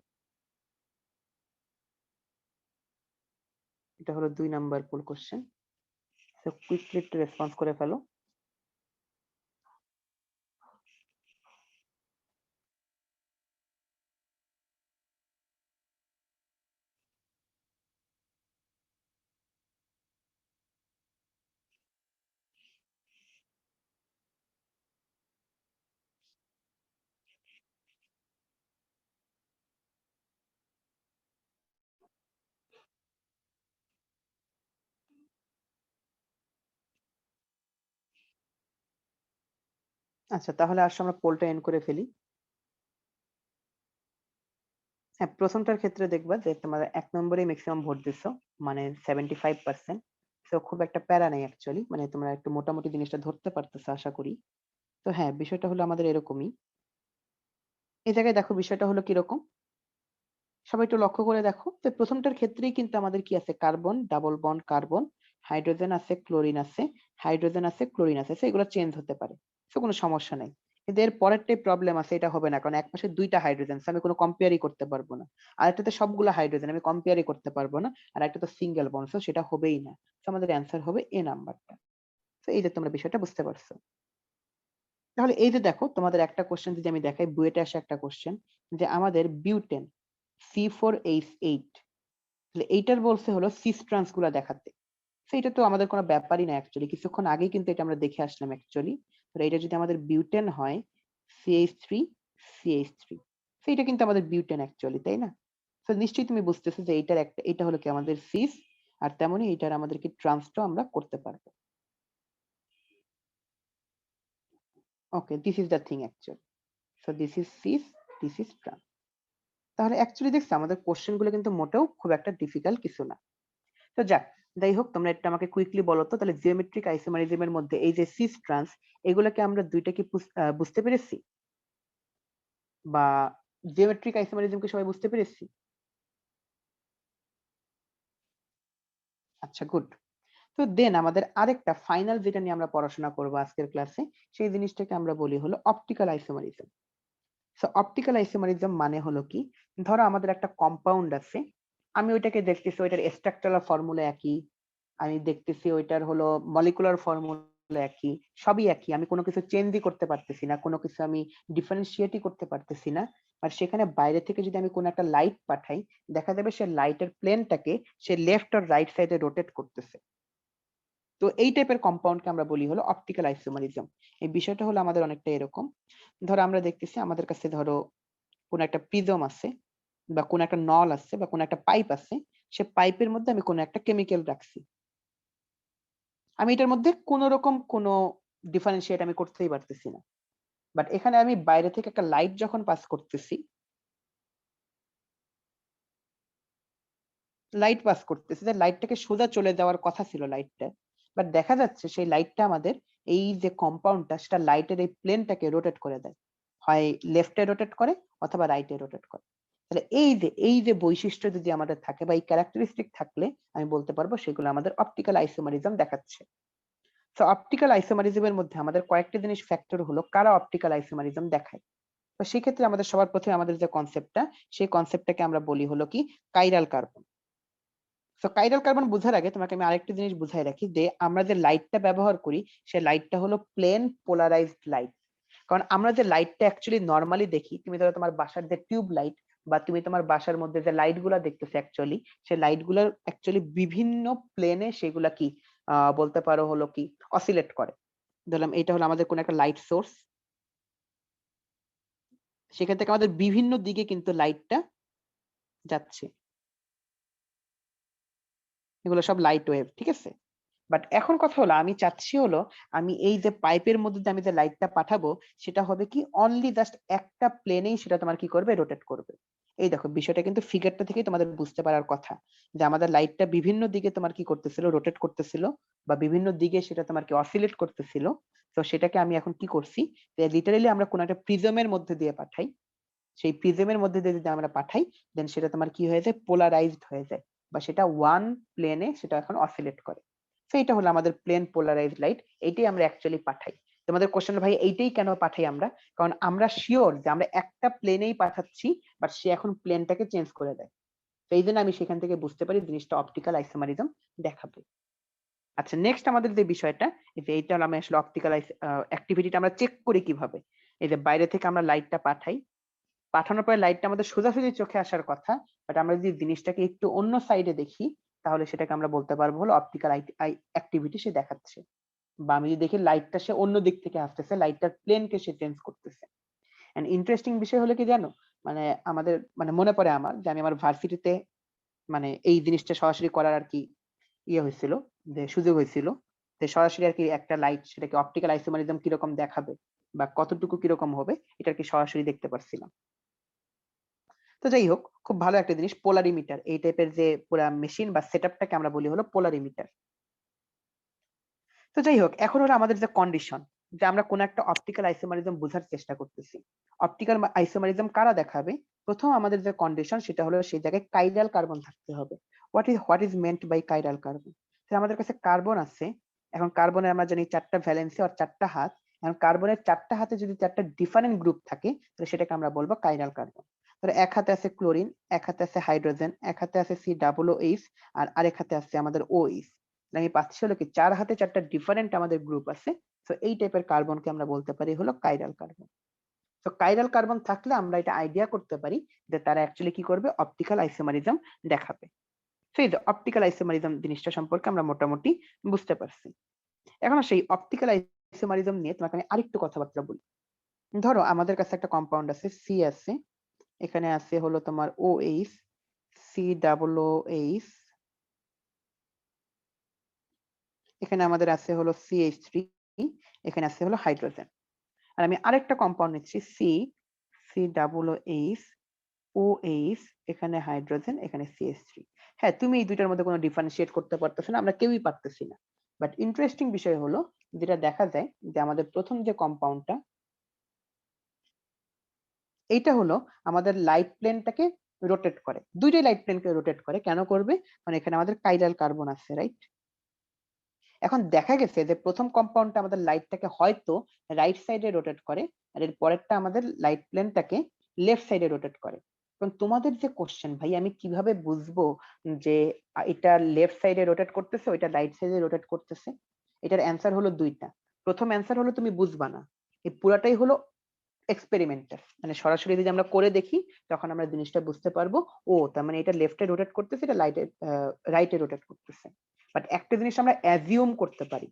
এটা হলো 2 নাম্বার পোল কোশ্চেন, তো কুইকলি একটু রেসপন্স করে ফেলো। আচ্ছা, তাহলে আসো আমরা পোলটা এন্ড করে ফেলি। হ্যাঁ, প্রথমটার ক্ষেত্রে দেখবা যে তোমার ১ নম্বরেই মেক্সিমাম ভোট দিছো, মানে 75%। সো খুব একটা প্যারা নেই অ্যাকচুয়ালি, মানে তোমরা একটু মোটামুটি জিনিসটা ধরতে পারতেছো আশা করি। তো হ্যাঁ, বিষয়টা হলো আমাদের এরকমই। এই জায়গায় দেখো বিষয়টা হলো কিরকম, সবাই একটু লক্ষ্য করে দেখো যে প্রথমটার ক্ষেত্রেই কিন্তু আমাদের কি আছে, carbon, double bond carbon, hydrogen আছে, ক্লোরিন আছে, হাইড্রোজেন আছে, ক্লোরিন আছে, এগুলো চেঞ্জ হতে পারে, তো কোনো সমস্যা নাই। কিন্তু এর পরেরটাই প্রবলেম আছে, এটা হবে না, কারণ এক পাশে দুইটা হাইড্রোজেন, আমি কোনো কম্পেয়ারই করতে পারবো না। আর একটাতে সবগুলো হাইড্রোজেন, আমি কম্পেয়ারই করতে পারবো না। আর একটা তো সিঙ্গেল বন্ড, সেটা হবেই না। তো আমাদের অ্যান্সার হবে এ নাম্বারটা। তো এই যে তোমরা বিষয়টা বুঝতে পারছো। তাহলে এই যে দেখো, তোমাদের একটা কোশ্চেন যদি আমি দেখাই, বুয়েটে আসে একটা কোশ্চেন, যে আমাদের বিউটেন C4H8, তাহলে এইটার বলছে হলো সিস ট্রান্স গুলা দেখাতে। তো এটা তো আমাদের কোনো ব্যাপারই না অ্যাকচুয়ালি, কিছুক্ষণ আগেই কিন্তু এটা আমরা দেখে আসলাম অ্যাকচুয়ালি। তো এটা যদি আমাদের বিউটেন হয়, CH3 তো এটা কিন্তু আমাদের বিউটেন অ্যাকচুয়ালি, তাই না? তো নিশ্চয়ই তুমি বুঝতেছো যে এইটার একটা, এটা হলো কি আমাদের সিস, আর তেমনি এইটার আমাদেরকে ট্রান্সটাও আমরা করতে পারবো। Okay, this is the thing actually. So this is cis, this is trans. তাহলে অ্যাকচুয়ালি দেখছো আমাদের কোশ্চেন গুলো কিন্তু মোটেও খুব একটা ডিফিকাল্ট কিছু না। তো যাক, যাই হোক, তোমরা একটা আমাকে কুইকলি বলো তো, তাহলে জিওমেট্রিক আইসোমারিজমের মধ্যে এই যে সিস ট্রান্স, এগুলোকে আমরা দুইটা কি বুঝতে পেরেছি? বা জিওমেট্রিক আইসোমারিজমকে সবাই বুঝতে পেরেছি? আচ্ছা, গুড। তো দেন আমাদের আরেকটা ফাইনাল যেটা নিয়ে আমরা পড়াশোনা করব আজকের ক্লাসে, সেই জিনিসটাকে আমরা বলি হলো optical isomerism. So optical isomerism মানে হলো কি, ধরো আমাদের একটা কম্পাউন্ড আছে, আমি ওইটাকে দেখতেছি ওইটার স্ট্রাকচারাল ফর্মুলা একই, আমি দেখতেছি ওইটার হলো মলিকুলার ফর্মুলা একই, সবই একই, আমি কোনো কিছু চেঞ্জই করতে পারতেছি না, কোনো কিছু আমি ডিফারেন্সিয়েটই করতে পারতেছি না। আর সেখানে বাইরে থেকে যদি আমি কোনো একটা লাইট পাঠাই, দেখা যাবে সে লাইটের প্লেনটাকে সে লেফট আর রাইট সাইডে রোটেট করতেছে। তো এই টাইপের কম্পাউন্ডকে আমরা বলি হলো অপটিক্যাল আইসোমারিজম। এই বিষয়টা হলো আমাদের অনেকটা এরকম, ধরো আমরা দেখতেছি আমাদের কাছে ধরো কোন একটা প্রিজম আছে, বা কোন একটা নল আছে, বা কোন একটা পাইপ আছে, সে পাইপের মধ্যে আমি কোন একটা কেমিক্যাল রাখছি, আমি এটার মধ্যে কোন রকম কোন ডিফারেন্সিয়েট আমি করতেই পারতেছি না। বাট এখানে আমি বাইরে থেকে একটা লাইট যখন পাস করতেছি, যে লাইটটাকে সোজা চলে যাওয়ার কথা ছিল লাইটটা, বাট দেখা যাচ্ছে সেই লাইটটা আমাদের এই যে কম্পাউন্ডটা, সেটা লাইটের এই প্লেনটাকে রোটেট করে দেয়, হয় লেফটে রোটেট করে অথবা রাইটে রোটেট করে। তাহলে এই যে বৈশিষ্ট্য যদি আমাদের থাকে বা এই ক্যারেক্টারিস্টিক থাকলে, আমি বলতে পারবো সেগুলো আমাদের অপটিক্যাল আইসোমারিজম দেখাচ্ছে। তো অপটিক্যাল আইসোমারিজমের মধ্যে আমাদের কয়েকটা জিনিস ফ্যাক্টর হলো কারা অপটিক্যাল আইসোমারিজম দেখায়। তো সেক্ষেত্রে আমাদের সবার প্রথমে আমাদের যে কনসেপ্টটা, সেই কনসেপ্টটাকে আমরা বলি হলো কি কাইরাল কার্বন। তো কাইরাল কার্বন বোঝার আগে তোমাকে আমি আরেকটা জিনিস বুঝাই রাখি, যে আমরা যে লাইটটা ব্যবহার করি, সে লাইটটা হলো প্লেন পোলারাইজড লাইট। কারণ আমরা যে লাইটটা অ্যাকচুয়ালি নরমালি দেখি, তুমি ধরো তোমার বাসার যে টিউব লাইট, বা তুমি তোমার বাসার মধ্যে যে লাইট গুলা দেখতেছো অ্যাকচুয়ালি, সেই লাইট গুলার অ্যাকচুয়ালি বিভিন্ন প্লেনে সেগুলা কি বলতে পারো হলো কি অসিলেট করে। ধরলাম এটা হলো আমাদের কোন একটা লাইট সোর্স, সেখান থেকে আমাদের বিভিন্ন দিকে কিন্তু লাইটটা যাচ্ছে, এগুলো সব লাইট ওয়েভ, ঠিক আছে? বাট এখন কথা হলো, আমি চাচ্ছি হলো আমি এই যে পাইপের মধ্যে দিয়ে আমি যে লাইটটা পাঠাবো, সেটা হবে কি অনলি জাস্ট একটা প্লেনেই সেটা তোমার কি করবে, রোটেট করবে। এই দেখো বিষয়টা কিন্তু ফিগারটা থেকে তোমাদের বুঝতে পারার কথা, যে আমাদের লাইটটা বিভিন্ন দিকে তোমার কি করতেছিল, রোটেট করতেছিল, বা বিভিন্ন দিকে সেটা তোমার কি অসিলেট করতেছিল। তো সেটাকে আমি এখন কি করছি, যে লিটারালি আমরা কোন একটা প্রিজমের মধ্যে দিয়ে পাঠাই, সেই প্রিজমের মধ্যে দিয়ে যদি আমরা পাঠাই, দেন সেটা তোমার কি হয়ে যায়, পোলারাইজড হয়ে যায়, বা সেটা ওয়ান প্লেনে সেটা এখন অসিলেট করে। তো এটা হলো আমাদের প্লেন পোলারাইজড লাইট, এইটাই আমরা অ্যাকচুয়ালি পাঠাই। তোমাদের কোশ্চেন, ভাই এইটাই কেন পাঠাই আমরা? কারণ আমরা শিওর যে আমরা একটা প্লেনেই পাঠাচ্ছি, বাট সে এখন প্লেনটাকে চেঞ্জ করে দেয়। তো এই জন্য আমি সেখান থেকে বুঝতে পারি জিনিসটা অপটিক্যাল আইসোমারিজম দেখাবে। আচ্ছা, নেক্সট আমাদের যে বিষয়টা, এই যে এইটা হলো আমি আসলে অপটিক্যাল অ্যাক্টিভিটিটা আমরা চেক করি কিভাবে। এই যে বাইরে থেকে আমরা লাইটটা পাঠাই, পাঠানোর পরে লাইটটা আমাদের সোজাসুজি চোখে আসার কথা, বাট আমরা যদি জিনিসটাকে একটু অন্য সাইডে দেখি, তাহলে সেটাকে আমরা বলতে পারবো হলো অপটিক্যাল অ্যাক্টিভিটি সে দেখাচ্ছে। বা আমি যদি দেখি লাইটটা সে অন্য দিক থেকে আসতেছে, লাইটটার প্লেনকে সে চেঞ্জ করতেছে। এন্ড ইন্টারেস্টিং বিষয় হলো কি জানো, মানে আমাদের মানে মনে পড়ে আমার, যে আমি আমার ভার্সিটিতে মানে এই জিনিসটা সরাসরি করার আর কি হয়েছিল, যে সুযোগ হয়েছিল, যে সরাসরি আর কি একটা লাইট সেটাকে অপটিক্যাল আইসোমারিজম কিরকম দেখাবে বা কতটুকু কিরকম হবে এটা কি সরাসরি দেখতে পারছিলাম। তো যাই হোক, খুব ভালো একটা জিনিস পোলারিমিটার, এই টাইপের যে পুরা মেশিন বা সেটআপটাকে আমরা বলি হলো পোলারিমিটার। তো যাই হোক, এখন হলো আমাদের যে কন্ডিশন, যে আমরা কোন একটা অপটিক্যাল আইসোমারিজম বোঝার চেষ্টা করতেছি। অপটিক্যাল আইসোমারিজম কারা দেখাবে? প্রথম আমাদের যে কন্ডিশন সেটা হলো সেই জায়গায় কাইরাল কার্বন থাকতে হবে। What is meant by chiral carbon? আমাদের কাছে কার্বন আছে, এখন কার্বনের আমরা জানি 4টা ভ্যালেন্সি আর 4টা হাত। এখন কার্বনের 4টা হাতে যদি 4টা ডিফারেন্ট গ্রুপ থাকে তাহলে সেটাকে আমরা বলবো কাইরাল কার্বন। তাহলে এক হাতে আছে ক্লোরিন, এক হাতে আছে হাইড্রোজেন, এক হাতে আছে COOH, আর আরেক হাতে আছে আমাদের OH। আমি পাচ্ছি হলো কি 4 হাতে 4টা ডিফারেন্ট আমাদের গ্রুপ আছে। তো এই টাইপের কার্বনকে আমরা বলতে পারি হলো কাইরাল কার্বন। তো কাইরাল কার্বন থাকলে আমরা এটা আইডিয়া করতে পারি যে তারা অ্যাকচুয়ালি কি করবে, অপটিক্যাল আইসোমারিজম দেখাবে। তো এই যে অপটিক্যাল আইসোমারিজম জিনিসটা সম্পর্কে আমরা মোটামুটি বুঝতে পারছি। এখন সেই অপটিক্যাল আইসোমারিজম নিয়ে তোমাকে আমি আরেকটু কথাবার্তা বলি। ধরো আমাদের কাছে একটা কম্পাউন্ড আছে, সি আছে, এখানে আছে হলো তোমার OH, COOH, এখানে আমাদের আছে হলো CH3, এখানে আছে হলো হাইড্রোজেন। আর আমি আরেকটা কম্পাউন্ড নিচ্ছি, COOH, OH, এখানে হাইড্রোজেন, এখানে CH3। হ্যাঁ, তুমি এই দুইটার মধ্যে কোনো ডিফারেন্সিয়েট করতে পারতেছো না, আমরা কেউই পারতেছি না। বাট ইন্টারেস্টিং বিষয় হলো যেটা দেখা যায় যে আমাদের প্রথম যে কম্পাউন্ডটা, এইটা হলো আমাদের লাইট প্লেনটাকে রোটেট করে। দুইটাই লাইট প্লেনকে রোটেট করে। কেন করবে? মানে এখানে আমাদের কাইরাল কার্বন আছে, রাইট? এখন দেখা গেছে যে প্রথম কম্পাউন্ডটা আমাদের লাইটটাকে হয়তো রাইট সাইডে রোটেট করে, আর এর পরেরটা আমাদের লাইট প্লেনটাকে লেফট সাইডে রোটেট করে। এখন তোমাদের যে কোশ্চেন, ভাই আমি কিভাবে বুঝবো যে এটা লেফট সাইডে রোটেট করতেছে, ওইটা রাইট সাইডে রোটেট করতেছে? এটার অ্যান্সার হলো দুইটা। প্রথম অ্যান্সার হলো তুমি বুঝবা না, এই পুরাটাই হলো এক্সপেরিমেন্টাল, মানে সরাসরি যদি আমরা করে দেখি তখন আমরা জিনিসটা বুঝতে পারবো। ও তার মানে এটা লেফটে রোটেট করতেছে, এটা রাইটে রোটেট করতেছে। বাট একটা জিনিস আমরা অ্যাজিউম করতে পারি।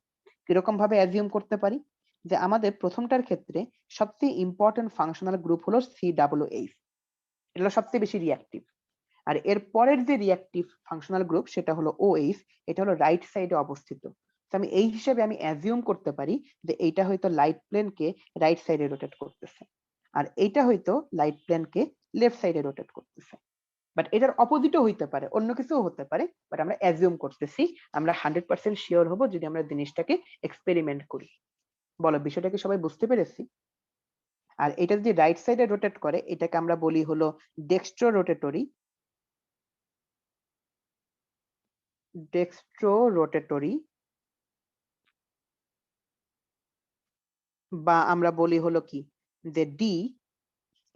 কিরকম ভাবে অ্যাজিউম করতে পারি? যে আমাদের প্রথমটার ক্ষেত্রে সবচেয়ে ইম্পর্টেন্ট ফাংশনাল গ্রুপ হলো COOH, এটা হলো সবচেয়ে বেশি রিঅ্যাক্টিভ। আর এর পরের যে রিঅ্যাক্টিভ ফাংশনাল গ্রুপ সেটা হলো OH, এটা হলো রাইট সাইডে অবস্থিত। তো আমি এই হিসেবে আমি অ্যাজিউম করতে পারি যে এইটা হয়তো লাইট প্লেনকে রাইট সাইডে রোটেট করতেছে, আর এইটা হয়তো লাইট প্লেনকে লেফট সাইডে রোটেট করতেছে। বাট এটার অপোজিটও হইতে পারে, অন্য কিছুও হতে পারে, বাট আমরা অ্যাজিউম করতেছি। আমরা 100% শিওর হব যদি আমরা জিনিসটাকে এক্সপেরিমেন্ট করি। বলো বিষয়টা কি সবাই বুঝতে পেরেছি? আর এটা যদি রাইট সাইডে রোটেট করে এটাকে আমরা বলি হলো ডেক্সট্রো রোটেটরি, ডেক্সট্রো রোটেটরি, বা আমরা বলি হলো কি যে ডি,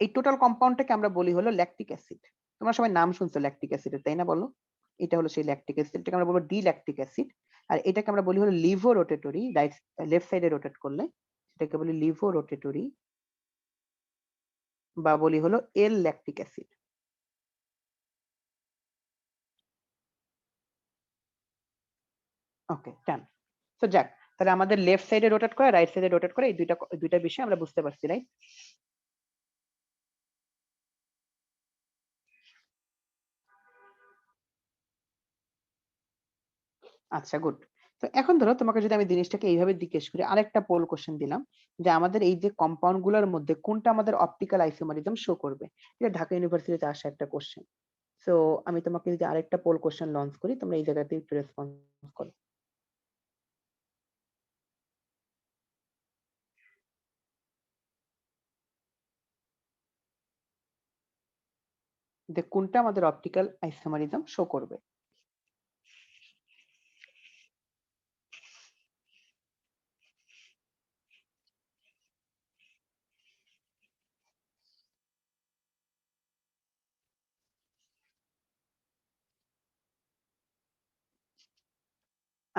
এই টোটাল কম্পাউন্ডটাকে আমরা বলি হলো ল্যাকটিক অ্যাসিড। তোমরা সবাই নাম শুনছো ল্যাকটিক অ্যাসিডের, তাই না? বলো, এটা হলো সেই ল্যাকটিক অ্যাসিড, এটাকে আমরা বলবো ডি ল্যাকটিক অ্যাসিড। আর এটাকে আমরা বলি হলো লিভো রোটেটরি, রাইট লেফট সাইডে রোটেট করলে সেটাকে বলি লিভো রোটেটরি, বা বলি হলো এল ল্যাকটিক অ্যাসিড। ওকে, ডান। তো যাক, তাহলে আমাদের লেফট সাইডে রোটেট করে রাইট সাইডে রোটেট করে এই দুইটা বিষয় আমরা বুঝতে পারছি, রাইট? আচ্ছা, গুড। তো এখন ধরো তোমাকে যদি আমি জিনিসটাকে এইভাবে জিজ্ঞেস করি, আরেকটা পোল কোশ্চেন দিলাম যে আমাদের এই যে কম্পাউন্ড গুলোর মধ্যে কোনটা আমাদের অপটিক্যাল আইসোমারিজম শো করবে? এটা ঢাকা ইউনিভার্সিটিতে আসা একটা কোশ্চেন। সো আমি তোমাকে যদি আরেকটা পোল কোশ্চেন লঞ্চ করি, তোমরা এই জায়গাতে একটু রেসপন্স করো। যে কোনটা আমাদের অপটিক্যাল আইসোমারিজম শো করবে?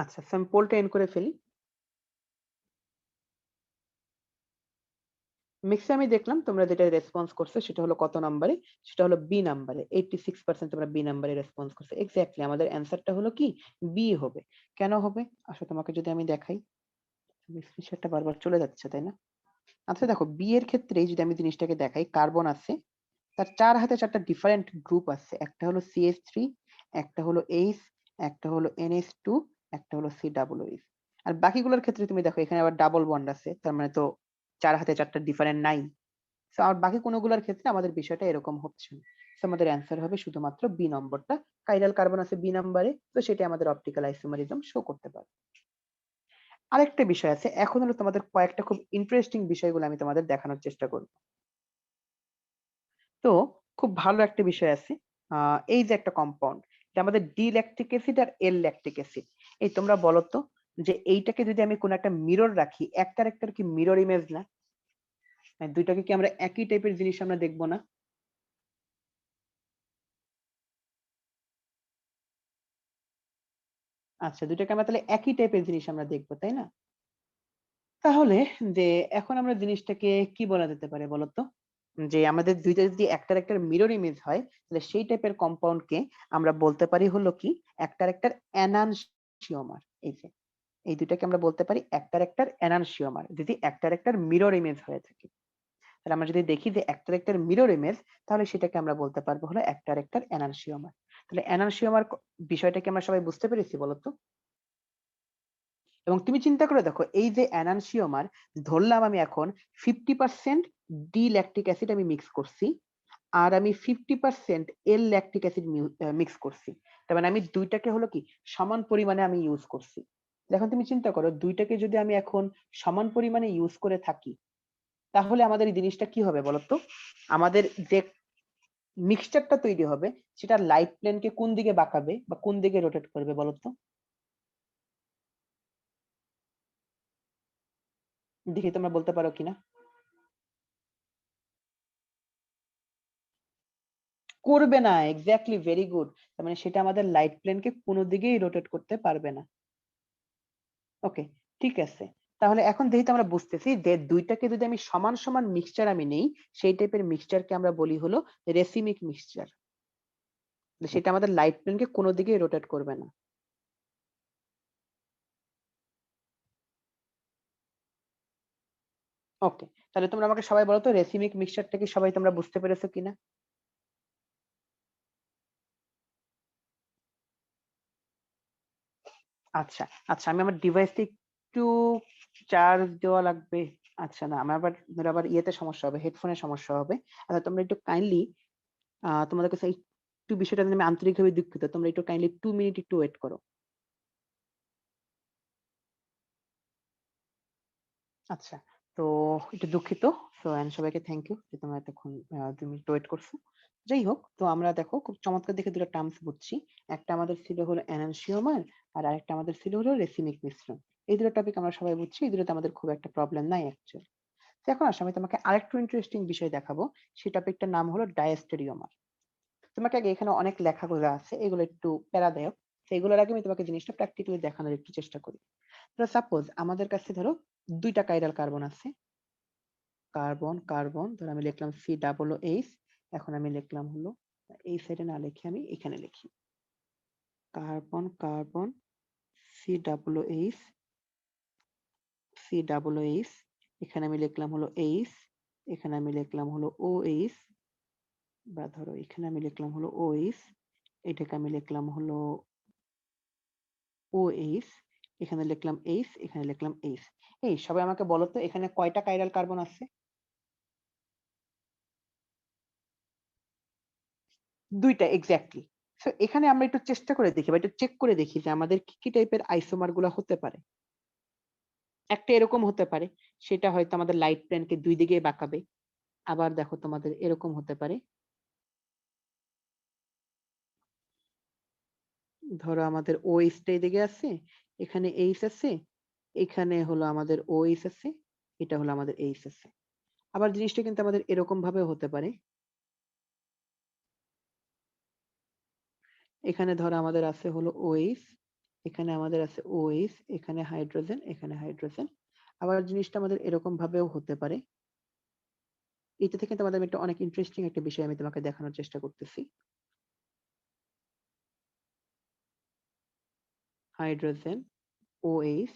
আচ্ছা, আমি পোলটা এন্ড করে ফেলি। মিক্সে আমি দেখলাম তোমরা যেটা রেসপন্স করছো সেটা হলো কত নাম্বারে? সেটা হলো বি নাম্বারে। 86% তোমরা বি নাম্বারে রেসপন্স করছো। এক্স্যাক্টলি আমাদের অ্যান্সারটা হলো কি বি হবে। কেন হবে? আসলে তোমাকে যদি আমি দেখাই, স্ক্রিনশটটা বারবার চলে যাচ্ছে, তাই না? আচ্ছা দেখো, বি এর ক্ষেত্রে যদি আমি জিনিসটাকে দেখাই, কার্বন আছে, তার 4 হাতে 4টা ডিফারেন্ট গ্রুপ আছে। একটা হলো CH3, একটা হলো H, একটা হলো NH2, একটা হলো COOH। আর বাকিগুলোর ক্ষেত্রে তুমি দেখো এখানে আবার ডাবল বন্ড আছে, তার মানে তো 4 হাতে 4টা ডিফারেন্ট নাই। সো আর বাকি কোনগুলোর ক্ষেত্রে আমাদের বিষয়টা এরকম হচ্ছে না। সো আমাদের অ্যান্সার হবে শুধুমাত্র বি নম্বরটা। কাইরাল কার্বন আছে বি নম্বরে, তো সেটা আমাদের অপটিক্যাল আইসোমারিজম শো করতে পারে। আরেকটা বিষয় আছে, এখন হলো তোমাদের কয়েকটা খুব ইন্টারেস্টিং বিষয়গুলো আমি তোমাদের দেখানোর চেষ্টা করব। তো খুব ভালো একটা বিষয় আছে, এই যে একটা কম্পাউন্ড, এটা আমাদের ডি ল্যাকটিক অ্যাসিড আর এল ল্যাকটিক অ্যাসিড। এই তোমরা বলো তো যে এইটাকে যদি আমি কোনো একটা মিরর রাখি, একটার একটার কি মিরর ইমেজ না? মানে দুইটাকে কি আমরা একই টাইপের জিনিস আমরা দেখবো না? আচ্ছা, দুইটাকে আমরা তাহলে একই টাইপের জিনিস আমরা দেখবো, তাই না? তাহলে যে এখন আমরা জিনিসটাকে কি বলা যেতে পারে বলতো? যে আমাদের দুইটা যদি একটার একটার মিরর ইমেজ হয়, তাহলে সেই টাইপের কম্পাউন্ডকে আমরা বলতে পারি হলো কি একটার একটার এনানসিওমার। এই যে এই দুইটাকে আমরা বলতে পারি একটার একটার এনানসিওমার, যদি একটার একটার মিরর ইমেজ হয়ে থাকে। তাহলে আমরা যদি দেখি যে একটার একটার মিরর ইমেজ, তাহলে সেটাকে আমরা বলতে পারবো হলো একটার একটার এনানসিওমার। তাহলে এনানসিওমার বিষয়টাকে আমরা সবাই বুঝতে পেরেছি বলতো? এবং তুমি চিন্তা করে দেখো, এই যে এনানসিওমার, ধরলাম আমি এখন 50% ডি ল্যাকটিক অ্যাসিড আমি মিক্স করছি, আর আমি 50% এল ল্যাকটিক অ্যাসিড মিক্স করছি। তার মানে আমি দুইটাকে হলো কি সমান পরিমাণে আমি ইউজ করছি। এখন তুমি চিন্তা করো, দুইটাকে যদি আমি এখন সমান পরিমাণে ইউজ করে থাকি, তাহলে আমাদের এই জিনিসটা কি হবে বলতো? আমাদের যে মিক্সচারটা তৈরি হবে, সেটা লাইট প্লেনকে কোন দিকে বাঁকাবে বা কোন দিকে রোটেট করবে বলতো? দেখি তোমরা বলতে পারো কিনা। করবে না, এক্স্যাক্টলি, ভেরি গুড। তার মানে সেটা আমাদের লাইট প্লেনকে কোনো দিকেই রোটেট করতে পারবে না। ওকে, ঠিক আছে। তাহলে এখন যেহেতু আমরা বুঝতেছি যে দুইটাকে যদি আমি সমান সমান মিক্সচার আমি নেই, সেই টাইপের মিক্সচারকে আমরা বলি হলো রেসিমিক মিক্সচার। সেটা আমাদের লাইট প্লেনকে কোনো দিকেই রোটেট করবে না। ওকে, তাহলে তোমরা আমাকে সবাই বলো তো রেসিমিক মিক্সচারটা কি সবাই তোমরা বুঝতে পেরেছো কিনা? আচ্ছা, আচ্ছা, আমি আমার ডিভাইসটা একটু চার্জ দেওয়া লাগবে। আচ্ছা, না আমার আবার ধরো আবার ইয়েতে সমস্যা হবে, হেডফোনে সমস্যা হবে। আচ্ছা, তোমরা একটু কাইন্ডলি তোমাদের কাছে একটু বিষয়টা নিয়ে আমি আন্তরিকভাবে দুঃখিত। তোমরা একটু কাইন্ডলি 2 মিনিট একটু ওয়েট করো। আচ্ছা, তো একটু দুঃখিত। সো এন্ড সবাইকে থ্যাংক ইউ যে তোমরা এতক্ষণ 2 মিনিট ওয়েট করছো। যাই হোক, তো আমরা দেখো খুব চমৎকার দেখে দুটো টার্মস বুঝছি। একটা আমাদের ছিল হলো এনানসিওমার, আর আরেকটা আমাদের ছিল হলো রেসিমিক মিশ্রণ। এই দুটো টপিক আমরা সবাই বুঝছি। এই দুটোতে আমাদের খুব একটা প্রবলেম নাই অ্যাকচুয়ালি। তো এখন আসো আমি তোমাকে আরেকটু ইন্টারেস্টিং বিষয় দেখাবো। সেই টপিকটার নাম হলো ডায়াস্টেরিওমার। তোমাকে আগে এখানে অনেক লেখাগুলো আছে, এগুলো একটু প্যারাদায়ক। সেগুলোর আগে আমি তোমাকে জিনিসটা প্র্যাকটিক্যালি দেখানোর একটু চেষ্টা করি। ধরো সাপোজ আমাদের কাছে ধরো দুইটা কাইরাল কার্বন আছে, কার্বন কার্বন, ধরো আমি লিখলাম সি ডাবল এইচ। এখন আমি লিখলাম হলো, এই সাইডে না লিখে আমি এখানে লিখি carbon carbon C double H, C double H. এখানে আমি লিখলাম হলো এইচ, এখানে আমি লিখলাম হলো ও এইচ, বা ধরো এখানে আমি লিখলাম হলো ও এইচ, এটাকে আমি লিখলাম হলো ও এইচ, এখানে লিখলাম এইচ, এখানে লিখলাম এইচ। এই সবাই আমাকে বলো তো এখানে কয়টা কাইরাল কার্বন আছে? দুইটা, এক্স্যাক্টলি। সো এখানে আমরা একটু চেষ্টা করে দেখি বা একটু চেক করে দেখি যে আমাদের কি কি টাইপের আইসোমার গুলা হতে পারে। একটা এরকম হতে পারে, সেটা হয়তো আমাদের লাইট প্লেনকে দুই দিকে বাঁকাবে। আবার দেখো তোমাদের এরকম হতে পারে, ধরো আমাদের OH টা এদিকে আছে, এখানে এইচ আছে, এখানে হলো আমাদের OH আছে, এটা হলো আমাদের এইচ আছে। আবার জিনিসটা কিন্তু আমাদের এরকম ভাবেও হতে পারে, এখানে ধরো আমাদের আছে হলো OH, এখানে আমাদের আছে OH, এখানে হাইড্রোজেন, এখানে হাইড্রোজেন। আবার জিনিসটা আমাদের এরকম ভাবেও হতে পারে। এটা থেকে তোমাদের আমি একটা অনেক ইন্টারেস্টিং একটা বিষয় আমি তোমাকে দেখানোর চেষ্টা করতেছি। হাইড্রোজেন, OH,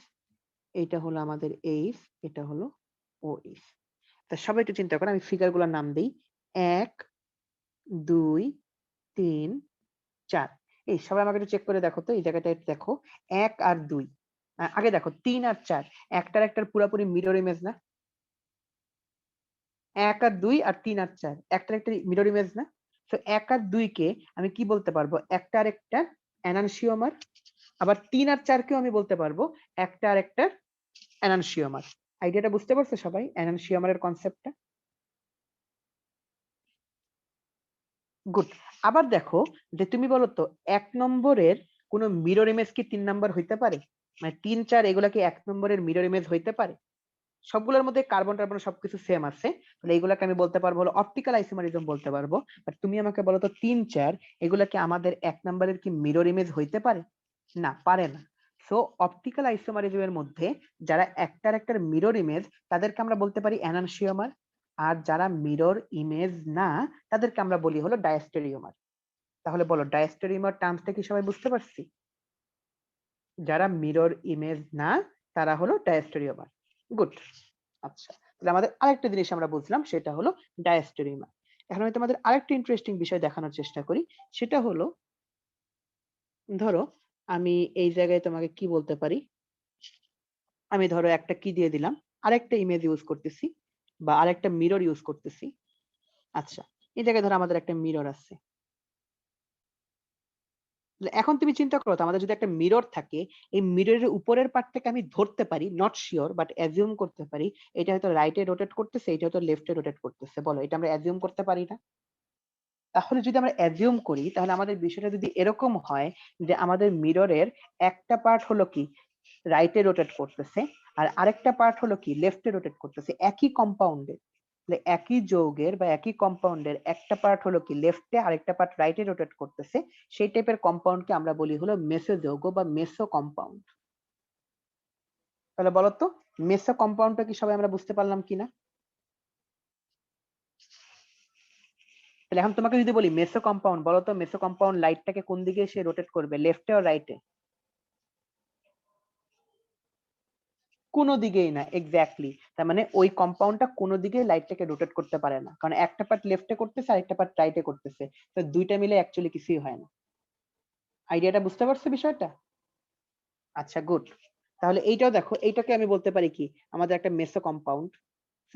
এটা হলো আমাদের এইচ, এটা হলো OH। তা সবাই একটু চিন্তা করো, আমি ফিগার গুলোর নাম দিই। 1, 2, 3, 4। এই সবাই আমাকে একটু চেক করে দেখো তো, এই জায়গাটা একটু দেখো। 1 আর 2, আগে দেখো 3 আর 4, একটার একটার পুরাপুরি মিরর ইমেজ না? 1 আর 2 আর 3 আর 4 একটা একটা মিরর ইমেজ না? তো 1 আর 2 কে আমি কি বলতে পারবো? একটা আরেকটা এনানসিওমার। আবার 3 আর 4 কেও আমি বলতে পারবো একটা আরেকটার এনানসিওমার। আইডিয়াটা বুঝতে পারছো সবাই? এনানসিওমারের কনসেপ্টটা? গুড। আবার দেখো যে তুমি বলো তো 1 নম্বরের কোন মিরর ইমেজ কি 3 নাম্বার হইতে পারে? মানে 3, 4 এগুলা কি 1 নম্বরের মিরর ইমেজ হইতে পারে? সবগুলোর মধ্যে কার্বন-টার্বন সবকিছু সেম আছে। তাহলে এইগুলাকে আমি বলতে পারবো হলো অপটিক্যাল আইসোমারিজম বলতে পারবো। বাট তুমি আমাকে বলো তো 3, 4 এগুলা কি আমাদের 1 নাম্বারের কি মিরর ইমেজ হইতে পারে? না, পারে না। সো অপটিক্যাল আইসোমারিজম এর মধ্যে যারা একটার একটার মিরর ইমেজ তাদেরকে আমরা বলতে পারি এনানসিওমার। আর যারা মিরর ইমেজ না তাদেরকে আমরা বলি হলো ডায়াস্টেরিওমার। তাহলে বলো ডায়াস্টেরিওমার টার্মসটা কি সবাই বুঝতে পারছি? যারা মিরর ইমেজ না তারা হলো ডায়াস্টেরিওমার। গুড। আচ্ছা, তাহলে আমাদের আরেকটা জিনিস আমরা বুঝলাম সেটা হলো ডায়াস্টেরিওমার। এখন আমি তোমাদের আরেকটা ইন্টারেস্টিং বিষয় দেখানোর চেষ্টা করি। সেটা হলো ধরো আমি এই জায়গায় তোমাকে কি বলতে পারি? আমি ধরো একটা কি দিয়ে দিলাম, আরেকটা ইমেজ ইউজ করতেছি বা আরেকটা মিরর ইউজ করতেছি। আচ্ছা, এই জায়গায় ধরো আমাদের একটা মিরর আছে। এখন তুমি চিন্তা করো তো আমাদের যদি একটা মিরর থাকে, এই মিররের উপরের পার্টটাকে আমি ধরতে পারি, নট শিওর বাট অ্যাজিউম করতে পারি এটা হয়তো রাইটে রোটেট করতেছে, এটা হয়তো লেফটে রোটেট করতেছে। বলো এটা আমরা অ্যাজিউম করতে পারি না? তাহলে যদি আমরা অ্যাজিউম করি তাহলে আমাদের বিষয়টা যদি এরকম হয় যে আমাদের মিররের একটা পার্ট হলো কি রাইটে রোটেট করতেছে আর আরেকটা পার্ট হলো কি লেফটে রোটেট করতেছে একই কম্পাউন্ডে। তাহলে একই যৌগের বা একই কম্পাউন্ডের একটা পার্ট হলো কি লেফটে আরেকটা পার্ট রাইটে রোটেট করতেছে, সেই টাইপের কম্পাউন্ডকে আমরা বলি হলো মেসো যৌগ বা মেসো কম্পাউন্ড। তাহলে বলো তো মেসো কম্পাউন্ডটা কি সবাই আমরা বুঝতে পারলাম কিনা? তাহলে এখন তোমাকে যদি বলি মেসো কম্পাউন্ড, বলো তো মেসো কম্পাউন্ড লাইটটাকে কোন দিকে সে রোটেট করবে, লেফটে আর রাইটে? কোনো দিকেই না, এক্স্যাক্টলি। তার মানে ওই কম্পাউন্ডটা কোনো দিকে লাইটটাকে রোটেট করতে পারে না, কারণ একটা পার্ট লেফটে করতেছে আর একটা পার্ট রাইটে করতেছে। তো দুইটা মিলে অ্যাকচুয়ালি কিছুই হয় না। আইডিয়াটা বুঝতে পারছো বিষয়টা? আচ্ছা, গুড। তাহলে এইটাও দেখো, এইটাকে আমি বলতে পারি কি আমাদের একটা মেসো কম্পাউন্ড।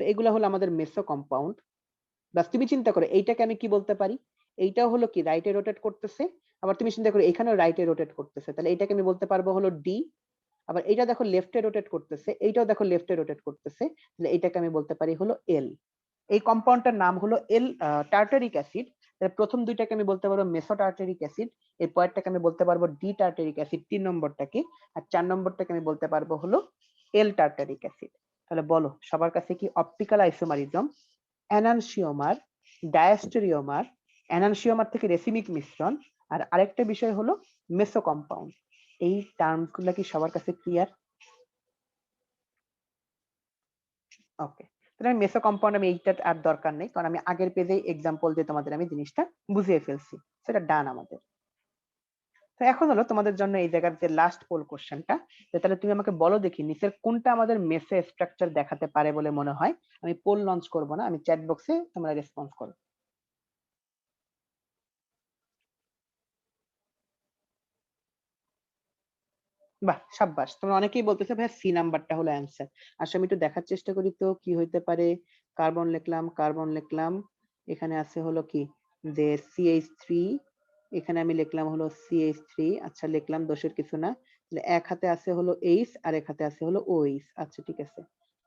তো এগুলো হলো আমাদের মেসো কম্পাউন্ড। বাস তুমি চিন্তা করো এইটাকে আমি কি বলতে পারি? এইটাও হলো কি রাইটে রোটেট করতেছে, আবার তুমি চিন্তা করো এখানেও রাইটে রোটেট করতেছে, তাহলে এইটাকে আমি বলতে পারবো হলো ডি। আবার এইটা দেখো লেফটে রোটেট করতেছে, এইটাও দেখো লেফটে রোটেট করতেছে, তাহলে এইটাকে আমি বলতে পারি হলো এল। এই কম্পাউন্ডটার নাম হলো এল টার্টারিক অ্যাসিড। প্রথম দুইটাকে আমি বলতে পারবো মেসো টার্টারিক অ্যাসিড, এর পরেরটাকে আমি বলতে পারবো ডি টার্টারিক অ্যাসিড 3 নম্বরটাকে, আর 4 নম্বরটাকে আমি বলতে পারবো হলো এল টার্টারিক অ্যাসিড। তাহলে বলো সবার কাছে কি অপটিক্যাল আইসোমারিজম, এনানসিওমার, ডায়াস্টেরিওমার, এনানসিওমার থেকে রেসিমিক মিশ্রণ, আর আরেকটা বিষয় হলো মেসো কম্পাউন্ড, এই টার্মগুলো কি সবার কাছে ক্লিয়ার? ওকে, তাহলে আমি মেসো কম্পাউন্ড আমি এইটা আর দরকার নেই, কারণ আমি আগের পেজেই এক্সাম্পল দিয়ে তোমাদের আমি জিনিসটা বুঝিয়ে ফেলছি, সেটা ডান আমাদের। তো এখন হলো তোমাদের জন্য এই জায়গার যে লাস্ট পোল কোশ্চেনটা, তাহলে তুমি আমাকে বলো দেখি নিচের কোনটা আমাদের মেসো স্ট্রাকচার দেখাতে পারে বলে মনে হয়। আমি পোল লঞ্চ করব না, আমি চ্যাট বক্সে তোমরা রেসপন্স করো। বাহ, সাব্বাস, তোমরা অনেকেই বলতেছে ভাই সি নাম্বারটা হলো অ্যান্সার। আসলে আমি একটু দেখার চেষ্টা করি তো কি হইতে পারে। কার্বন লিখলাম, কার্বন লিখলাম, এখানে আছে হলো কি যে CH3, এখানে আমি লিখলাম হলো CH3। আচ্ছা, লিখলাম, দোষের কিছু না। তাহলে এক হাতে আছে হলো H আর এক হাতে আছে হলো OH। আচ্ছা, ঠিক আছে।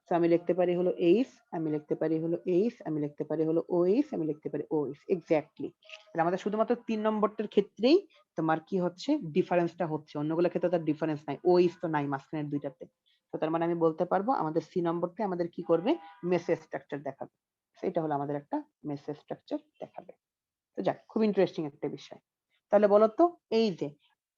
তো আমি লিখতে পারি হলো H, আমি লিখতে পারি হলো H, আমি লিখতে পারি হলো OH, আমি লিখতে পারি OH, এক্স্যাক্টলি। তাহলে আমাদের শুধুমাত্র 3 নম্বরটার ক্ষেত্রেই তোমার কি হচ্ছে ডিফারেন্সটা হচ্ছে, অন্যগুলো ক্ষেত্রে তার ডিফারেন্স নাই, OH তো নাই মাঝখানের দুইটাতে। তো তার মানে আমি বলতে পারবো আমাদের সি নম্বরটা আমাদের কি করবে, মেসেজ স্ট্রাকচার দেখাবে। সেটা হলো আমাদের একটা মেসেজ স্ট্রাকচার দেখাবে। তো যাক, খুব ইন্টারেস্টিং একটা বিষয়। তাহলে বলতো এই যে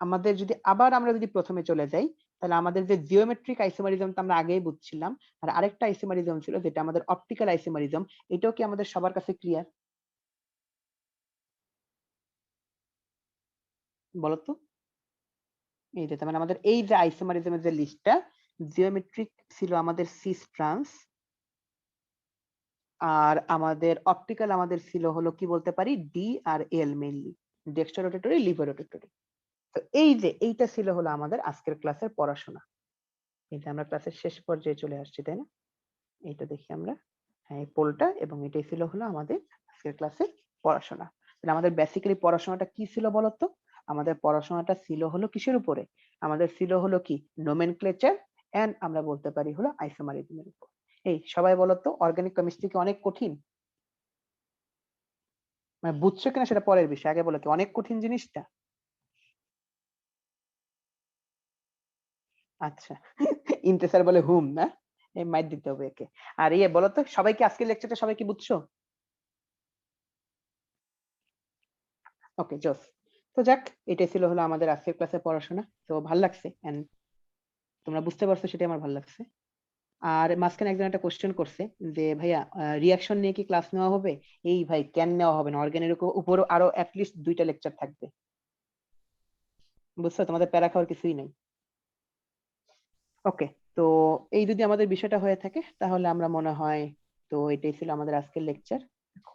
আমাদের যদি আবার আমরা যদি প্রথমে চলে যাই, তাহলে আমাদের যে জিওমেট্রিক আইসোমারিজমটা আমরা আগেই বুঝছিলাম, আর আরেকটা আইসোমারিজম ছিল যেটা আমাদের অপটিক্যাল আইসোমারিজম, এটাও কি আমাদের সবার কাছে ক্লিয়ার? বলতো। এই যে তার মানে আমাদের এই যে আইসোমারিজমের যে লিস্টটা, জিওমেট্রিক ছিল আমাদের সিস ট্রান্স, আর আমাদের অপটিক্যাল আমাদের ছিল হলো কি বলতে পারি ডি আর এল, মেইনলি ডেক্সট্রা রোটেটরি, লিভার রোটেটরি। তো এই যে এইটা ছিল হলো আমাদের আজকের ক্লাসের পড়াশোনা। এটা আমরা ক্লাসের শেষ পর্যায়ে চলে আসছি, তাই না? এইটা দেখি আমরা। এই পোলটা, এবং এটাই ছিল হলো আমাদের আজকের ক্লাসের পড়াশোনা। তাহলে আমাদের বেসিক্যালি পড়াশোনাটা কি ছিল বলতো? আমাদের পড়াশোনাটা ছিল হলো কিসের উপরে? আমাদের ছিল হলো কি নোমেনক্লেচার এন্ড আমরা বলতে পারি হলো আইসোমারিজমের উপর। এই সবাই বলতো অর্গানিক কেমিস্ট্রি কি অনেক কঠিন? মানে বুঝছো কিনা সেটা পরের বিষয়, আগে বলো কি অনেক কঠিন জিনিসটা? আচ্ছা, ইন্তে স্যার বলে হুম না, এই মাইর দিতে হবে একে। আর ইয়ে বলতো সবাই কি আজকের লেকচারটা সবাই কি বুঝছো? ওকে জোস। তো যাক, এটাই ছিল হলো আমাদের আজকের ক্লাসে পড়াশোনা। তো ভাল লাগছে এন্ড তোমরা বুঝতে পারছো সেটাই আমার ভালো লাগছে। আর মাঝখানে একজন একটা কোশ্চেন করছে যে ভাইয়া রিয়াকশন নিয়ে কি ক্লাস নেওয়া হবে? এই ভাই কেন নেওয়া হবে না, অর্গানের উপর আরো অ্যাটলিস্ট 2টা লেকচার থাকবে। বুঝছো, তোমাদের প্যারা খাওয়ার কিছুই নাই। ওকে, তো এই যদি আমাদের বিষয়টা হয়ে থাকে তাহলে আমরা মনে হয়, তো এটাই ছিল আমাদের আজকের লেকচার।